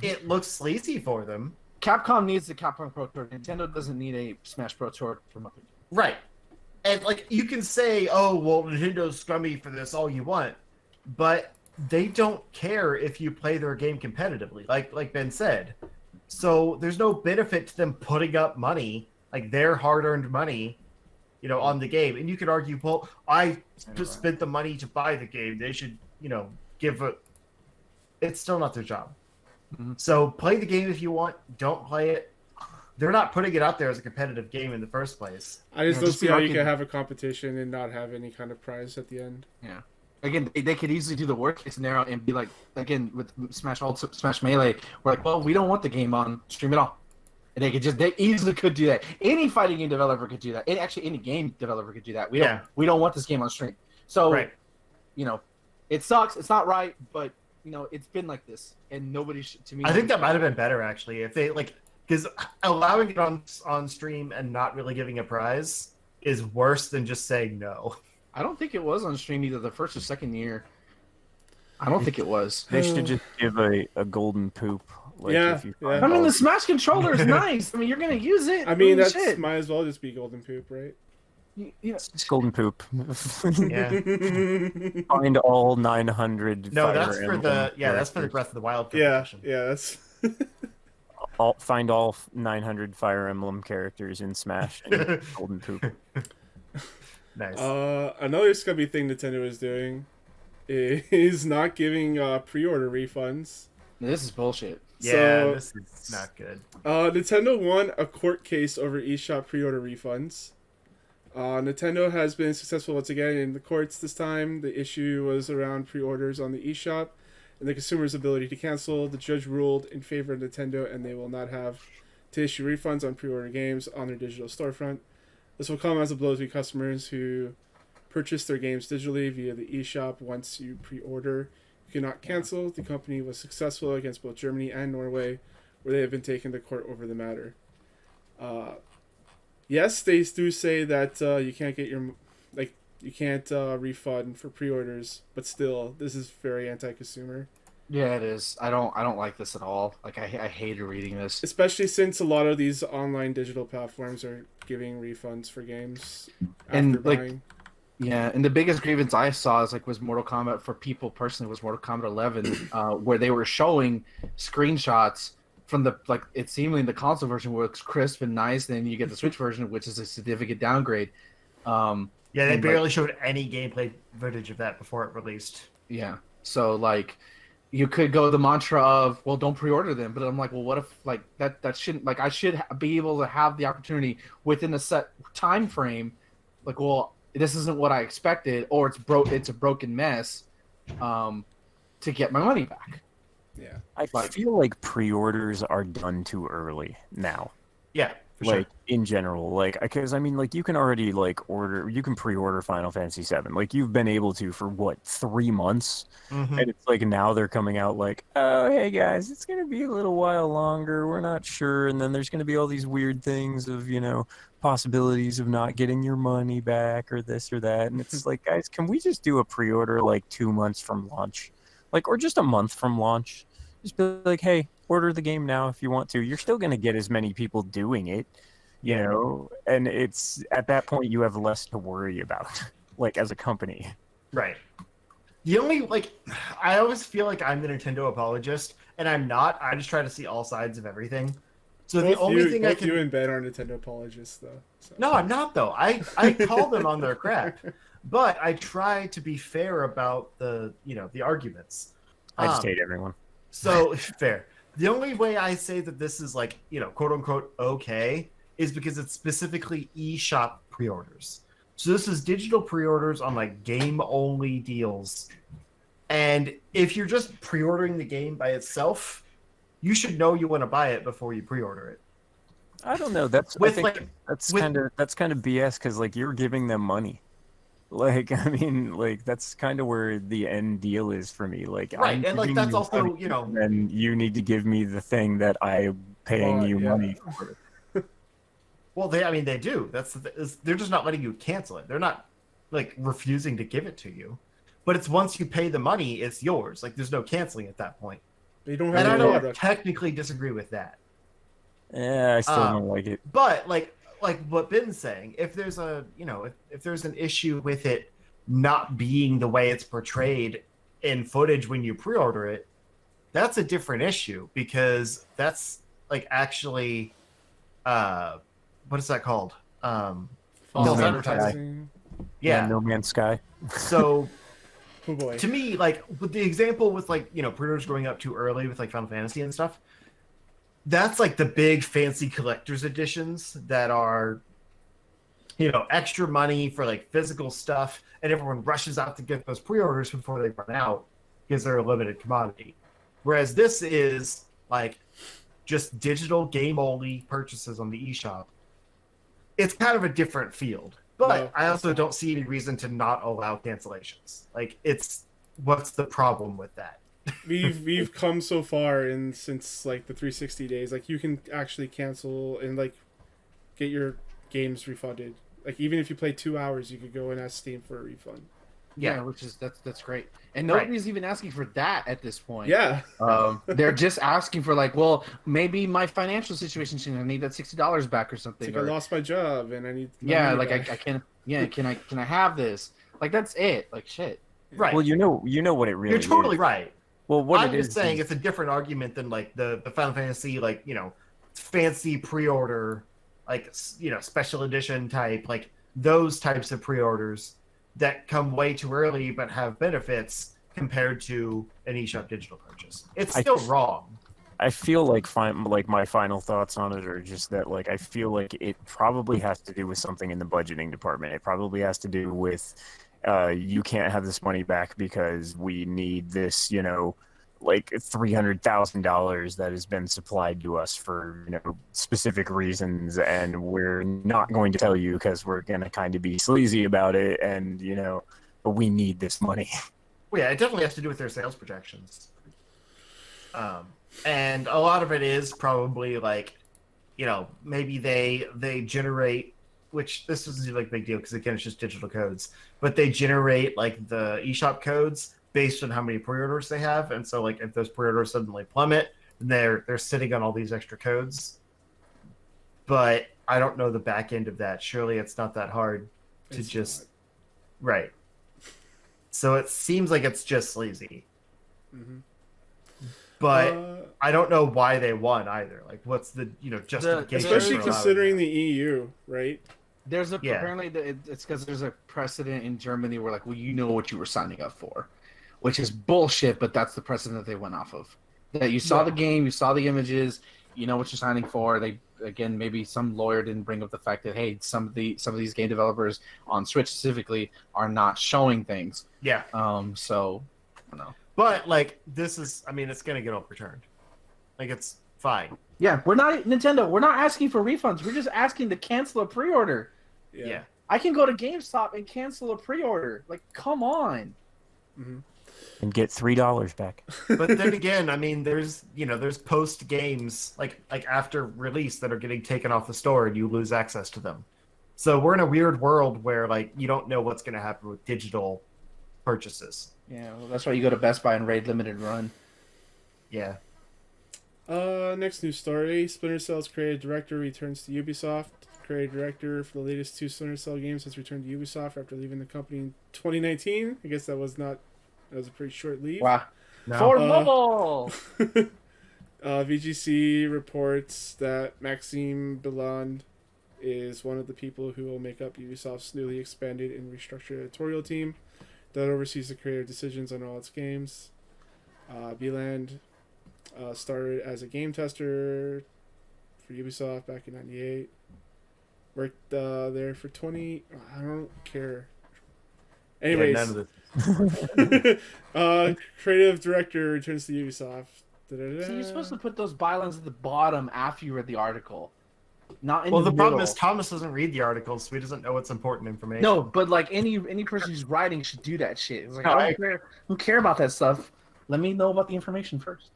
it looks sleazy for them. Capcom needs the Capcom Pro Tour. Nintendo doesn't need a Smash Pro Tour for nothing. Right. And like you can say, oh well, Nintendo's scummy for this all you want, but they don't care if you play their game competitively, like Ben said. So there's no benefit to them putting up money, like their hard-earned money, on the game. And you could argue, well, I just spent the money to buy the game. They should, give a. It's still not their job. Mhm. So play the game if you want. Don't play it. They're not putting it out there as a competitive game in the first place. I just Yeah, don't just see how you market- can have a competition and not have any kind of prize at the end. Yeah. Again, they could easily do the worst case scenario and be like, again, with Smash Melee, we're like, well, we don't want the game on stream at all. And they easily could do that. Any fighting game developer could do that. And actually, any game developer could do that. We don't want this game on stream. So, Right. It sucks. It's not right, but it's been like this, and nobody should. To me, I think that might have been better actually if they because allowing it on stream and not really giving a prize is worse than just saying no. I don't think it was on stream either the first or second year. I don't think it was. They should just give a golden poop. Like, Yeah, if you yeah. find I mean, all- the Smash controller is nice. I mean, you're gonna use it. I mean, Holy that's shit. might as well just be golden poop, right? It's golden poop. Yeah. Find all 900. No, Fire that's for Emblem that's for the characters. Breath of the Wild Yeah, competition. yeah, that's Find all 900 Fire Emblem characters in Smash and get golden poop. Nice. another scummy thing Nintendo is doing is not giving pre-order refunds. This is bullshit. Yeah, So- this is not good. Nintendo won a court case over eShop pre-order refunds. Nintendo has been successful once again in the courts this time. The issue was around pre-orders on the eShop and the consumer's ability to cancel. The judge ruled in favor of Nintendo, and they will not have to issue refunds on pre-order games on their digital storefront. This will come as a blow to customers who purchase their games digitally via the eShop. Once you pre-order, you cannot cancel. The company was successful against both Germany and Norway, where they have been taken to court over the matter. Yes, they do say that you can't get you can't refund for pre-orders, but still, this is very anti-consumer. Yeah, it is. I don't like this at all. Like I hated reading this. Especially since a lot of these online digital platforms are giving refunds for games after And, like, buying. Yeah, and the biggest grievance I saw was Mortal Kombat for people personally was Mortal Kombat 11, where they were showing screenshots from it seemingly the console version looks crisp and nice, then you get the Switch version, which is a significant downgrade. Yeah, they and, barely showed any gameplay footage of that before it released. Yeah, so you could go the mantra of, well, don't pre-order them, but I'm like, well, what if that shouldn't I should be able to have the opportunity within a set time frame, well, this isn't what I expected, or it's a broken mess, to get my money back. Yeah. I feel like pre-orders are done too early now. Yeah, for Like sure. in general, because I mean, you can already you can pre-order Final Fantasy VII. You've been able to for what, 3 months, Mhm. and it's now they're coming out oh, hey guys, it's gonna be a little while longer. We're not sure, and then there's gonna be all these weird things of possibilities of not getting your money back or this or that, and it's guys, can we just do a pre-order 2 months from launch, or just a month from launch? Just be hey, order the game now if you want to. You're still gonna get as many people doing it. And it's at that point you have less to worry about, as a company. Right. The only I always feel like I'm the Nintendo apologist, and I'm not. I just try to see all sides of everything. So the only thing I both can you and Ben are Nintendo apologists, though. So. No, I'm not though. I call them on their crap, but I try to be fair about the the arguments. I just hate everyone. So fair. The only way I say that this is quote unquote okay is because it's specifically eShop pre-orders. So this is digital pre-orders on game only deals. And if you're just pre-ordering the game by itself, you should know you want to buy it before you pre-order it. I don't know. That's With, I think that's with- kind of BS because you're giving them money. I mean, that's kind of where the end deal is for me. Right, I'm and giving that's you also money, you and you need to give me the thing that I'm paying you yeah. money for. Well, they do. They're just not letting you cancel it. They're not refusing to give it to you. But it's once you pay the money, it's yours. There's no canceling at that point. You don't And I have the don't product. technically disagree with that. Yeah, I still don't like it. But like what Ben's saying, if there's if there's an issue with it not being the way it's portrayed in footage when you pre-order it, that's a different issue because that's like actually what is that called? False False advertising. Yeah. No Man's Sky. So Oh boy. to me, like with the example with like, you know, pre-orders going up too early with like Final Fantasy and stuff, that's like the big fancy collector's editions that are, you know, extra money for like physical stuff, and everyone rushes out to get those pre-orders before they run out because they're a limited commodity. Whereas this is like just digital game only purchases on the eShop. It's kind of a different field, but No. I also don't see any reason to not allow cancellations. Like, it's what's the problem with that? We've come so far since like the 360 days. Like you can actually cancel and like get your games refunded. Like even if you play 2 hours, you could go and ask Steam for a refund. Yeah, which is that's great. And nobody's even asking for that at this point. Yeah. They're just asking for like, well, maybe my financial situation changed. I need that $60 back or something. It's like I lost my job and I need. my Yeah, money like back. I can. Yeah, can I have this? Like that's it. Like shit. Right. Well, you know what it really You're totally is. right. Well, what I'm it just is saying is- it's a different argument than like the Final Fantasy, like, you know, fancy pre-order, like, you know, special edition type, like those types of pre-orders that come way too early but have benefits compared to an eShop digital purchase. It's still wrong. I feel like my final thoughts on it are just that like I feel like it probably has to do with something in the budgeting department. It probably has to do with you can't have this money back because we need this, you know, like $300,000 that has been supplied to us for, you know, specific reasons, and we're not going to tell you because we're going to kind of be sleazy about it, and you know, but we need this money. Well, yeah, it definitely has to do with their sales projections. And a lot of it is probably like, you know, maybe they generate, which this doesn't like a big deal because again it's just digital codes, but they generate like the eShop codes based on how many pre-orders they have, and so like if those pre-orders suddenly plummet, they're sitting on all these extra codes. But I don't know the back end of that. Surely it's not that hard to It's just not. right. So it seems like it's just sleazy. Mhm. But I don't know why they won either. Like, what's the, you know, justification? Especially for allowing considering that? the EU, right? There's a Yeah. apparently it's because there's a precedent in Germany where like, well, you know what you were signing up for, which is bullshit. But that's the precedent that they went off of. That you saw the game, you saw the images, you know what you're signing for. They again, maybe some lawyer didn't bring up the fact that hey, some of these game developers on Switch specifically are not showing things. Yeah. So I don't know. But like, this is, I mean, it's gonna get overturned. Like, it's fine. Yeah, we're not Nintendo. We're not asking for refunds. We're just asking to cancel a pre-order. Yeah. I can go to GameStop and cancel a pre-order. Like, come on. Mm-hmm. And get $3 back. But then again, I mean, there's post games like after release that are getting taken off the store and you lose access to them. So we're in a weird world where like you don't know what's gonna happen with digital purchases. Yeah, well, that's why you go to Best Buy and raid limited run. Yeah. Next news story: Splinter Cell's creative director returns to Ubisoft. Creative director for the latest 2 Splinter Cell games has returned to Ubisoft after leaving the company in 2019. I guess that was a pretty short leave. Wow. No. For mobile. VGC reports that Maxime Belland is one of the people who will make up Ubisoft's newly expanded and restructured editorial team that oversees the creative decisions on all its games. Belland started as a game tester for Ubisoft back in '98. Worked there for 20. I don't care. Anyways, Yeah, none of this. creative director returns to Ubisoft. Da-da-da. See, you're supposed to put those bylines at the bottom after you read the article, not in Well, the the problem middle. is Thomas doesn't read the articles, so he doesn't know what's important information. No, but like any person who's writing should do that shit. It's like No, I don't care about that stuff. Let me know about the information first.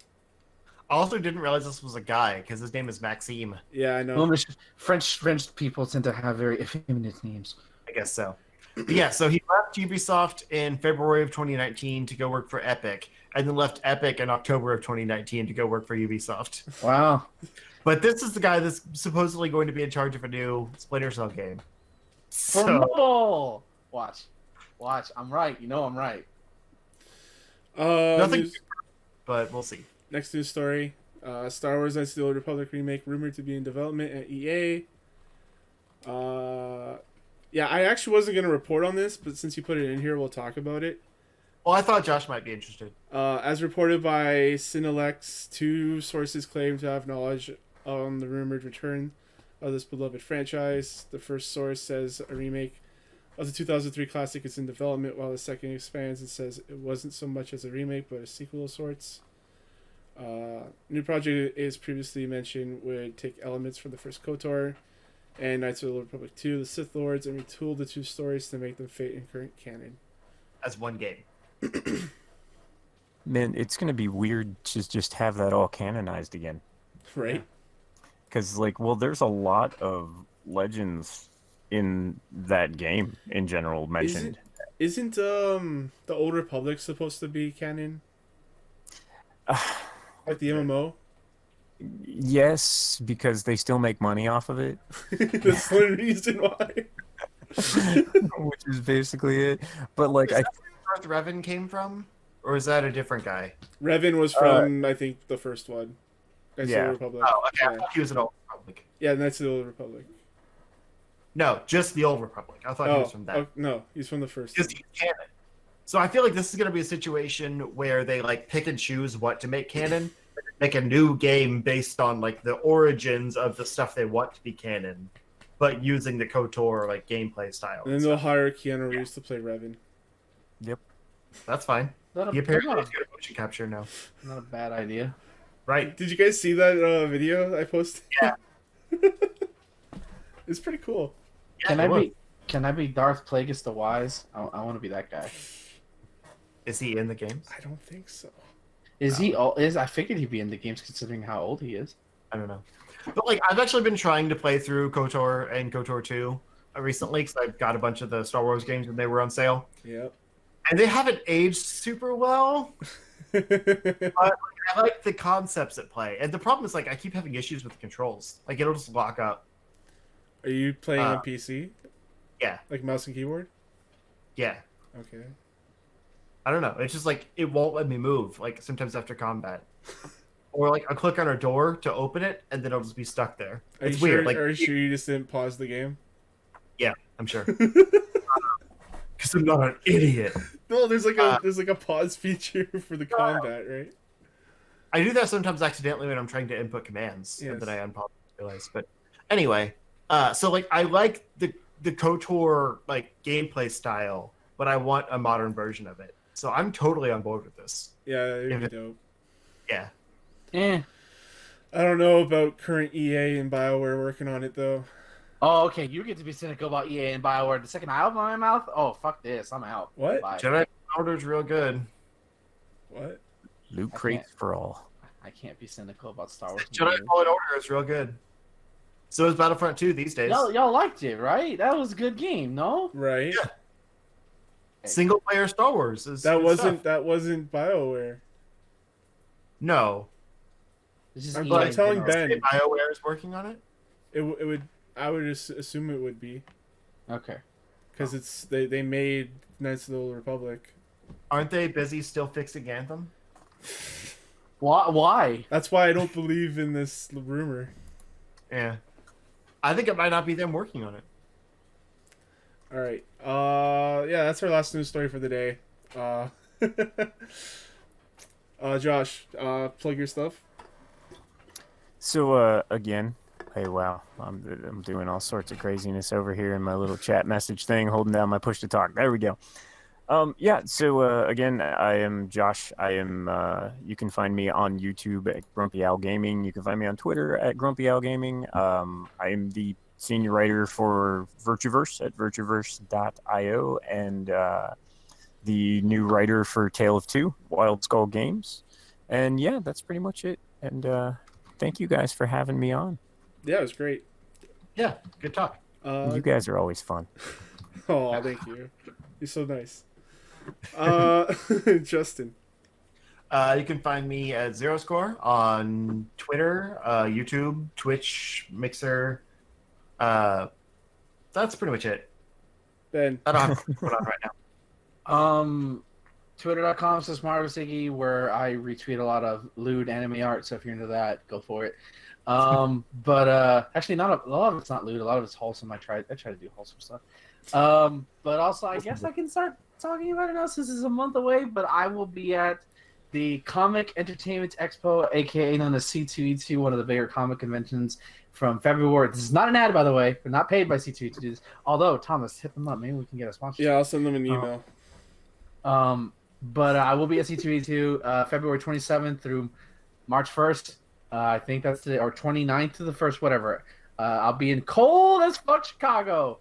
I also didn't realize this was a guy because his name is Maxime. Yeah, I know. Well, French people tend to have very effeminate names. I guess so. But yeah, so he left Ubisoft in February of 2019 to go work for Epic, and then left Epic in October of 2019 to go work for Ubisoft. Wow. But this is the guy that's supposedly going to be in charge of a new Splinter Cell game. For So, mobile. Watch. I'm right. You know I'm right. Nothing, news- but we'll see. Next news story. Star Wars Knights of the Old Republic remake rumored to be in development at EA. Yeah, I actually wasn't going to report on this, but since you put it in here, we'll talk about it. Well, I thought Josh might be interested. As reported by Cinelex, 2 sources claim to have knowledge on the rumored return of this beloved franchise. The first source says a remake of the 2003 classic is in development, while the second expands and says it wasn't so much as a remake, but a sequel of sorts. New project is previously mentioned would take elements from the first KOTOR and Knights of the Old Republic 2, the Sith Lords, and retool the 2 stories to make them fit in current canon. As one game. Man, it's gonna be weird to just have that all canonized again. Right? Because, like, well, there's a lot of legends in that game in general mentioned. Isn't the Old Republic supposed to be canon? Like the MMO? Yes, because they still make money off of it, That's the only reason why. which is basically it. But, like, Is that where Darth Revan came from? Or is that a different guy? Revan was from, I think, the first one. Knights of the Yeah. Old Republic. Oh, okay. I Yeah. thought he was an Old Republic. Yeah, Knights of the Old Republic. No, just the Old Republic. I thought he was from that. Oh, no, he's from the first Because one. he's canon. So I feel like this is going to be a situation where they like pick and choose what to make canon, make a new game based on like the origins of the stuff they want to be canon, but using the KOTOR like gameplay style. And then they'll hire Keanu Reeves to play Revan. That's fine. Not He a, apparently not is good at motion capture now. not a bad idea. Right. Did you guys see that video I posted? Yeah. It's pretty cool. Yeah, Can it I was. can I be Darth Plagueis the Wise? I want to be that guy. Is he in the games? I don't think so. Is he? Is I figured he'd be in the games considering how old he is. I don't know. But like I've actually been trying to play through KOTOR and KOTOR 2 recently because I've got a bunch of the Star Wars games when they were on sale. Yep. And they haven't aged super well. I like the concepts at play. And the problem is like I keep having issues with the controls. Like it'll just lock up. Are you playing on PC? Yeah. Like mouse and keyboard? Yeah. Okay. I don't know. It's just like it won't let me move, like sometimes after combat. Or like I'll click on a door to open it and then it'll just be stuck there. Are It's you weird. sure, Like are you sure you just didn't pause the game? yeah, I'm sure. Because I'm not an idiot. No, there's like a pause feature for the combat, right? I do that sometimes accidentally when I'm trying to input commands, Yes. and then I unpause and realize. But anyway, so like I like the KOTOR like gameplay style, but I want a modern version of it. So I'm totally on board with this. Yeah, it'd If be it- dope. Yeah. I don't know about current EA and BioWare working on it though. Oh, okay. You get to be cynical about EA and Bioware. The second I open my mouth, oh fuck this, I'm out. What? Bye. Jedi Order's real good. What? Loot I crates can't- for all. I can't be cynical about Star Wars. Jedi Fallen Order is real good. So is Battlefront 2 these days. Y'all liked it, right? That was a good game, no? Right? Yeah. Single player Star Wars is That good wasn't stuff. that wasn't BioWare. No. It's just I'm EA in telling general. Ben. BioWare is working on it. It would I would assume it would be Okay. because it's they made Knights of the Old Republic. Aren't they busy still fixing Anthem? Why? That's why I don't believe in this rumor. Yeah. I think it might not be them working on it. All right. Yeah, that's our last news story for the day. Josh, plug your stuff. So again, hey wow, I'm doing all sorts of craziness over here in my little chat message thing, holding down my push to talk. There we go. Yeah. So again, I am Josh. I am. You can find me on YouTube at GrumpyOwlGaming. You can find me on Twitter at GrumpyOwlGaming. I am the senior writer for Virtuverse at virtuverse.io and the new writer for Tale of Two, Wild Skull Games. And yeah, that's pretty much it. And thank you guys for having me on. Yeah, it was great. Yeah, good talk. You guys are always fun. Oh, thank you. You're so nice. Justin. You can find me at Zero Score on Twitter, YouTube, Twitch, Mixer. That's pretty much it. Ben. I don't have what's going on right now. Twitter.com/MarvelSiggy, where I retweet a lot of lewd anime art. So if you're into that, go for it. But actually, not a lot of it's not lewd. A lot of it's wholesome. I try to do wholesome stuff. But also, I guess I can start talking about it now since it's a month away. But I will be at the Comic Entertainment Expo, aka known as C2E2, one of the bigger comic conventions from February. This is not an ad, by the way. We're not paid by C2E2 to do this. Although, Thomas, hit them up. Maybe we can get a sponsor. Yeah, I'll send them an email. But I will be at C2E2 February 27th through March 1st. I think that's the or 29th to the 1st, whatever. I'll be in cold as fuck Chicago.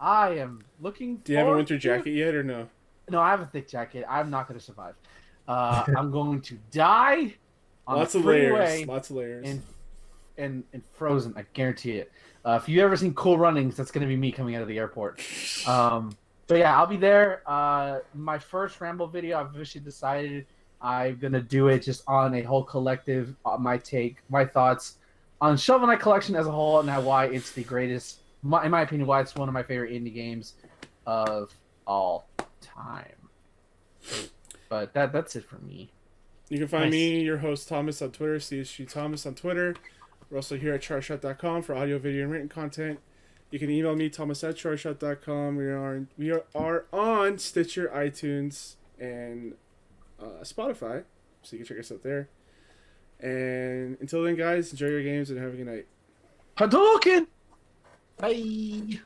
I am looking. Do you have a winter jacket yet or no? No, I have a thick jacket. I'm not going to survive. I'm going to die on Lots the of freeway layers. Lots of layers. and frozen. I guarantee it. If you ever seen Cool Runnings, that's going to be me coming out of the airport. So yeah, I'll be there. My first Ramble video, I've officially decided I'm gonna do it just on a whole collective, my thoughts on Shovel Knight Collection as a whole, and why it's the greatest, in my opinion, why it's one of my favorite indie games of all time. But that's it for me. You can find Nice. me, your host Thomas, on Twitter, CSG Thomas on Twitter. We're also here at charshot.com for audio, video, and written content. You can email me, thomas@charshot.com. We are on Stitcher, iTunes, and Spotify, so you can check us out there. And until then, guys, enjoy your games and have a good night. Hadouken! Bye.